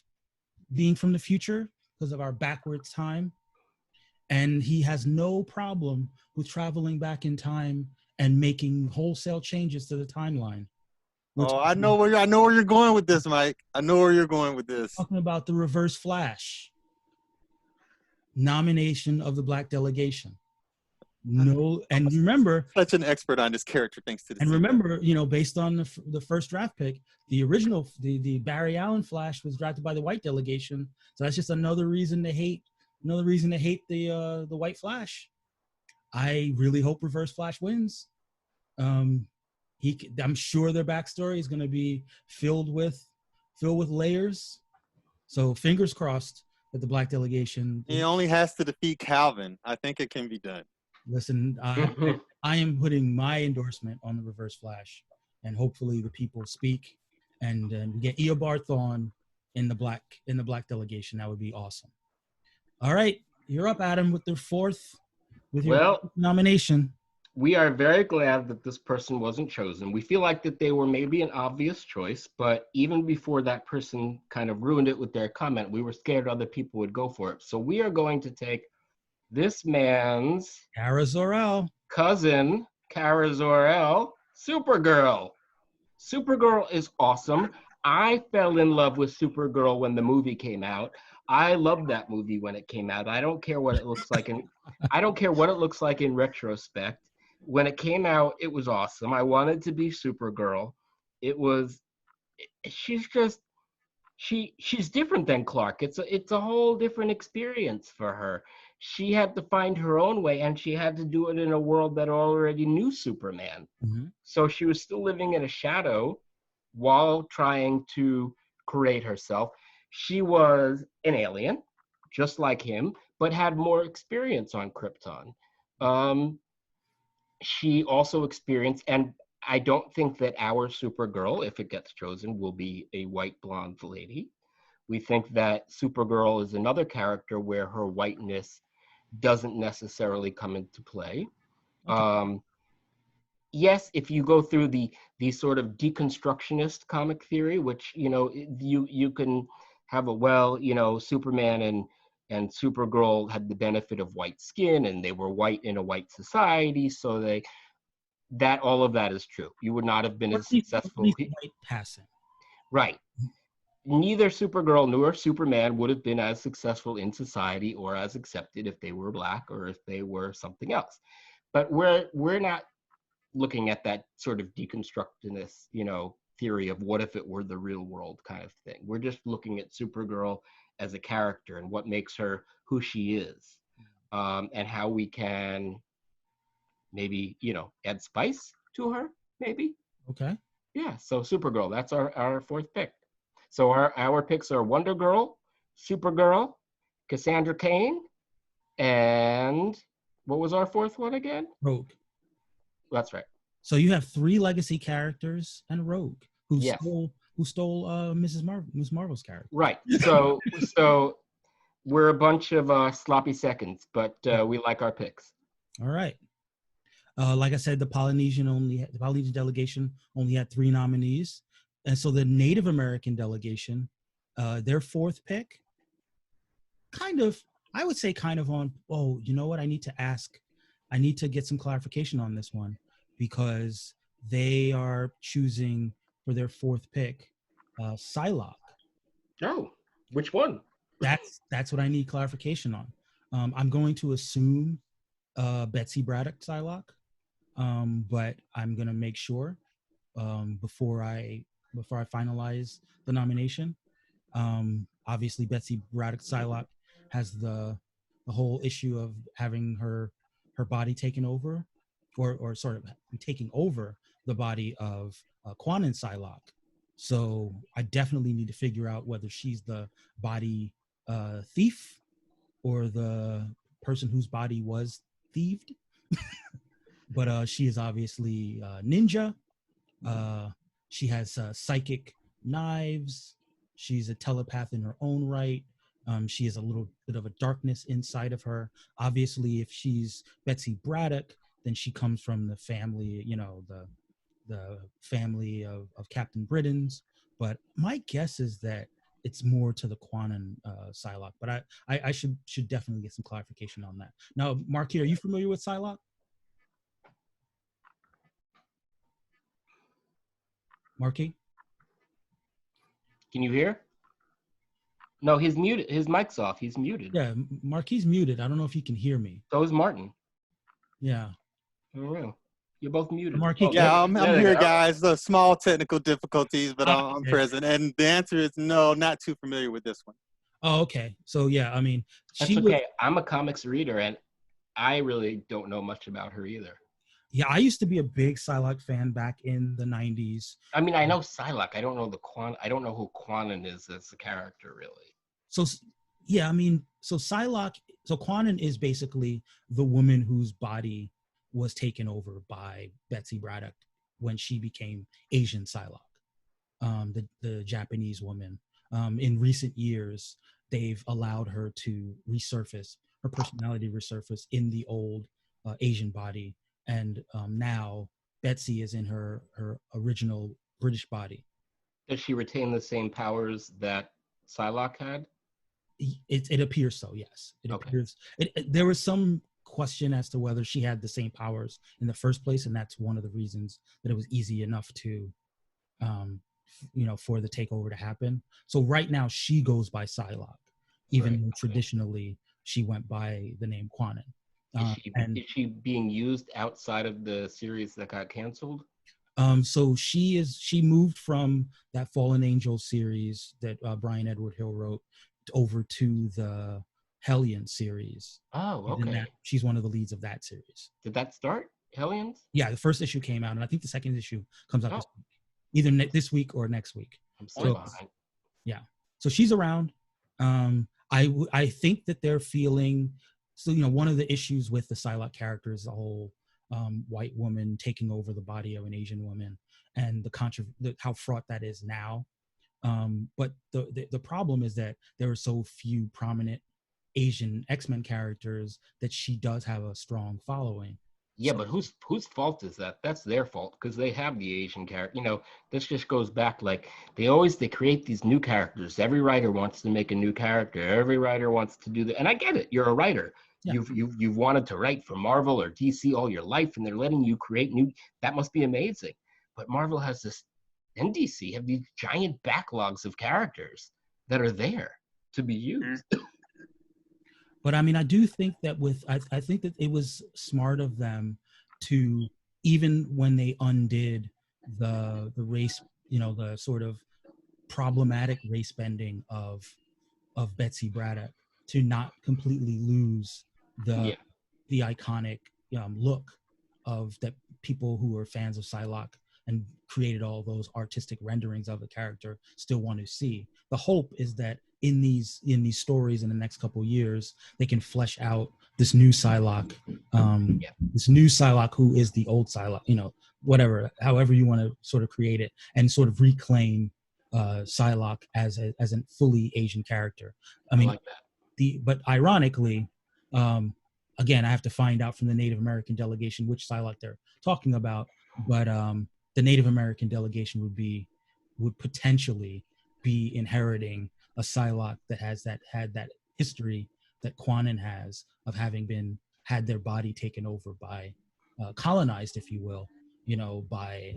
being from the future, because of our backwards time. And he has no problem with traveling back in time and making wholesale changes to the timeline. I know where you're going with this, Mike. I know where you're going with this. Talking about the Reverse Flash nomination of the Black delegation. No, and remember, such an expert on this character, thanks to this. And remember, you know, based on the first draft pick, the original, the Barry Allen Flash was drafted by the white delegation. So that's just another reason to hate the white Flash. I really hope Reverse Flash wins. I'm sure their backstory is going to be filled with layers. So fingers crossed that the Black delegation. He only has to defeat Calvin. I think it can be done. Listen, I am putting my endorsement on the Reverse Flash, and hopefully the people speak and we get Eobard Thawne in the black delegation. That would be awesome. All right, you're up, Adam, with your nomination. We are very glad that this person wasn't chosen. We feel like that they were maybe an obvious choice, but even before that person kind of ruined it with their comment, we were scared other people would go for it. So we are going to take this man's Kara Zor-El cousin, Kara Zor-El, Supergirl. Supergirl is awesome. I fell in love with Supergirl when the movie came out. I loved that movie when it came out. I don't care what it looks like in retrospect. When it came out, it was awesome. I wanted to be Supergirl. She's different than Clark. It's a whole different experience for her. She had to find her own way, and she had to do it in a world that already knew Superman. Mm-hmm. So she was still living in a shadow while trying to create herself. She was an alien, just like him, but had more experience on Krypton. She also experienced, and I don't think that our Supergirl, if it gets chosen, will be a white blonde lady. We think that Supergirl is another character where her whiteness doesn't necessarily come into play. Okay. yes, if you go through the sort of deconstructionist comic theory, which you can have Superman and Supergirl had the benefit of white skin, and they were white in a white society, so all of that is true. You would not have been Or as at successful, least white passing. right? Neither Supergirl nor Superman would have been as successful in society or as accepted if they were black or if they were something else. But we're not looking at that sort of deconstructionist, theory of what if it were the real world kind of thing. We're just looking at Supergirl as a character and what makes her who she is, and how we can maybe, add spice to her, maybe. Okay. Yeah, so Supergirl, that's our fourth pick. So our picks are Wonder Girl, Supergirl, Cassandra Cain, and what was our fourth one again? Rogue. That's right. So you have 3 legacy characters and Rogue, who Yes. stole Miss Marvel's character. Right. So we're a bunch of sloppy seconds, but we like our picks. All right. Like I said, the Polynesian delegation only had 3 nominees, and so the Native American delegation, their fourth pick, I would say on. Oh, you know what? I need to get some clarification on this one, because they are choosing for their fourth pick, Psylocke. Oh, which one? That's what I need clarification on. I'm going to assume Betsy Braddock Psylocke, but I'm gonna make sure before I finalize the nomination. Obviously, Betsy Braddock Psylocke has the whole issue of having her body taken over, or sort of taking over the body of Quanon Psylocke. So I definitely need to figure out whether she's the body thief or the person whose body was thieved. But she is obviously ninja. She has psychic knives. She's a telepath in her own right. She has a little bit of a darkness inside of her. Obviously, if she's Betsy Braddock, then she comes from the family, the family of Captain Britons. But my guess is that it's more to the Quanon Psylocke. But I should definitely get some clarification on that. Now, Marky, are you familiar with Psylocke? Marky? Can you hear? No, he's muted. His mic's off. He's muted. Yeah, Marky's muted. I don't know if he can hear me. So is Martin. Yeah. I don't know. You're both muted. Marky, Yeah, I'm here, guys. The small technical difficulties, but I'm present. And the answer is no, not too familiar with this one. Oh, okay. So yeah, I mean, that's okay. I'm a comics reader, and I really don't know much about her either. Yeah, I used to be a big Psylocke fan back in the 90s. I mean, I know Psylocke. I don't know I don't know who Quanon is as a character, really. So yeah, I mean, so Psylocke, so Quanon is basically the woman whose body was taken over by Betsy Braddock when she became Asian Psylocke, the Japanese woman. In recent years, they've allowed her to resurface, her personality resurface in the old Asian body. And now Betsy is in her original British body. Does she retain the same powers that Psylocke had? It appears so, yes. It appears. There was some question as to whether she had the same powers in the first place, and that's one of the reasons that it was easy enough to, for the takeover to happen. So right now she goes by Psylocke, even though traditionally she went by the name Quanon. Is she being used outside of the series that got canceled? So she moved from that Fallen Angel series that Brian Edward Hill wrote over to the Hellion series. Oh, okay. She's one of the leads of that series. Did that start, Hellions? Yeah, the first issue came out, and I think the second issue comes out this week. Either this week or next week. I'm so behind. Yeah. So she's around. I think that they're feeling, so, one of the issues with the Psylocke character is the whole white woman taking over the body of an Asian woman, and how fraught that is now. But the problem is that there are so few prominent Asian X-Men characters that she does have a strong following. Yeah, but whose fault is that? That's their fault because they have the Asian character. This just goes back like they create these new characters. Every writer wants to make a new character. Every writer wants to do that. And I get it. You're a writer. Yeah. You've wanted to write for Marvel or DC all your life, and they're letting you create new. That must be amazing. But Marvel has this, and DC have these giant backlogs of characters that are there to be used. But I mean, I do think that I think that it was smart of them to, even when they undid the race, the sort of problematic race bending of Betsy Braddock, to not completely lose the iconic look of that people who are fans of Psylocke and created all those artistic renderings of the character still want to see. The hope is that in these stories in the next couple of years, they can flesh out this new Psylocke, this new Psylocke who is the old Psylocke, whatever, however you want to sort of create it, and sort of reclaim Psylocke as a fully Asian character. I mean, like that. But ironically, again, I have to find out from the Native American delegation which Psylocke they're talking about. But the Native American delegation would potentially be inheriting a Psylocke that had that history that Quanon has of having had their body taken over by colonized, if you will, by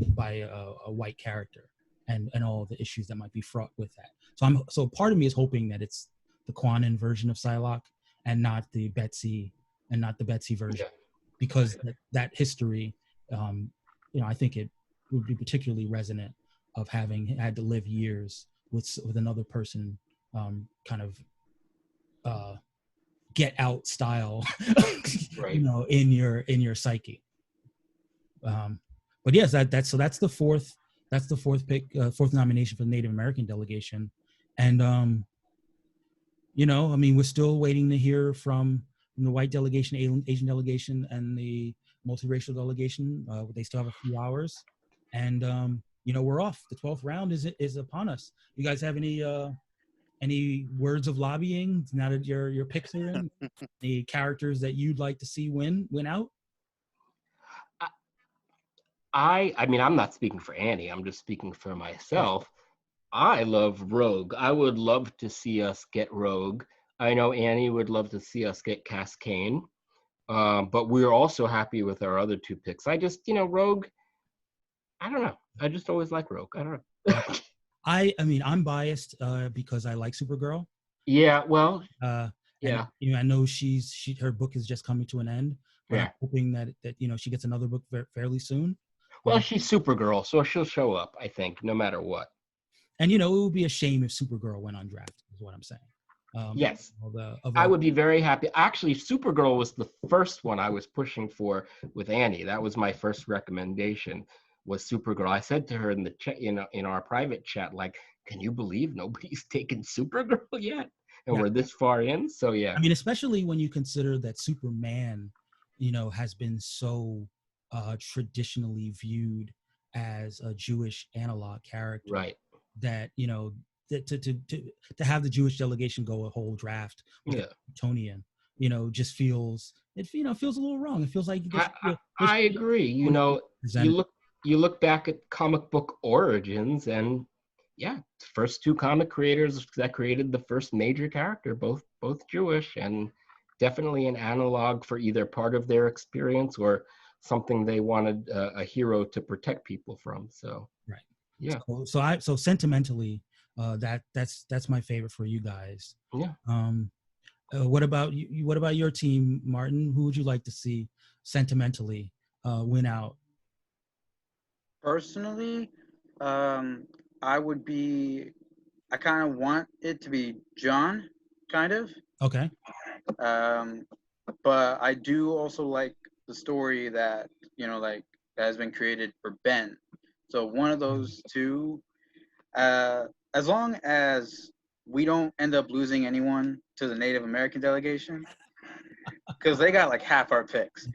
a white character, and all the issues that might be fraught with that. So part of me is hoping that it's the Quanon version of Psylocke and not the Betsy version, because that history, I think it would be particularly resonant of having had to live years with another person, kind of get out style, right. in your psyche. But yes, that's the fourth pick, fourth nomination for the Native American delegation, and I mean, we're still waiting to hear from the white delegation, Asian delegation, and the multiracial delegation. They still have a few hours, and we're off. The 12th round is upon us. You guys have any words of lobbying now that your picks are in? Any characters that you'd like to see win out? I mean, I'm not speaking for Annie. I'm just speaking for myself. I love Rogue. I would love to see us get Rogue. I know Annie would love to see us get Cascane. But we're also happy with our other two picks. I just, Rogue, I don't know. I just always like Rogue. I don't know. I mean, I'm biased because I like Supergirl. Yeah, well, yeah. And, I know her book is just coming to an end. But I'm hoping that she gets another book fairly soon. Well, she's Supergirl, so she'll show up, I think, no matter what. And it would be a shame if Supergirl went undrafted, is what I'm saying. Yes, I would be very happy. Actually, Supergirl was the first one I was pushing for with Annie. That was my first recommendation, was Supergirl. I said to her in the chat, in our private chat, like, can you believe nobody's taken Supergirl yet? And we're this far in, so yeah. I mean, especially when you consider that Superman, has been so traditionally viewed as a Jewish analog character, right? That to have the Jewish delegation go a whole draft with Kryptonian, just feels a little wrong. It feels like I agree. You look back at comic book origins, and first two comic creators that created the first major character, both Jewish, and definitely an analog for either part of their experience or something they wanted a hero to protect people from. So right. Yeah. So sentimentally, that's my favorite for you guys. Yeah. What about you? What about your team, Martin? Who would you like to see sentimentally win out? Personally, I kind of want it to be John, kind of. Okay. But I do also like the story that that has been created for Ben. So one of those two, as long as we don't end up losing anyone to the Native American delegation, because they got like half our picks.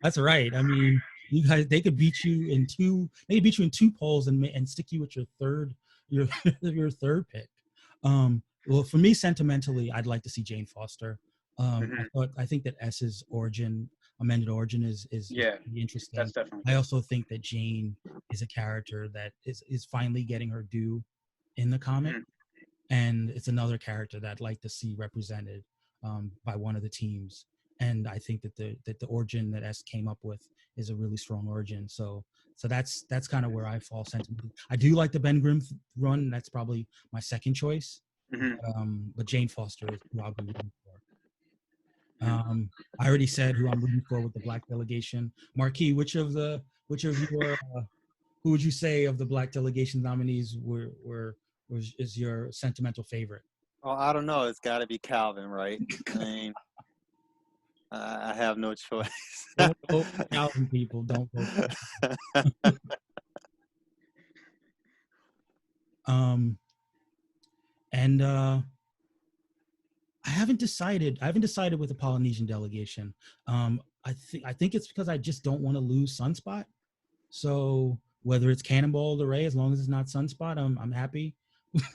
That's right. I mean, you guys, they could beat you in two polls and stick you with your third pick. Well, for me, sentimentally, I'd like to see Jane Foster. I think that S's origin, amended origin is Yeah, pretty interesting. that's definitely. I also think that Jane is a character that is finally getting her due in the comic, and it's another character that I'd like to see represented by one of the teams. And I think that the origin that S came up with is a really strong origin. So that's kind of where I fall sentimentally. I do like the Ben Grimm run. That's probably my second choice. But Jane Foster is who I'll be rooting for. I already said who I'm rooting for with the Black delegation. Marky, which of your who would you say of the Black delegation nominees is your sentimental favorite? Oh, I don't know. It's got to be Calvin, right? I mean, I have no choice. Don't vote for Calvin, people. Don't vote for and I haven't decided with the Polynesian delegation. I think it's because I just don't want to lose Sunspot. So whether it's Cannonball or Ray, as long as it's not Sunspot, I'm happy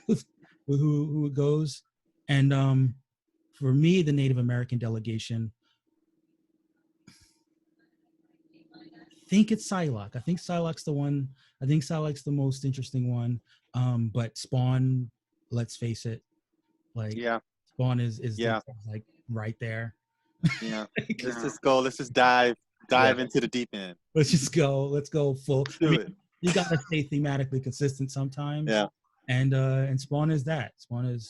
with who it goes. And for me, the Native American delegation, I think it's Psylocke. I think Psylocke's the one. I think Psylocke's the most interesting one. But Spawn, let's face it, like Spawn is like right there. Yeah. Let's just dive into the deep end. Let's go full. You gotta stay thematically consistent sometimes. Yeah. And Spawn is that.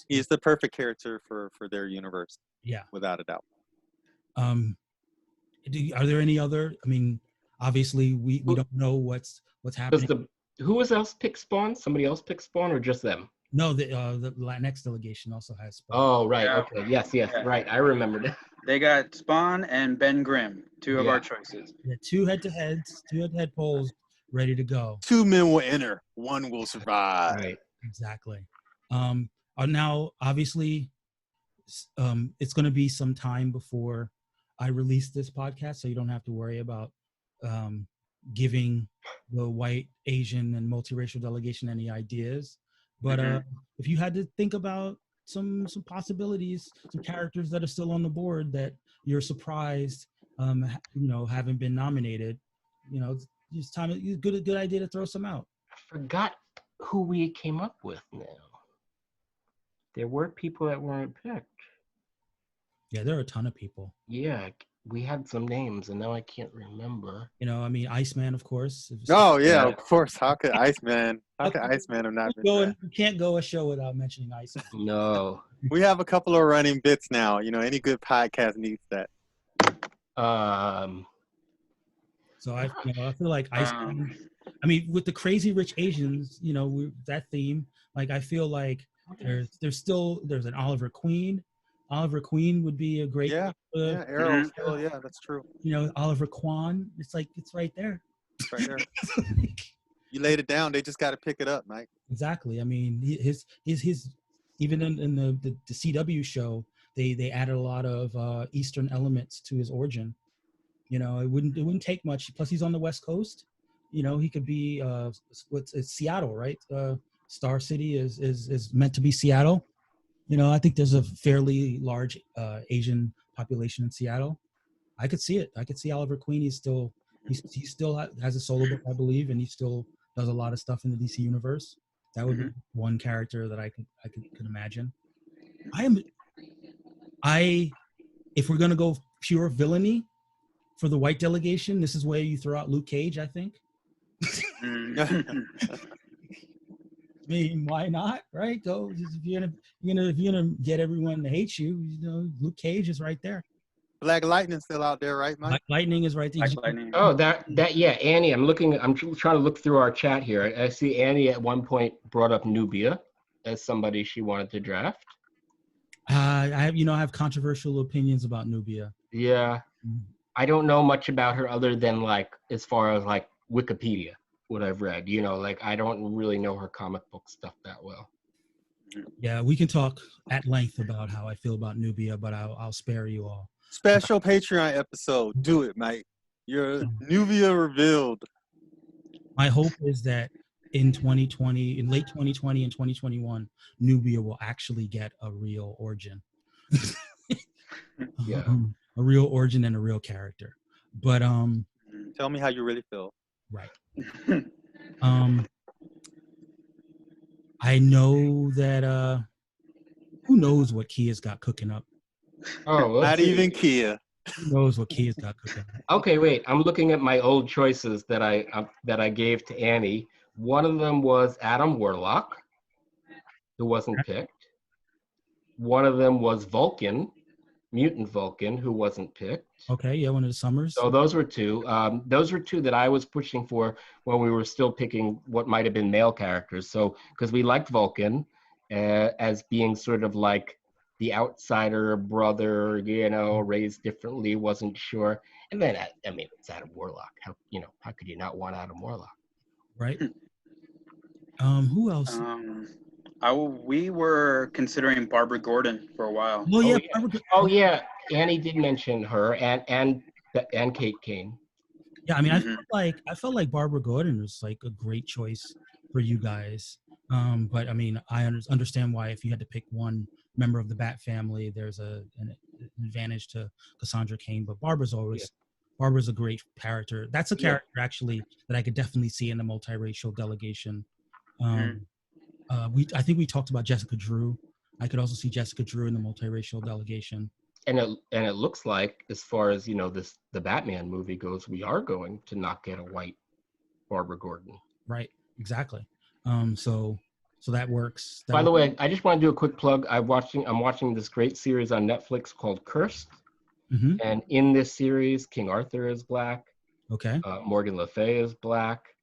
He's the perfect character for their universe. Yeah. Without a doubt. Are there any other? I mean, obviously we don't know what's happening. Who else pick Spawn? Somebody else pick Spawn, or just them? No, the Latinx delegation also has Spawn. Oh, right. Yeah. Okay. Yes. Right. I remembered. They got Spawn and Ben Grimm, two of our choices. Yeah, two head-to-head polls ready to go. 2 men will enter, 1 will survive. Right. Exactly. Now, obviously, it's going to be some time before I release this podcast, so you don't have to worry about giving the white, Asian, and multiracial delegation any ideas. But if you had to think about some possibilities, some characters that are still on the board that you're surprised, haven't been nominated, it's time. Good idea to throw some out. I forgot who we came up with now. There were people that weren't picked. Yeah, there are a ton of people. Yeah, we had some names, and now I can't remember. Iceman, of course. Oh yeah, of course. How could Iceman have not been there? You can't go a show without mentioning Iceman. No. We have a couple of running bits now. Any good podcast needs that. So I feel like Iceman. I mean, with the Crazy Rich Asians, that theme. Like, I feel like there's an Oliver Queen. Oliver Queen would be a great. Arrow. Yeah, that's true. Oliver Kwan. It's right there. It's right there. You laid it down. They just got to pick it up, Mike. Exactly. I mean, his even in the CW show, they added a lot of Eastern elements to his origin. It wouldn't take much. Plus, he's on the West Coast. He could be it's Seattle, right? Star City is meant to be Seattle. I think there's a fairly large Asian population in Seattle. I could see it. I could see Oliver Queen. He still has a solo book, I believe, and he still does a lot of stuff in the DC universe. That would be one character that I could imagine. If we're gonna go pure villainy for the white delegation, this is where you throw out Luke Cage, I think. I mean, why not? Right? Go. If you're gonna get everyone to hate you, Luke Cage is right there. Black Lightning's still out there, right, Mike? Lightning is right there. Oh, yeah, Annie. I'm trying to look through our chat here. I see Annie at one point brought up Nubia as somebody she wanted to draft. I have controversial opinions about Nubia. Yeah, I don't know much about her other than as far as Wikipedia, what I've read. I don't really know her comic book stuff that well. Yeah, we can talk at length about how I feel about Nubia, but I'll spare you all. Special Patreon episode. Do it, Mike. Your Nubia revealed. My hope is that in late 2020 and 2021, Nubia will actually get a real origin. Yeah. A real origin and a real character. But Tell me how you really feel. right. I know that who knows what Kia's got cooking up. Oh, let's Not see. even Kia. Who knows what Kia's got cooking up. Okay, wait. I'm looking at my old choices that I gave to Annie. One of them was Adam Warlock, who wasn't picked. One of them was Vulcan, Mutant Vulcan, who wasn't picked. Okay, yeah, one of the summers. So those were two. Those were two that I was pushing for when we were still picking what might have been male characters. So because we liked Vulcan as being sort of like the outsider brother, you know, raised differently, wasn't sure. And then I mean, it's Adam Warlock. How could you not want Adam Warlock? Right. Who else? We were considering Barbara Gordon for a while. Oh yeah. Oh yeah. Annie did mention her and Kate Kane. Yeah, I mean, I felt like Barbara Gordon was like a great choice for you guys. But I mean, I understand why if you had to pick one member of the Bat family, there's an advantage to Cassandra Cain. But Barbara's a great character. That's a character actually that I could definitely see in the multiracial delegation. I think we talked about Jessica Drew. I could also see Jessica Drew in the multiracial delegation. And it looks like, as far as the Batman movie goes, we are going to not get a white Barbara Gordon. Right. Exactly. So that works. By the way, I just want to do a quick plug. I'm watching this great series on Netflix called Cursed, and in this series, King Arthur is black. Okay. Morgan Le Fay is black.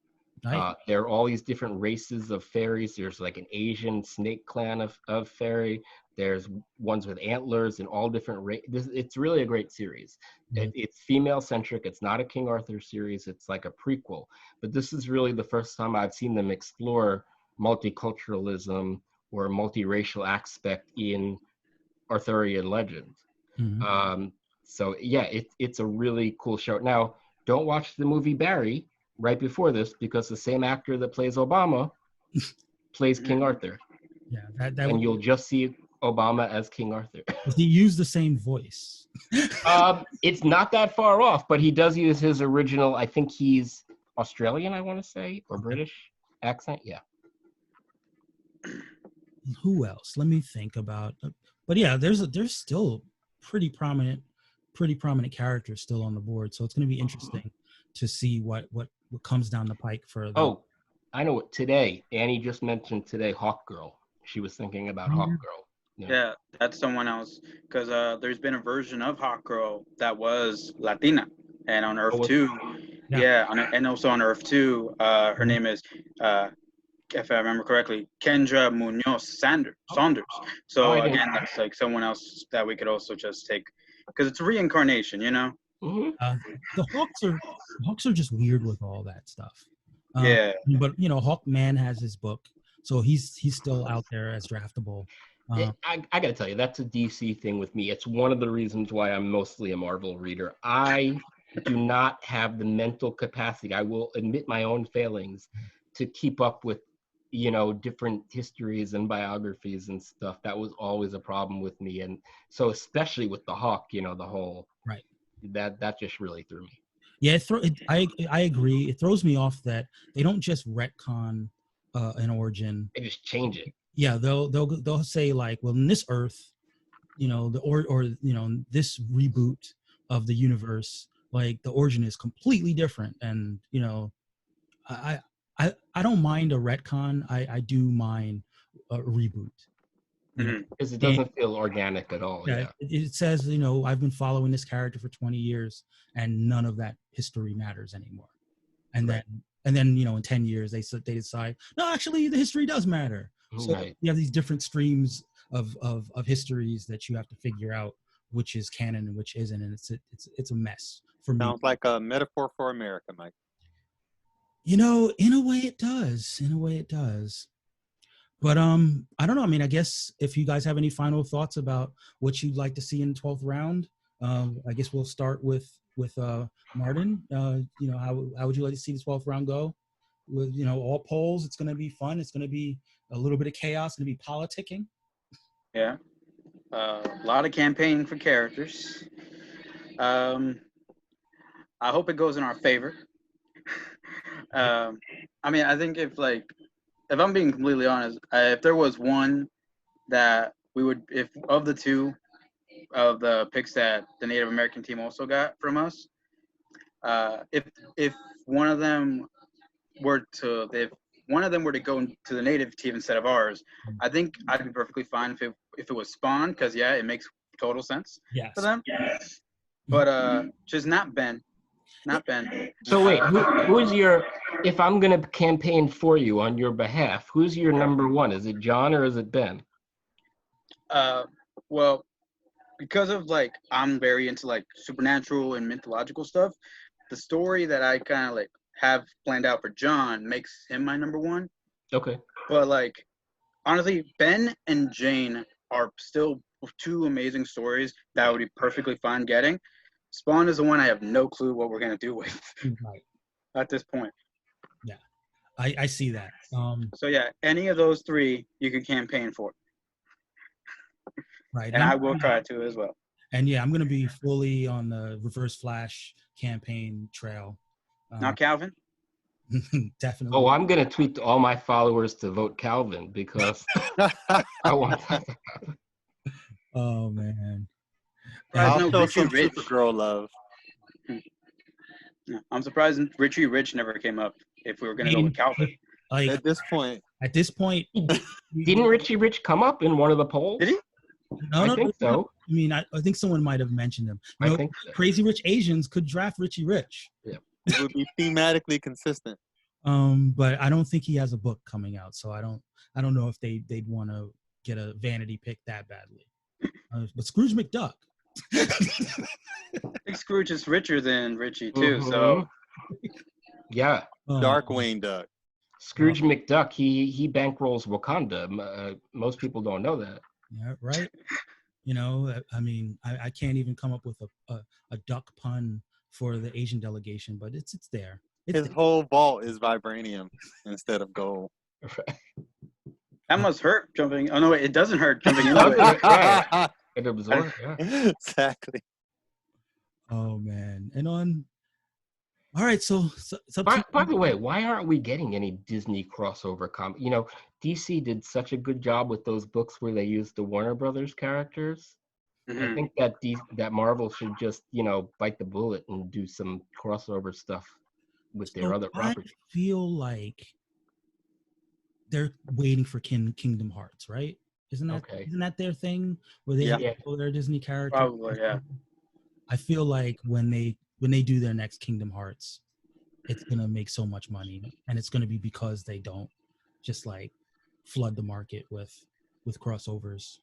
Right. There are all these different races of fairies. There's like an Asian snake clan of fairy. There's ones with antlers and all different races. It's really a great series. It's female centric. It's not a King Arthur series. It's like a prequel. But this is really the first time I've seen them explore multiculturalism or multiracial aspect in Arthurian legends. So yeah, it's a really cool show. Now, don't watch the movie Barry right before this, because the same actor that plays Obama plays King Arthur. Yeah, and you'll just see Obama as King Arthur. He used the same voice. It's not that far off, but he does use his original, I think he's Australian, I want to say, or British accent. Yeah. Who else? Let me think about. But yeah, there's still pretty prominent characters still on the board. So it's going to be interesting to see what comes down the pike for. Oh, I know what. Today, Annie just mentioned today, Hawkgirl. She was thinking about Hawkgirl. Yeah, that's someone else. Because there's been a version of Hawkgirl that was Latina, and on Earth 2, and also on Earth 2, her name is, if I remember correctly, Kendra Munoz Saunders. So again, that's like someone else that we could also just take, because it's a reincarnation, you know. The Hawks are just weird with all that stuff. But Hawkman has his book, so he's still out there as draftable. I gotta tell you, that's a DC thing with me. It's one of the reasons why I'm mostly a Marvel reader. I do not have the mental capacity, I will admit my own failings, to keep up with different histories and biographies and stuff. That was always a problem with me, and so especially with the Hawk, the whole that just really threw me. Yeah, I agree. It throws me off that they don't just retcon an origin. They just change it. Yeah, they'll say like, well, in this Earth, this reboot of the universe, like the origin is completely different, and I don't mind a retcon. I do mind a reboot. Because it doesn't feel organic at all. Yeah. It says, I've been following this character for 20 years and none of that history matters anymore. And then, in 10 years, they decide, no, actually the history does matter. So you have these different streams of histories that you have to figure out which is canon and which isn't. And it's a mess for me. Sounds like a metaphor for America, Mike. In a way it does. But I don't know. I mean, I guess if you guys have any final thoughts about what you'd like to see in the 12th round, I guess we'll start with Martin. How would you like to see the 12th round go? With all polls, it's going to be fun. It's going to be a little bit of chaos. It's going to be politicking. Yeah, a lot of campaigning for characters. I hope it goes in our favor. I mean, I think if I'm being completely honest, if there was one that we would, if of the two of the picks that the Native American team also got from us, if one of them if one of them were to go to the Native team instead of ours, I think I'd be perfectly fine if it was Spawn, because yeah, it makes total sense for them. Yes. But just not Ben. Not Ben. So wait, who's your? If I'm gonna campaign for you on your behalf, who's your number one? Is it John or is it Ben? Well, because of I'm very into supernatural and mythological stuff, the story that I kind of have planned out for John makes him my number one. Okay. But honestly, Ben and Jane are still two amazing stories that I would be perfectly fine getting. Spawn is the one I have no clue what we're gonna do with Right. at this point. Yeah, I see that. So yeah, any of those three you can campaign for. Right. And I will try to as well. And yeah, I'm gonna be fully on the Reverse Flash campaign trail. Not Calvin? Definitely. Oh, I'm gonna tweet to all my followers to vote Calvin because I want that. Oh man. I'll No, show Richie some Rich. Supergirl love. Yeah, I'm surprised Richie Rich never came up if we were gonna go with Calvin. Like At this point, Didn't Richie Rich come up in one of the polls? Did he? No, I think so. I mean, I think someone might have mentioned him. You I know, think so. Crazy Rich Asians could draft Richie Rich. it would be thematically consistent. But I don't think he has a book coming out, so I don't know if they'd want to get a vanity pick that badly. But Scrooge McDuck. I think Scrooge is richer than Richie too. So yeah, Darkwing Duck. Scrooge McDuck. He bankrolls Wakanda. Most people don't know that. Yeah, right. You know, I mean, I can't even come up with a duck pun for the Asian delegation, but it's there. His whole vault is vibranium instead of gold. that must hurt jumping. Oh no, wait, it doesn't hurt jumping into it. Right. It absorbs. Yeah. Exactly. Oh man, and on. All right, so By the way, why aren't we getting any Disney crossover comic? You know, DC did such a good job with those books where they used the Warner Brothers characters. I think that Marvel should just, bite the bullet and do some crossover stuff with their other properties. I feel like they're waiting for Kingdom Hearts, right? Isn't that their thing where they have their Disney characters? Probably, yeah. I feel like when they do their next Kingdom Hearts, it's gonna make so much money, and it's gonna be because they don't just flood the market with crossovers.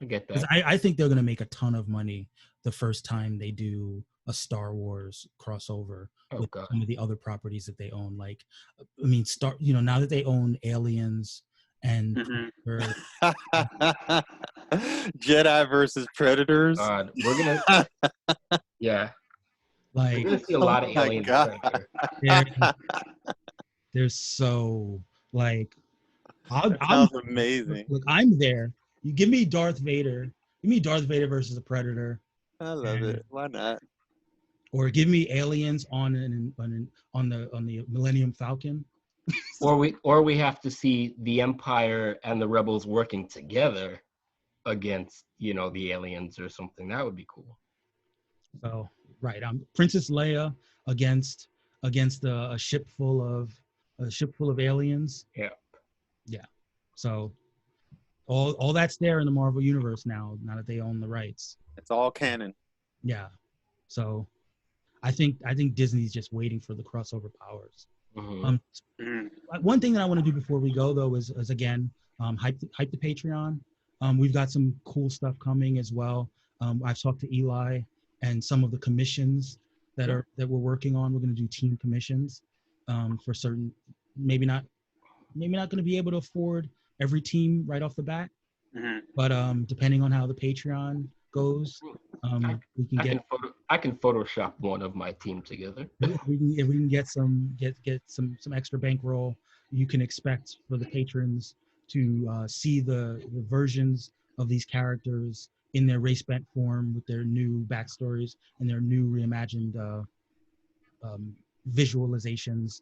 I get that. I think they're gonna make a ton of money the first time they do a Star Wars crossover with some of the other properties that they own. Now that they own Aliens and Jedi versus Predators. We're gonna yeah. We're gonna see a lot of Aliens. They're so sounds amazing. Look, I'm there. You give me Darth Vader. Give me Darth Vader versus a Predator. I love it. Why not? Or give me Aliens on the Millennium Falcon. Or we have to see the Empire and the Rebels working together against the aliens or something. That would be cool. So right, Princess Leia against a ship full of aliens. Yeah. So all that's there in the Marvel universe now that they own the rights. It's all canon. Yeah. So I think Disney's just waiting for the crossover powers. One thing that I want to do before we go though is again hype the Patreon. We've got some cool stuff coming as well. I've talked to Eli and some of the commissions that we're working on. We're going to do team commissions for certain. Maybe not going to be able to afford every team right off the bat, but depending on how the Patreon goes, we can I can Photoshop one of my team together. If we can get some extra bankroll, you can expect for the patrons to see the versions of these characters in their race bent form with their new backstories and their new reimagined visualizations.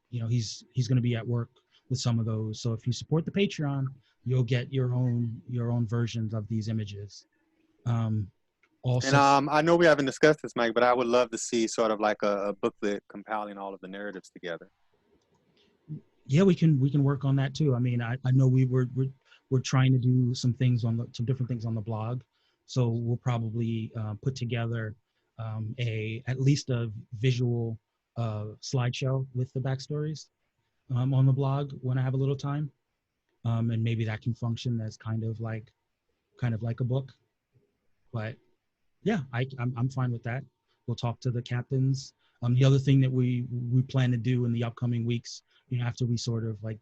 He's going to be at work with some of those. So if you support the Patreon, you'll get your own versions of these images. Also, And I know we haven't discussed this, Mike, but I would love to see sort of like a booklet compiling all of the narratives together. Yeah, we can work on that too. I mean, I know we're trying to do some different things on the blog, so we'll probably put together at least a visual slideshow with the backstories on the blog when I have a little time, and maybe that can function as kind of like a book. But yeah, I'm fine with that. We'll talk to the captains. The other thing that we plan to do in the upcoming weeks, after we sort of like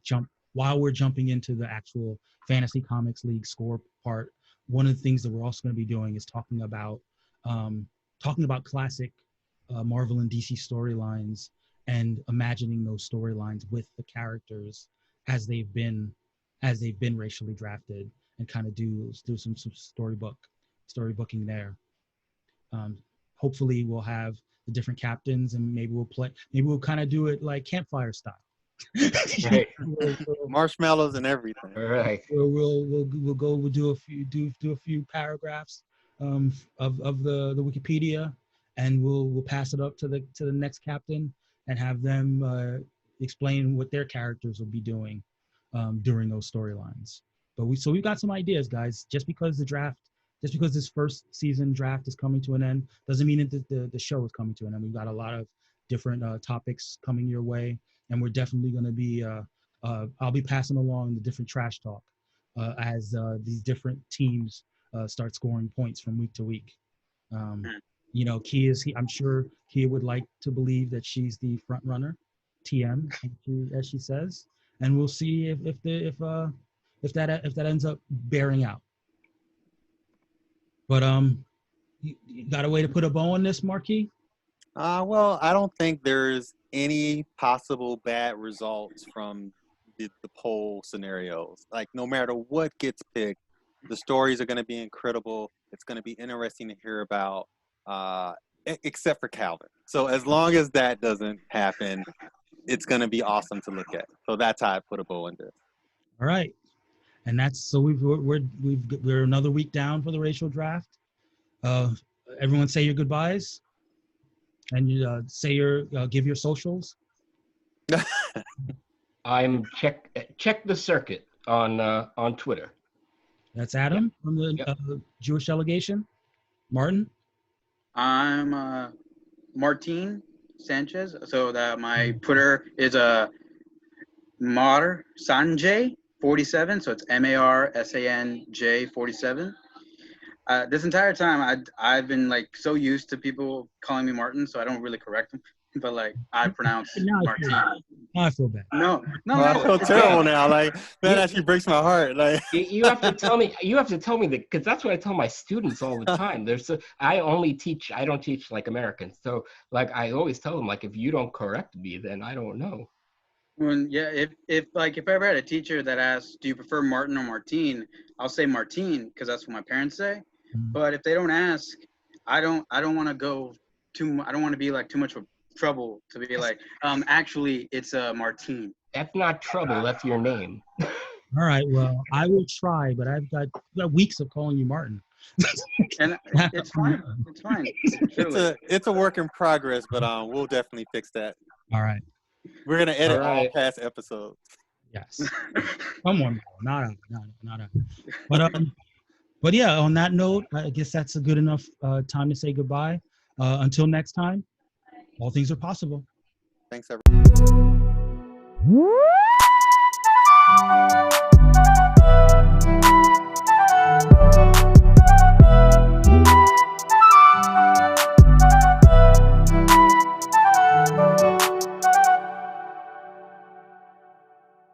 while we're jumping into the actual Fantasy Comics League score part, one of the things that we're also going to be doing is talking about classic Marvel and DC storylines and imagining those storylines with the characters as they've been racially drafted, and kind of do some storybooking there. Hopefully we'll have the different captains, and maybe we'll kind of do it like campfire style. Right. Marshmallows and everything. Right. We'll do a few paragraphs of the Wikipedia, and we'll pass it up to the next captain and have them explain what their characters will be doing during those storylines. But we've got some ideas, guys. Just because this first season draft is coming to an end doesn't mean that the show is coming to an end. We've got a lot of different topics coming your way, and we're definitely going to be I'll be passing along the different trash talk as these different teams start scoring points from week to week. I'm sure Kia would like to believe that she's the front runner, TM, as she says, and we'll see if that ends up bearing out. But you got a way to put a bow on this, Marky? Well, I don't think there's any possible bad results from the poll scenarios. Like, no matter what gets picked, the stories are going to be incredible. It's going to be interesting to hear about, except for Calvin. So as long as that doesn't happen, it's going to be awesome to look at. So that's how I put a bow in this. All right. And we're another week down for the racial draft. Everyone say your goodbyes, and you give your socials. I'm check the circuit on Twitter. That's Adam from the Jewish delegation. Martin. I'm Martin Sanchez. So that my Twitter is Mar Sanjay 47. So it's MARSANJ 47. This entire time I've been like so used to people calling me Martin, so I don't really correct them. But like I pronounce Martin. I feel bad. No. I feel terrible now. Like that actually breaks my heart. Like you have to tell me. You have to tell me that, because that's what I tell my students all the time. I don't teach like Americans. So like I always tell them, like, if you don't correct me, then I don't know. If I ever had a teacher that asked, do you prefer Martin or Martine, I'll say Martine because that's what my parents say. But if they don't ask, I don't want to go I don't want to be like too much of trouble to be like, actually it's Martine. That's not trouble. That's your name. All right. Well, I will try, but I've got weeks of calling you Martin. And it's fine. It's fine. It's a work in progress, but we'll definitely fix that. All right. We're gonna edit all past episodes. Yes. Someone, not but yeah. On that note, I guess that's a good enough time to say goodbye. Until next time, all things are possible. Thanks, everyone.